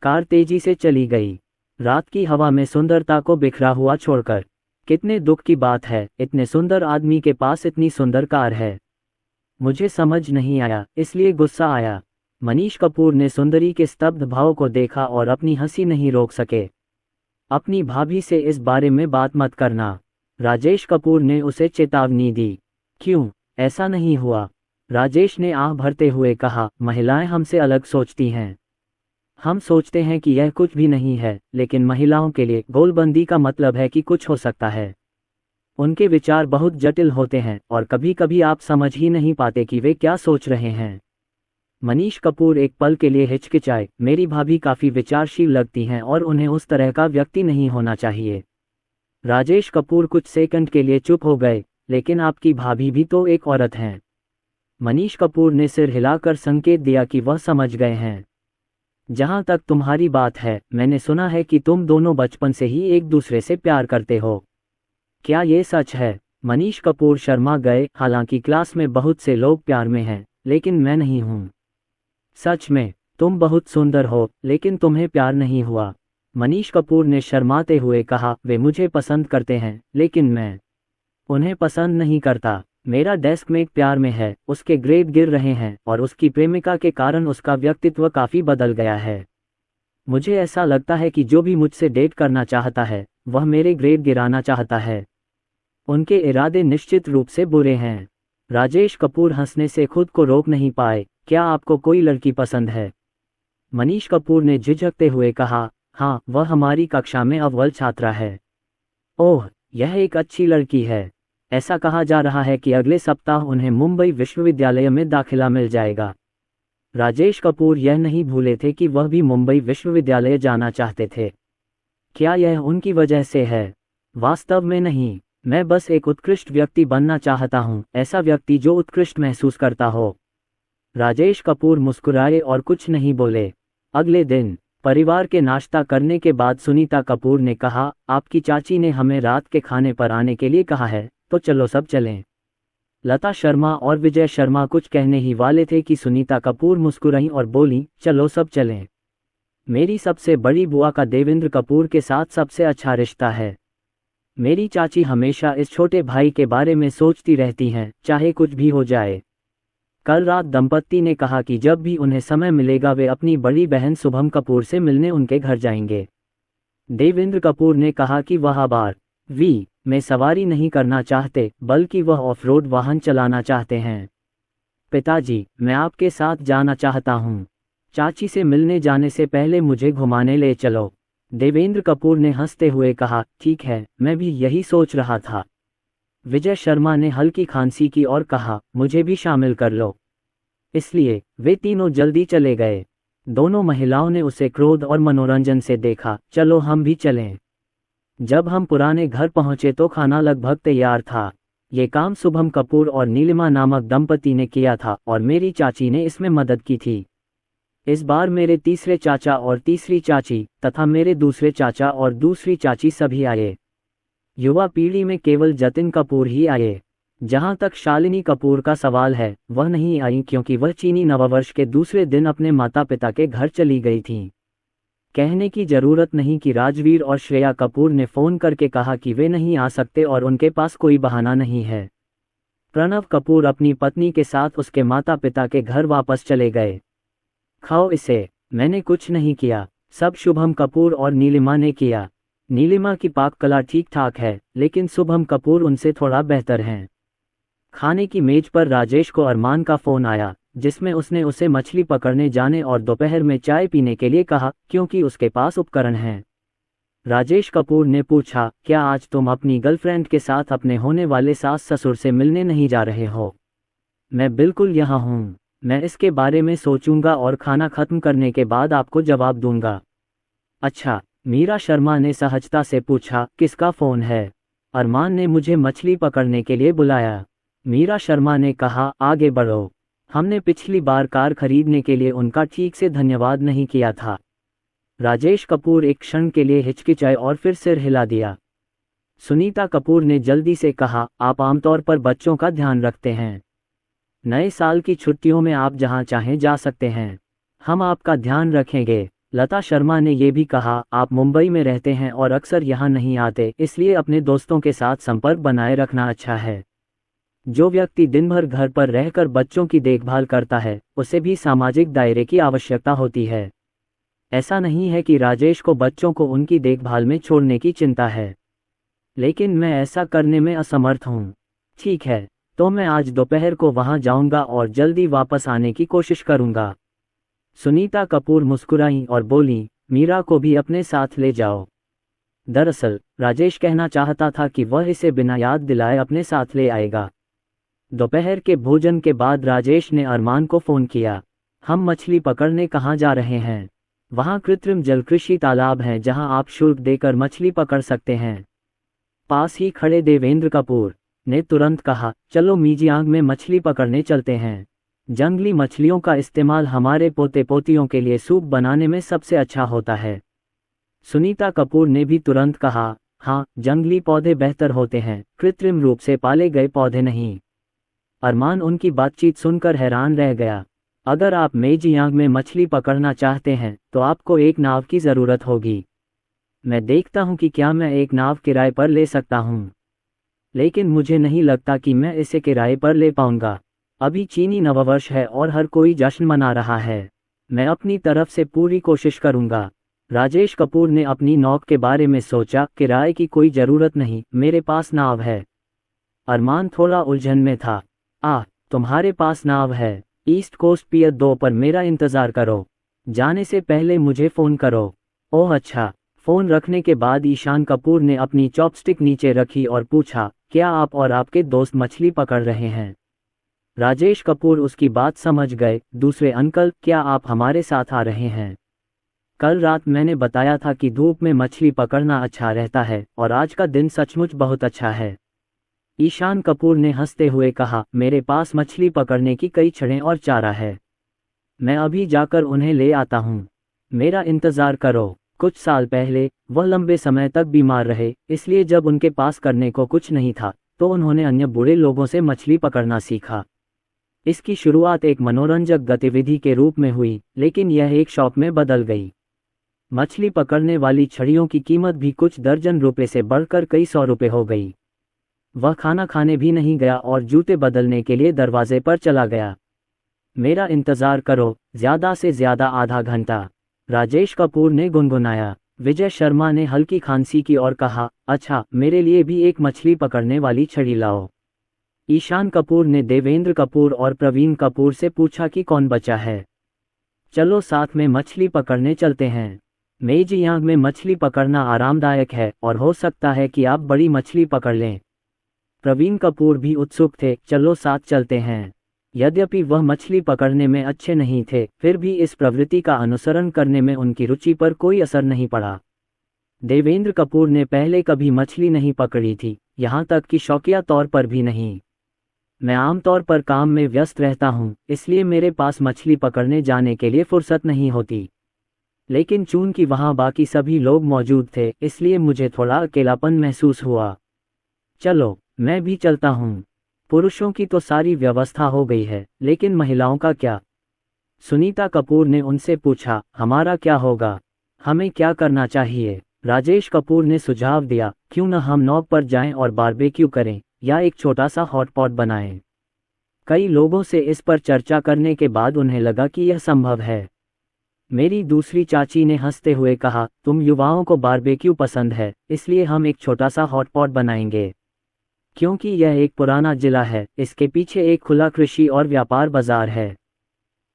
कार तेजी से चली गई, रात की हवा में सुंदरता को बिखरा हुआ छोड़कर। कितने दुख की बात है, इतने सुंदर आदमी के पास इतनी सुंदर कार है। मुझे समझ नहीं आया, इसलिए गुस्सा आया। मनीष कपूर ने सुंदरी के स्तब्ध भाव को देखा और अपनी हंसी नहीं रोक सके। अपनी भाभी से इस बारे में बात मत करना, राजेश कपूर ने उसे चेतावनी दी। क्यों, ऐसा नहीं हुआ? राजेश ने आह भरते हुए कहा, महिलाएं हमसे अलग सोचती हैं। हम सोचते हैं कि यह कुछ भी नहीं है, लेकिन महिलाओं के लिए गोलबंदी का मतलब है कि कुछ हो सकता है। उनके विचार बहुत जटिल होते हैं और कभी कभी आप समझ ही नहीं पाते कि वे क्या सोच रहे हैं। मनीष कपूर एक पल के लिए हिचकिचाए। मेरी भाभी काफ़ी विचारशील लगती हैं और उन्हें उस तरह का व्यक्ति नहीं होना चाहिए। राजेश कपूर कुछ सेकंड के लिए चुप हो गए, लेकिन आपकी भाभी भी तो एक औरत हैं। मनीष कपूर ने सिर हिलाकर संकेत दिया कि वह समझ गए हैं। जहां तक तुम्हारी बात है, मैंने सुना है कि तुम दोनों बचपन से ही एक दूसरे से प्यार करते हो। क्या ये सच है? मनीष कपूर शर्मा गए। हालांकि क्लास में बहुत से लोग प्यार में हैं, लेकिन मैं नहीं हूँ। सच में, तुम बहुत सुंदर हो, लेकिन तुम्हें प्यार नहीं हुआ। मनीष कपूर ने शर्माते हुए कहा, वे मुझे पसंद करते हैं, लेकिन मैं उन्हें पसंद नहीं करता। मेरा डेस्क में एक प्यार में है, उसके ग्रेड गिर रहे हैं और उसकी प्रेमिका के कारण उसका व्यक्तित्व काफ़ी बदल गया है। मुझे ऐसा लगता है कि जो भी मुझसे डेट करना चाहता है, वह मेरे ग्रेड गिराना चाहता है। उनके इरादे निश्चित रूप से बुरे हैं। राजेश कपूर हंसने से खुद को रोक नहीं पाए। क्या आपको कोई लड़की पसंद है? मनीष कपूर ने झिझकते हुए कहा, हाँ, वह हमारी कक्षा में अव्वल छात्रा है। ओह, यह एक अच्छी लड़की है। ऐसा कहा जा रहा है कि अगले सप्ताह उन्हें मुंबई विश्वविद्यालय में दाखिला मिल जाएगा। राजेश कपूर यह नहीं भूले थे कि वह भी मुंबई विश्वविद्यालय जाना चाहते थे। क्या यह उनकी वजह से है? वास्तव में नहीं, मैं बस एक उत्कृष्ट व्यक्ति बनना चाहता हूँ, ऐसा व्यक्ति जो उत्कृष्ट महसूस करता हो। राजेश कपूर मुस्कुराए और कुछ नहीं बोले। अगले दिन परिवार के नाश्ता करने के बाद सुनीता कपूर ने कहा, आपकी चाची ने हमें रात के खाने पर आने के लिए कहा है, तो चलो सब चलें। लता शर्मा और विजय शर्मा कुछ कहने ही वाले थे कि सुनीता कपूर मुस्कुराईं और बोलीं, चलो सब चलें। मेरी सबसे बड़ी बुआ का देवेंद्र कपूर के साथ सबसे अच्छा रिश्ता है। मेरी चाची हमेशा इस छोटे भाई के बारे में सोचती रहती हैं, चाहे कुछ भी हो जाए। कल रात दंपत्ति ने कहा कि जब भी उन्हें समय मिलेगा वे अपनी बड़ी बहन शुभम कपूर से मिलने उनके घर जाएंगे। देवेंद्र कपूर ने कहा कि वह आर.वी. में सवारी नहीं करना चाहते, बल्कि वह ऑफ रोड वाहन चलाना चाहते हैं। पिताजी, मैं आपके साथ जाना चाहता हूँ। चाची से मिलने जाने से पहले मुझे घुमाने ले चलो। देवेंद्र कपूर ने हंसते हुए कहा, ठीक है, मैं भी यही सोच रहा था। विजय शर्मा ने हल्की खांसी की और कहा, मुझे भी शामिल कर लो। इसलिए वे तीनों जल्दी चले गए। दोनों महिलाओं ने उसे क्रोध और मनोरंजन से देखा। चलो हम भी चलें। जब हम पुराने घर पहुंचे तो खाना लगभग तैयार था। ये काम शुभम कपूर और नीलिमा नामक दंपति ने किया था और मेरी चाची ने इसमें मदद की थी। इस बार मेरे तीसरे चाचा और तीसरी चाची तथा मेरे दूसरे चाचा और दूसरी चाची सभी आए। युवा पीढ़ी में केवल जतिन कपूर ही आए। जहां तक शालिनी कपूर का सवाल है, वह नहीं आई क्योंकि वह चीनी नववर्ष के दूसरे दिन अपने माता पिता के घर चली गई थीं। कहने की जरूरत नहीं कि राजवीर और श्रेया कपूर ने फोन करके कहा कि वे नहीं आ सकते और उनके पास कोई बहाना नहीं है। प्रणव कपूर अपनी पत्नी के साथ उसके माता पिता के घर वापस चले गए। खाओ इसे। मैंने कुछ नहीं किया, सब शुभम कपूर और नीलिमा ने किया। नीलिमा की पाक कला ठीक ठाक है, लेकिन शुभम कपूर उनसे थोड़ा बेहतर हैं। खाने की मेज पर राजेश को अरमान का फोन आया, जिसमें उसने उसे मछली पकड़ने जाने और दोपहर में चाय पीने के लिए कहा, क्योंकि उसके पास उपकरण हैं। राजेश कपूर ने पूछा, क्या आज तुम अपनी गर्लफ्रेंड के साथ अपने होने वाले सास ससुर से मिलने नहीं जा रहे हो? मैं बिल्कुल यहाँ हूँ। मैं इसके बारे में सोचूंगा और खाना खत्म करने के बाद आपको जवाब दूंगा। अच्छा, मीरा शर्मा ने सहजता से पूछा, किसका फोन है? अरमान ने मुझे मछली पकड़ने के लिए बुलाया। मीरा शर्मा ने कहा, आगे बढ़ो। हमने पिछली बार कार खरीदने के लिए उनका ठीक से धन्यवाद नहीं किया था। राजेश कपूर एक क्षण के लिए हिचकिचाए और फिर सिर हिला दिया। सुनीता कपूर ने जल्दी से कहा, आप आमतौर पर बच्चों का ध्यान रखते हैं। नए साल की छुट्टियों में आप जहां चाहें जा सकते हैं। हम आपका ध्यान रखेंगे। लता शर्मा ने यह भी कहा, आप मुंबई में रहते हैं और अक्सर यहां नहीं आते, इसलिए अपने दोस्तों के साथ संपर्क बनाए रखना अच्छा है। जो व्यक्ति दिन भर घर पर रहकर बच्चों की देखभाल करता है, उसे भी सामाजिक दायरे की आवश्यकता होती है। ऐसा नहीं है कि राजेश को बच्चों को उनकी देखभाल में छोड़ने की चिंता है, लेकिन मैं ऐसा करने में असमर्थ हूँ। ठीक है, तो मैं आज दोपहर को वहां जाऊंगा और जल्दी वापस आने की कोशिश करूंगा। सुनीता कपूर मुस्कुराईं और बोलीं, मीरा को भी अपने साथ ले जाओ। दरअसल राजेश कहना चाहता था कि वह इसे बिना याद दिलाए अपने साथ ले आएगा। दोपहर के भोजन के बाद राजेश ने अरमान को फ़ोन किया, हम मछली पकड़ने कहाँ जा रहे हैं? वहाँ कृत्रिम जलकृषि तालाब हैं जहाँ आप शुल्क देकर मछली पकड़ सकते हैं। पास ही खड़े देवेंद्र कपूर ने तुरंत कहा, चलो मीजियांग में मछली पकड़ने चलते हैं। जंगली मछलियों का इस्तेमाल हमारे पोते पोतियों के लिए सूप बनाने में सबसे अच्छा होता है। सुनीता कपूर ने भी तुरंत कहा, हाँ, जंगली पौधे बेहतर होते हैं, कृत्रिम रूप से पाले गए पौधे नहीं। अरमान उनकी बातचीत सुनकर हैरान रह गया। अगर आप मेजियांग में मछली पकड़ना चाहते हैं तो आपको एक नाव की ज़रूरत होगी। मैं देखता हूँ कि क्या मैं एक नाव किराए पर ले सकता हूँ, लेकिन मुझे नहीं लगता कि मैं इसे किराए पर ले पाऊंगा। अभी चीनी नववर्ष है और हर कोई जश्न मना रहा है। मैं अपनी तरफ से पूरी कोशिश करूंगा। राजेश कपूर ने अपनी नौक के बारे में सोचा, किराए की कोई ज़रूरत नहीं, मेरे पास नाव है। अरमान थोड़ा उलझन में था। तुम्हारे पास नाव है? ईस्ट कोस्ट पियर 2 पर मेरा इंतज़ार करो। जाने से पहले मुझे फ़ोन करो। ओह अच्छा। फ़ोन रखने के बाद ईशान कपूर ने अपनी चॉपस्टिक नीचे रखी और पूछा, क्या आप और आपके दोस्त मछली पकड़ रहे हैं? राजेश कपूर उसकी बात समझ गए। दूसरे अंकल, क्या आप हमारे साथ आ रहे हैं? कल रात मैंने बताया था कि धूप में मछली पकड़ना अच्छा रहता है और आज का दिन सचमुच बहुत अच्छा है। ईशान कपूर ने हंसते हुए कहा, मेरे पास मछली पकड़ने की कई छड़ें और चारा है। मैं अभी जाकर उन्हें ले आता हूँ। मेरा इंतज़ार करो। कुछ साल पहले वह लंबे समय तक बीमार रहे, इसलिए जब उनके पास करने को कुछ नहीं था तो उन्होंने अन्य बूढ़े लोगों से मछली पकड़ना सीखा। इसकी शुरुआत एक मनोरंजक गतिविधि के रूप में हुई, लेकिन यह एक शौक में बदल गई। मछली पकड़ने वाली छड़ियों की कीमत भी कुछ दर्जन रुपए से बढ़कर कई सौ रुपए हो गई। वह खाना खाने भी नहीं गया और जूते बदलने के लिए दरवाजे पर चला गया। मेरा इंतज़ार करो, ज़्यादा से ज़्यादा आधा घंटा, राजेश कपूर ने गुनगुनाया। विजय शर्मा ने हल्की खांसी की और कहा, अच्छा, मेरे लिए भी एक मछली पकड़ने वाली छड़ी लाओ। ईशान कपूर ने देवेंद्र कपूर और प्रवीण कपूर से पूछा कि कौन बचा है। चलो साथ में मछली पकड़ने चलते हैं। मेजियांग में मछली पकड़ना आरामदायक है और हो सकता है कि आप बड़ी मछली पकड़ लें। प्रवीण कपूर भी उत्सुक थे, चलो साथ चलते हैं। यद्यपि वह मछली पकड़ने में अच्छे नहीं थे, फिर भी इस प्रवृत्ति का अनुसरण करने में उनकी रुचि पर कोई असर नहीं पड़ा। देवेंद्र कपूर ने पहले कभी मछली नहीं पकड़ी थी, यहाँ तक कि शौकिया तौर पर भी नहीं। मैं आमतौर पर काम में व्यस्त रहता हूँ, इसलिए मेरे पास मछली पकड़ने जाने के लिए फुर्सत नहीं होती। लेकिन चूंकि वहाँ बाकी सभी लोग मौजूद थे, इसलिए मुझे थोड़ा अकेलापन महसूस हुआ। चलो, मैं भी चलता हूँ। पुरुषों की तो सारी व्यवस्था हो गई है, लेकिन महिलाओं का क्या? सुनीता कपूर ने उनसे पूछा, हमारा क्या होगा? हमें क्या करना चाहिए? राजेश कपूर ने सुझाव दिया, क्यों न हम नॉब पर जाएं और बारबेक्यू करें या एक छोटा सा हॉटपॉट बनाएं। कई लोगों से इस पर चर्चा करने के बाद उन्हें लगा कि यह संभव है। मेरी दूसरी चाची ने हंसते हुए कहा, तुम युवाओं को बारबेक्यू पसंद है, इसलिए हम एक छोटा सा हॉटपॉट बनाएंगे। क्योंकि यह एक पुराना जिला है, इसके पीछे एक खुला कृषि और व्यापार बाजार है।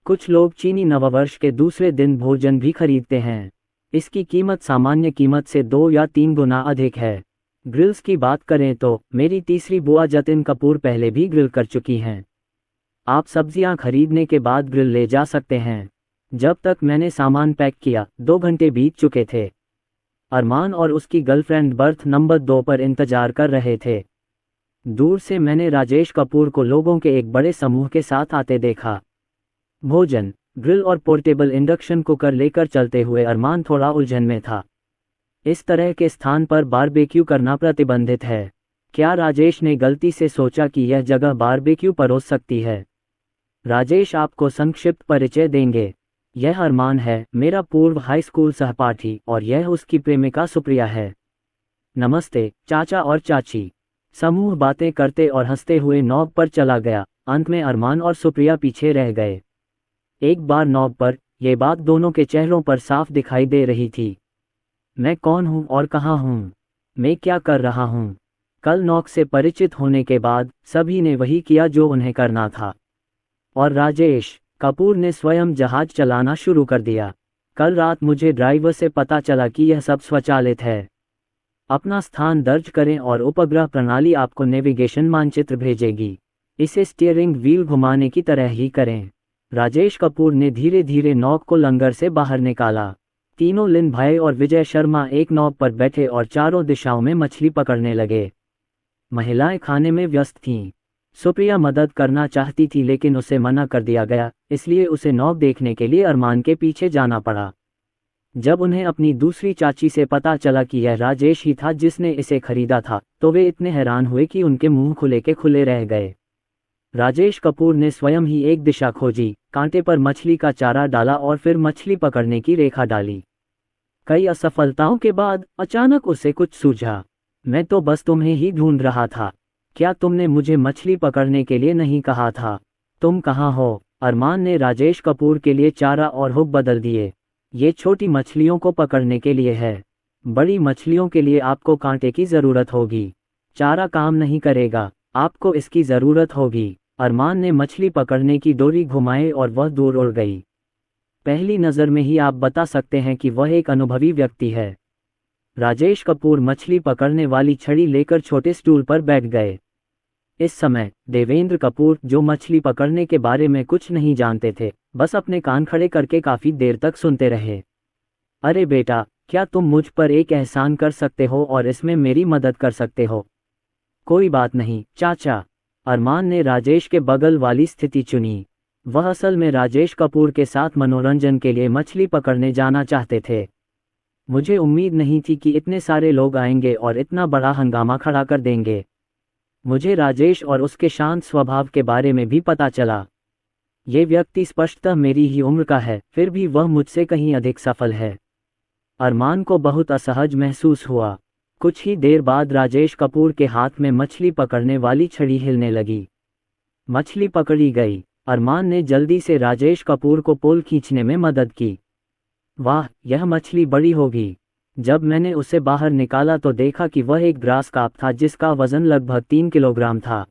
कुछ लोग चीनी नववर्ष के दूसरे दिन भोजन भी खरीदते हैं। इसकी कीमत सामान्य कीमत से 2 या 3 गुना अधिक है। ग्रिल्स की बात करें तो मेरी तीसरी बुआ जतिन कपूर पहले भी ग्रिल कर चुकी हैं। आप सब्जियां खरीदने के बाद ग्रिल ले जा सकते हैं। जब तक मैंने सामान पैक किया, 2 घंटे बीत चुके थे। अरमान और उसकी गर्लफ्रेंड बर्थ नंबर 2 पर इंतजार कर रहे थे। दूर से मैंने राजेश कपूर को लोगों के एक बड़े समूह के साथ आते देखा। भोजन, ग्रिल और पोर्टेबल इंडक्शन कुकर लेकर चलते हुए अरमान थोड़ा उलझन में था। इस तरह के स्थान पर बारबेक्यू करना प्रतिबंधित है। क्या राजेश ने गलती से सोचा कि यह जगह बारबेक्यू परोस सकती है? राजेश आपको संक्षिप्त परिचय देंगे। यह अरमान है, मेरा पूर्व हाई स्कूल सहपाठी, और यह उसकी प्रेमिका सुप्रिया है। नमस्ते चाचा और चाची। समूह बातें करते और हंसते हुए नॉब पर चला गया। अंत में अरमान और सुप्रिया पीछे रह गए। एक बार नॉब पर, यह बात दोनों के चेहरों पर साफ दिखाई दे रही थी। मैं कौन हूँ और कहाँ हूँ? मैं क्या कर रहा हूँ? कल नॉक से परिचित होने के बाद सभी ने वही किया जो उन्हें करना था। और राजेश कपूर ने स्वयं जहाज चलाना शुरू कर दिया। कल रात मुझे ड्राइवर से पता चला कि यह सब स्वचालित है। अपना स्थान दर्ज करें और उपग्रह प्रणाली आपको नेविगेशन मानचित्र भेजेगी। इसे स्टीयरिंग व्हील घुमाने की तरह ही करें। राजेश कपूर ने धीरे धीरे नौक को लंगर से बाहर निकाला। तीनों लिन भाई और विजय शर्मा एक नौक पर बैठे और चारों दिशाओं में मछली पकड़ने लगे। महिलाएं खाने में व्यस्त थीं। सुप्रिया मदद करना चाहती थी, लेकिन उसे मना कर दिया गया, इसलिए उसे नौक देखने के लिए अरमान के पीछे जाना पड़ा। जब उन्हें अपनी दूसरी चाची से पता चला कि यह राजेश ही था जिसने इसे खरीदा था, तो वे इतने हैरान हुए कि उनके मुंह खुले के खुले रह गए। राजेश कपूर ने स्वयं ही एक दिशा खोजी, कांटे पर मछली का चारा डाला और फिर मछली पकड़ने की रेखा डाली। कई असफलताओं के बाद अचानक उसे कुछ सूझा। मैं तो बस तुम्हें ही ढूंढ रहा था। क्या तुमने मुझे मछली पकड़ने के लिए नहीं कहा था? तुम कहाँ हो? अरमान ने राजेश कपूर के लिए चारा और हुक बदल दिए। ये छोटी मछलियों को पकड़ने के लिए है। बड़ी मछलियों के लिए आपको कांटे की ज़रूरत होगी। चारा काम नहीं करेगा, आपको इसकी ज़रूरत होगी। अरमान ने मछली पकड़ने की डोरी घुमाई और वह दूर उड़ गई। पहली नज़र में ही आप बता सकते हैं कि वह एक अनुभवी व्यक्ति है। राजेश कपूर मछली पकड़ने वाली छड़ी लेकर छोटे स्टूल पर बैठ गए। इस समय देवेंद्र कपूर, जो मछली पकड़ने के बारे में कुछ नहीं जानते थे, बस अपने कान खड़े करके काफी देर तक सुनते रहे। अरे बेटा, क्या तुम मुझ पर एक एहसान कर सकते हो और इसमें मेरी मदद कर सकते हो? कोई बात नहीं चाचा। अरमान ने राजेश के बगल वाली स्थिति चुनी। वह असल में राजेश कपूर के साथ मनोरंजन के लिए मछली पकड़ने जाना चाहते थे। मुझे उम्मीद नहीं थी कि इतने सारे लोग आएंगे और इतना बड़ा हंगामा खड़ा कर देंगे। मुझे राजेश और उसके शांत स्वभाव के बारे में भी पता चला। ये व्यक्ति स्पष्टतः मेरी ही उम्र का है, फिर भी वह मुझसे कहीं अधिक सफल है। अरमान को बहुत असहज महसूस हुआ। कुछ ही देर बाद राजेश कपूर के हाथ में मछली पकड़ने वाली छड़ी हिलने लगी। मछली पकड़ी गई। अरमान ने जल्दी से राजेश कपूर को पोल खींचने में मदद की। वाह, यह मछली बड़ी होगी। जब मैंने उसे बाहर निकाला तो देखा कि वह एक ग्रास कार्प था जिसका वजन लगभग 3 किलोग्राम था।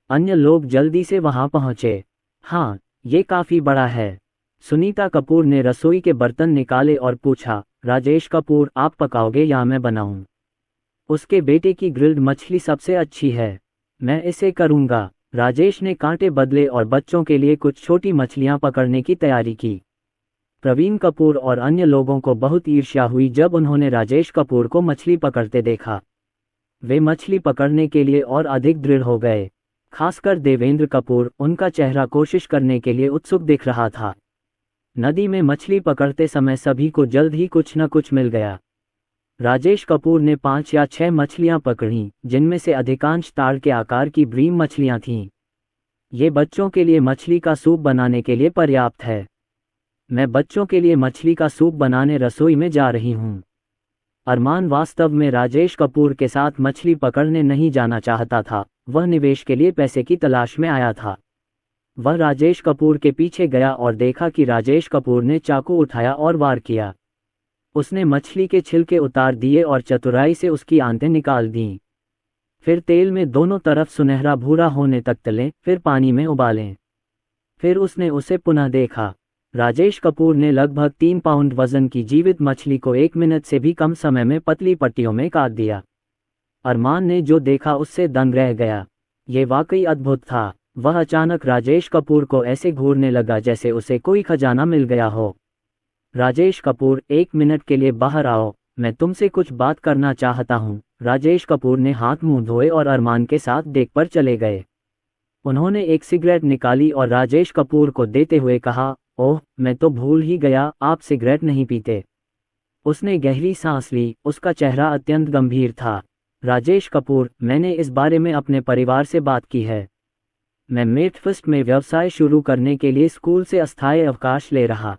अन्य लोग जल्दी से वहां पहुंचे। हाँ, ये काफी बड़ा है। सुनीता कपूर ने रसोई के बर्तन निकाले और पूछा, राजेश कपूर, आप पकाओगे या मैं बनाऊं? उसके बेटे की ग्रिल्ड मछली सबसे अच्छी है। मैं इसे करूंगा। राजेश ने कांटे बदले और बच्चों के लिए कुछ छोटी मछलियां पकड़ने की तैयारी की। प्रवीण कपूर और अन्य लोगों को बहुत ईर्ष्या हुई जब उन्होंने राजेश कपूर को मछली पकड़ते देखा। वे मछली पकड़ने के लिए और अधिक दृढ़ हो गए। खासकर देवेंद्र कपूर, उनका चेहरा कोशिश करने के लिए उत्सुक दिख रहा था। नदी में मछली पकड़ते समय सभी को जल्द ही कुछ न कुछ मिल गया। राजेश कपूर ने 5 या 6 मछलियां पकड़ी, जिनमें से अधिकांश ताड़ के आकार की ब्रीम मछलियां थीं। ये बच्चों के लिए मछली का सूप बनाने के लिए पर्याप्त है। मैं बच्चों के लिए मछली का सूप बनाने रसोई में जा रही हूँ। अरमान वास्तव में राजेश कपूर के साथ मछली पकड़ने नहीं जाना चाहता था। वह निवेश के लिए पैसे की तलाश में आया था। वह राजेश कपूर के पीछे गया और देखा कि राजेश कपूर ने चाकू उठाया और वार किया। उसने मछली के छिलके उतार दिए और चतुराई से उसकी आंतें निकाल दीं। फिर तेल में दोनों तरफ सुनहरा भूरा होने तक तलें, फिर पानी में उबालें। फिर उसने उसे पुनः देखा। राजेश कपूर ने लगभग 3 पाउंड वजन की जीवित मछली को 1 मिनट से भी कम समय में पतली पट्टियों में काट दिया। अरमान ने जो देखा उससे दंग रह गया। ये वाकई अद्भुत था। वह अचानक राजेश कपूर को ऐसे घूरने लगा जैसे उसे कोई खजाना मिल गया हो। राजेश कपूर, 1 मिनट के लिए बाहर आओ, मैं तुमसे कुछ बात करना चाहता हूँ। राजेश कपूर ने हाथ मुंह धोए और अरमान के साथ डेक पर चले गए। उन्होंने एक सिगरेट निकाली और राजेश कपूर को देते हुए कहा, ओह, मैं तो भूल ही गया, आप सिगरेट नहीं पीते। उसने गहरी सांस ली। उसका चेहरा अत्यंत गंभीर था। राजेश कपूर, मैंने इस बारे में अपने परिवार से बात की है। मैं मेटफिस्ट में व्यवसाय शुरू करने के लिए स्कूल से अस्थायी अवकाश ले रहा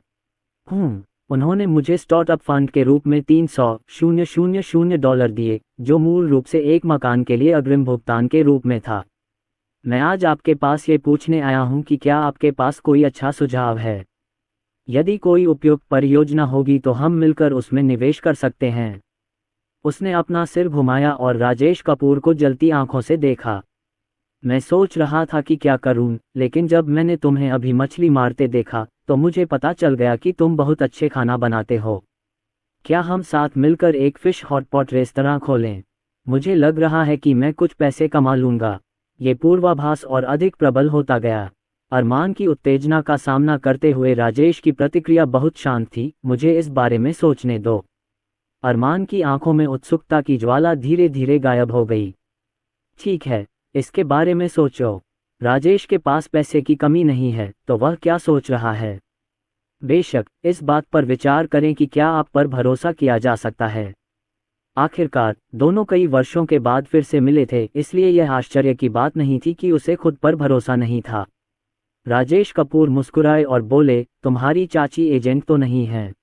हूँ। उन्होंने मुझे स्टार्टअप फंड के रूप में $300,000 दिए, जो मूल रूप से एक मकान के लिए अग्रिम भुगतान के रूप में था। मैं आज आपके पास ये पूछने आया हूँ कि क्या आपके पास कोई अच्छा सुझाव है। यदि कोई उपयुक्त परियोजना होगी तो हम मिलकर उसमें निवेश कर सकते हैं। उसने अपना सिर घुमाया और राजेश कपूर को जलती आंखों से देखा। मैं सोच रहा था कि क्या करूं, लेकिन जब मैंने तुम्हें अभी मछली मारते देखा तो मुझे पता चल गया कि तुम बहुत अच्छे खाना बनाते हो। क्या हम साथ मिलकर एक फिश हॉटपॉट रेस्तरां खोलें? मुझे लग रहा है कि मैं कुछ पैसे कमा लूंगा। ये पूर्वाभास और अधिक प्रबल होता गया। अरमान की उत्तेजना का सामना करते हुए राजेश की प्रतिक्रिया बहुत शांत थी। मुझे इस बारे में सोचने दो। अरमान की आंखों में उत्सुकता की ज्वाला धीरे धीरे गायब हो गई। ठीक है, इसके बारे में सोचो। राजेश के पास पैसे की कमी नहीं है, तो वह क्या सोच रहा है? बेशक, इस बात पर विचार करें कि क्या आप पर भरोसा किया जा सकता है। आखिरकार दोनों कई वर्षों के बाद फिर से मिले थे, इसलिए यह आश्चर्य की बात नहीं थी कि उसे खुद पर भरोसा नहीं था। राजेश कपूर मुस्कुराए और बोले, तुम्हारी चाची एजेंट तो नहीं है?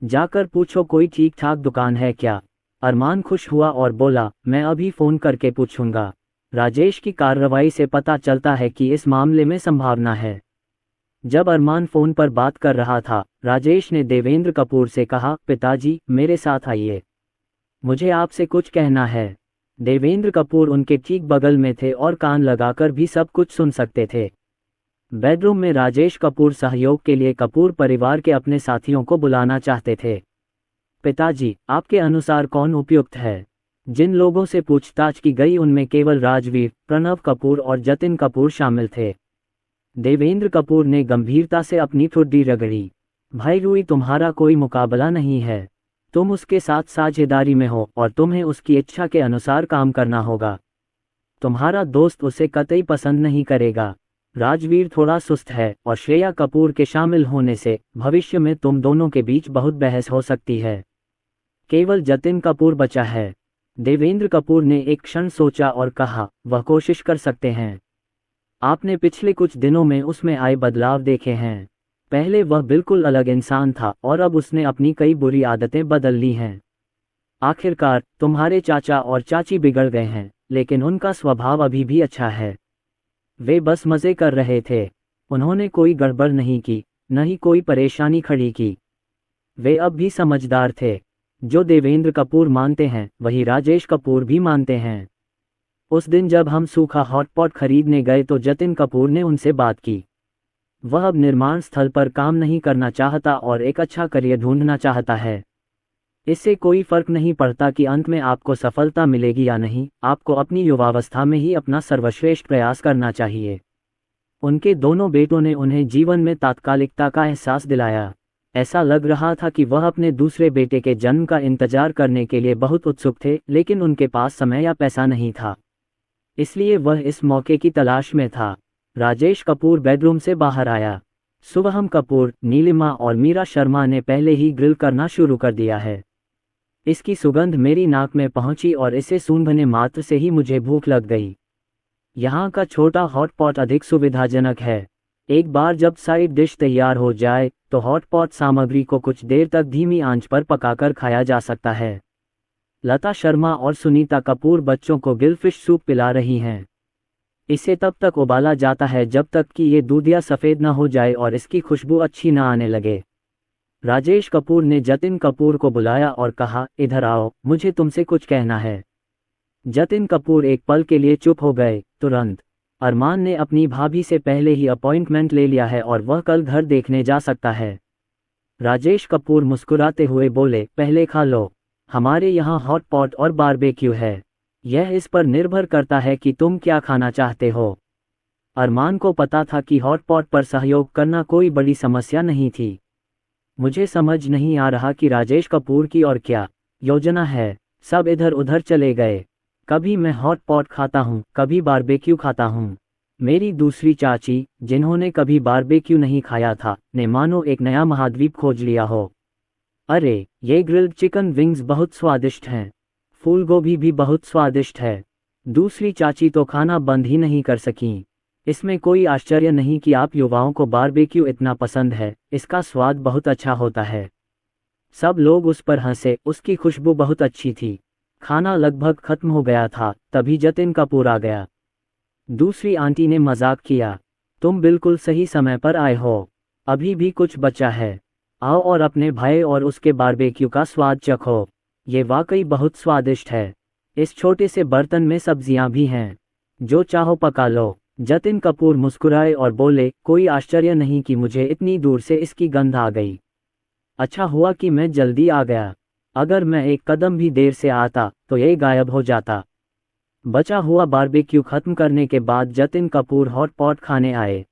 जाकर पूछो कोई ठीक ठाक दुकान है क्या। अरमान खुश हुआ और बोला, मैं अभी फ़ोन करके पूछूंगा। राजेश की कार्रवाई से पता चलता है कि इस मामले में संभावना है। जब अरमान फ़ोन पर बात कर रहा था, राजेश ने देवेंद्र कपूर से कहा, पिताजी, मेरे साथ आइए, मुझे आपसे कुछ कहना है। देवेंद्र कपूर उनके ठीक बगल में थे और कान लगाकर भी सब कुछ सुन सकते थे। बेडरूम में राजेश कपूर सहयोग के लिए कपूर परिवार के अपने साथियों को बुलाना चाहते थे। पिताजी, आपके अनुसार कौन उपयुक्त है? जिन लोगों से पूछताछ की गई उनमें केवल राजवीर, प्रणव कपूर और जतिन कपूर शामिल थे। देवेंद्र कपूर ने गंभीरता से अपनी ठुड्डी रगड़ी। भाई रूही, तुम्हारा कोई मुकाबला नहीं है। तुम उसके साथ साझेदारी में हो और तुम्हें उसकी इच्छा के अनुसार काम करना होगा। तुम्हारा दोस्त उसे कतई पसंद नहीं करेगा। राजवीर थोड़ा सुस्त है और श्रेया कपूर के शामिल होने से भविष्य में तुम दोनों के बीच बहुत बहस हो सकती है। केवल जतिन कपूर बचा है। देवेंद्र कपूर ने एक क्षण सोचा और कहा, वह कोशिश कर सकते हैं। आपने पिछले कुछ दिनों में उसमें आए बदलाव देखे हैं। पहले वह बिल्कुल अलग इंसान था और अब उसने अपनी कई बुरी आदतें बदल ली हैं। आखिरकार तुम्हारे चाचा और चाची बिगड़ गए हैं, लेकिन उनका स्वभाव अभी भी अच्छा है। वे बस मजे कर रहे थे। उन्होंने कोई गड़बड़ नहीं की, न ही कोई परेशानी खड़ी की। वे अब भी समझदार थे। जो देवेंद्र कपूर मानते हैं वही राजेश कपूर भी मानते हैं। उस दिन जब हम सूखा हॉटपॉट खरीदने गए तो जतिन कपूर ने उनसे बात की। वह अब निर्माण स्थल पर काम नहीं करना चाहता और एक अच्छा करियर ढूंढना चाहता है। इससे कोई फर्क नहीं पड़ता कि अंत में आपको सफलता मिलेगी या नहीं, आपको अपनी युवावस्था में ही अपना सर्वश्रेष्ठ प्रयास करना चाहिए। उनके दोनों बेटों ने उन्हें जीवन में तात्कालिकता का एहसास दिलाया। ऐसा लग रहा था कि वह अपने दूसरे बेटे के जन्म का इंतजार करने के लिए बहुत उत्सुक थे, लेकिन उनके पास समय या पैसा नहीं था। इसलिए वह इस मौके की तलाश में था। राजेश कपूर बेडरूम से बाहर आया। शुभम कपूर, नीलिमा और मीरा शर्मा ने पहले ही ग्रिल करना शुरू कर दिया है। इसकी सुगंध मेरी नाक में पहुंची और इसे सूंघने मात्र से ही मुझे भूख लग गई। यहाँ का छोटा हॉटपॉट अधिक सुविधाजनक है। एक बार जब साइड डिश तैयार हो जाए तो हॉटपॉट सामग्री को कुछ देर तक धीमी आंच पर पकाकर खाया जा सकता है। लता शर्मा और सुनीता कपूर बच्चों को गिलफिश सूप पिला रही हैं। इसे तब तक उबाला जाता है जब तक कि ये दूधिया सफ़ेद न हो जाए और इसकी खुशबू अच्छी न आने लगे। राजेश कपूर ने जतिन कपूर को बुलाया और कहा, इधर आओ, मुझे तुमसे कुछ कहना है। जतिन कपूर एक पल के लिए चुप हो गए। तुरंत अरमान ने अपनी भाभी से पहले ही अपॉइंटमेंट ले लिया है और वह कल घर देखने जा सकता है। राजेश कपूर मुस्कुराते हुए बोले, पहले खा लो। हमारे यहाँ हॉट पॉट और बारबेक्यू है। यह इस पर निर्भर करता है कि तुम क्या खाना चाहते हो। अरमान को पता था कि हॉट पॉट पर सहयोग करना कोई बड़ी समस्या नहीं थी। मुझे समझ नहीं आ रहा कि राजेश कपूर की और क्या योजना है। सब इधर उधर चले गए। कभी मैं हॉट पॉट खाता हूँ, कभी बारबेक्यू खाता हूँ। मेरी दूसरी चाची, जिन्होंने कभी बारबेक्यू नहीं खाया था, ने मानो एक नया महाद्वीप खोज लिया हो। अरे, ये ग्रिल्ड चिकन विंग्स बहुत स्वादिष्ट हैं। फूल गोभी भी बहुत स्वादिष्ट है। दूसरी चाची तो खाना बंद ही नहीं कर सकीं। इसमें कोई आश्चर्य नहीं कि आप युवाओं को बारबेक्यू इतना पसंद है, इसका स्वाद बहुत अच्छा होता है। सब लोग उस पर हंसे, उसकी खुशबू बहुत अच्छी थी। खाना लगभग खत्म हो गया था, तभी जतिन कपूर आ गया। दूसरी आंटी ने मजाक किया, तुम बिल्कुल सही समय पर आए हो। अभी भी कुछ बचा है। आओ और अपने भाई और उसके बारबेक्यू का स्वाद चखो। ये वाकई बहुत स्वादिष्ट है। इस छोटे से बर्तन में सब्जियां भी हैं, जो चाहो पका लो। जतिन कपूर मुस्कुराए और बोले, कोई आश्चर्य नहीं कि मुझे इतनी दूर से इसकी गंध आ गई। अच्छा हुआ कि मैं जल्दी आ गया। अगर मैं एक कदम भी देर से आता तो ये गायब हो जाता। बचा हुआ बारबेक्यू खत्म करने के बाद जतिन कपूर हॉट पॉट खाने आए।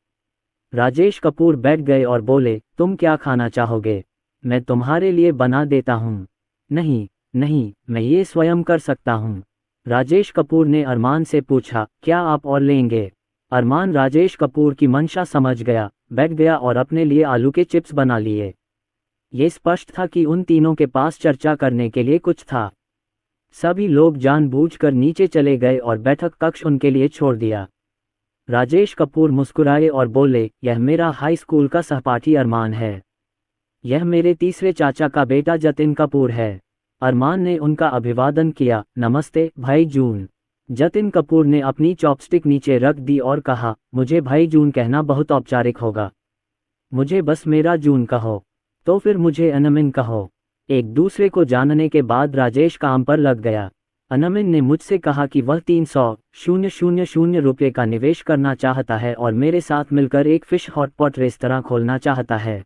राजेश कपूर बैठ गए और बोले, तुम क्या खाना चाहोगे? मैं तुम्हारे लिए बना देता हूँ। नहीं नहीं, मैं ये स्वयं कर सकता हूँ। राजेश कपूर ने अरमान से पूछा, क्या आप और लेंगे? अरमान राजेश कपूर की मंशा समझ गया, बैठ गया और अपने लिए आलू के चिप्स बना लिए। ये स्पष्ट था कि उन तीनों के पास चर्चा करने के लिए कुछ था। सभी लोग जानबूझकर नीचे चले गए और बैठक कक्ष उनके लिए छोड़ दिया। राजेश कपूर मुस्कुराए और बोले, यह मेरा हाई स्कूल का सहपाठी अरमान है। यह मेरे तीसरे चाचा का बेटा जतिन कपूर है। अरमान ने उनका अभिवादन किया, नमस्ते भाई जून। जतिन कपूर ने अपनी चॉपस्टिक नीचे रख दी और कहा, मुझे भाई जून कहना बहुत औपचारिक होगा। मुझे बस मेरा जून कहो। तो फिर मुझे अनमिन कहो। एक दूसरे को जानने के बाद राजेश काम पर लग गया। अनमिन ने मुझसे कहा कि वह 300,000 रुपये का निवेश करना चाहता है और मेरे साथ मिलकर एक फिश हॉटपॉट रेस्तरां खोलना चाहता है।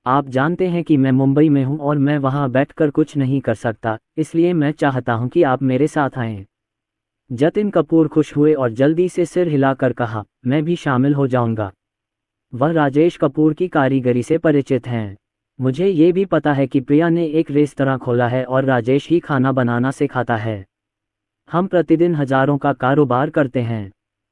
आप जानते हैं कि मैं मुंबई में हूं और मैं वहां बैठकर कुछ नहीं कर सकता, इसलिए मैं चाहता हूं कि आप मेरे साथ आएं। जतिन कपूर खुश हुए और जल्दी से सिर हिलाकर कहा, मैं भी शामिल हो जाऊंगा। वह राजेश कपूर की कारीगरी से परिचित हैं। मुझे ये भी पता है कि प्रिया ने एक रेस्तरां खोला है और राजेश ही खाना बनाना सिखाता है। हम प्रतिदिन हजारों का कारोबार करते हैं।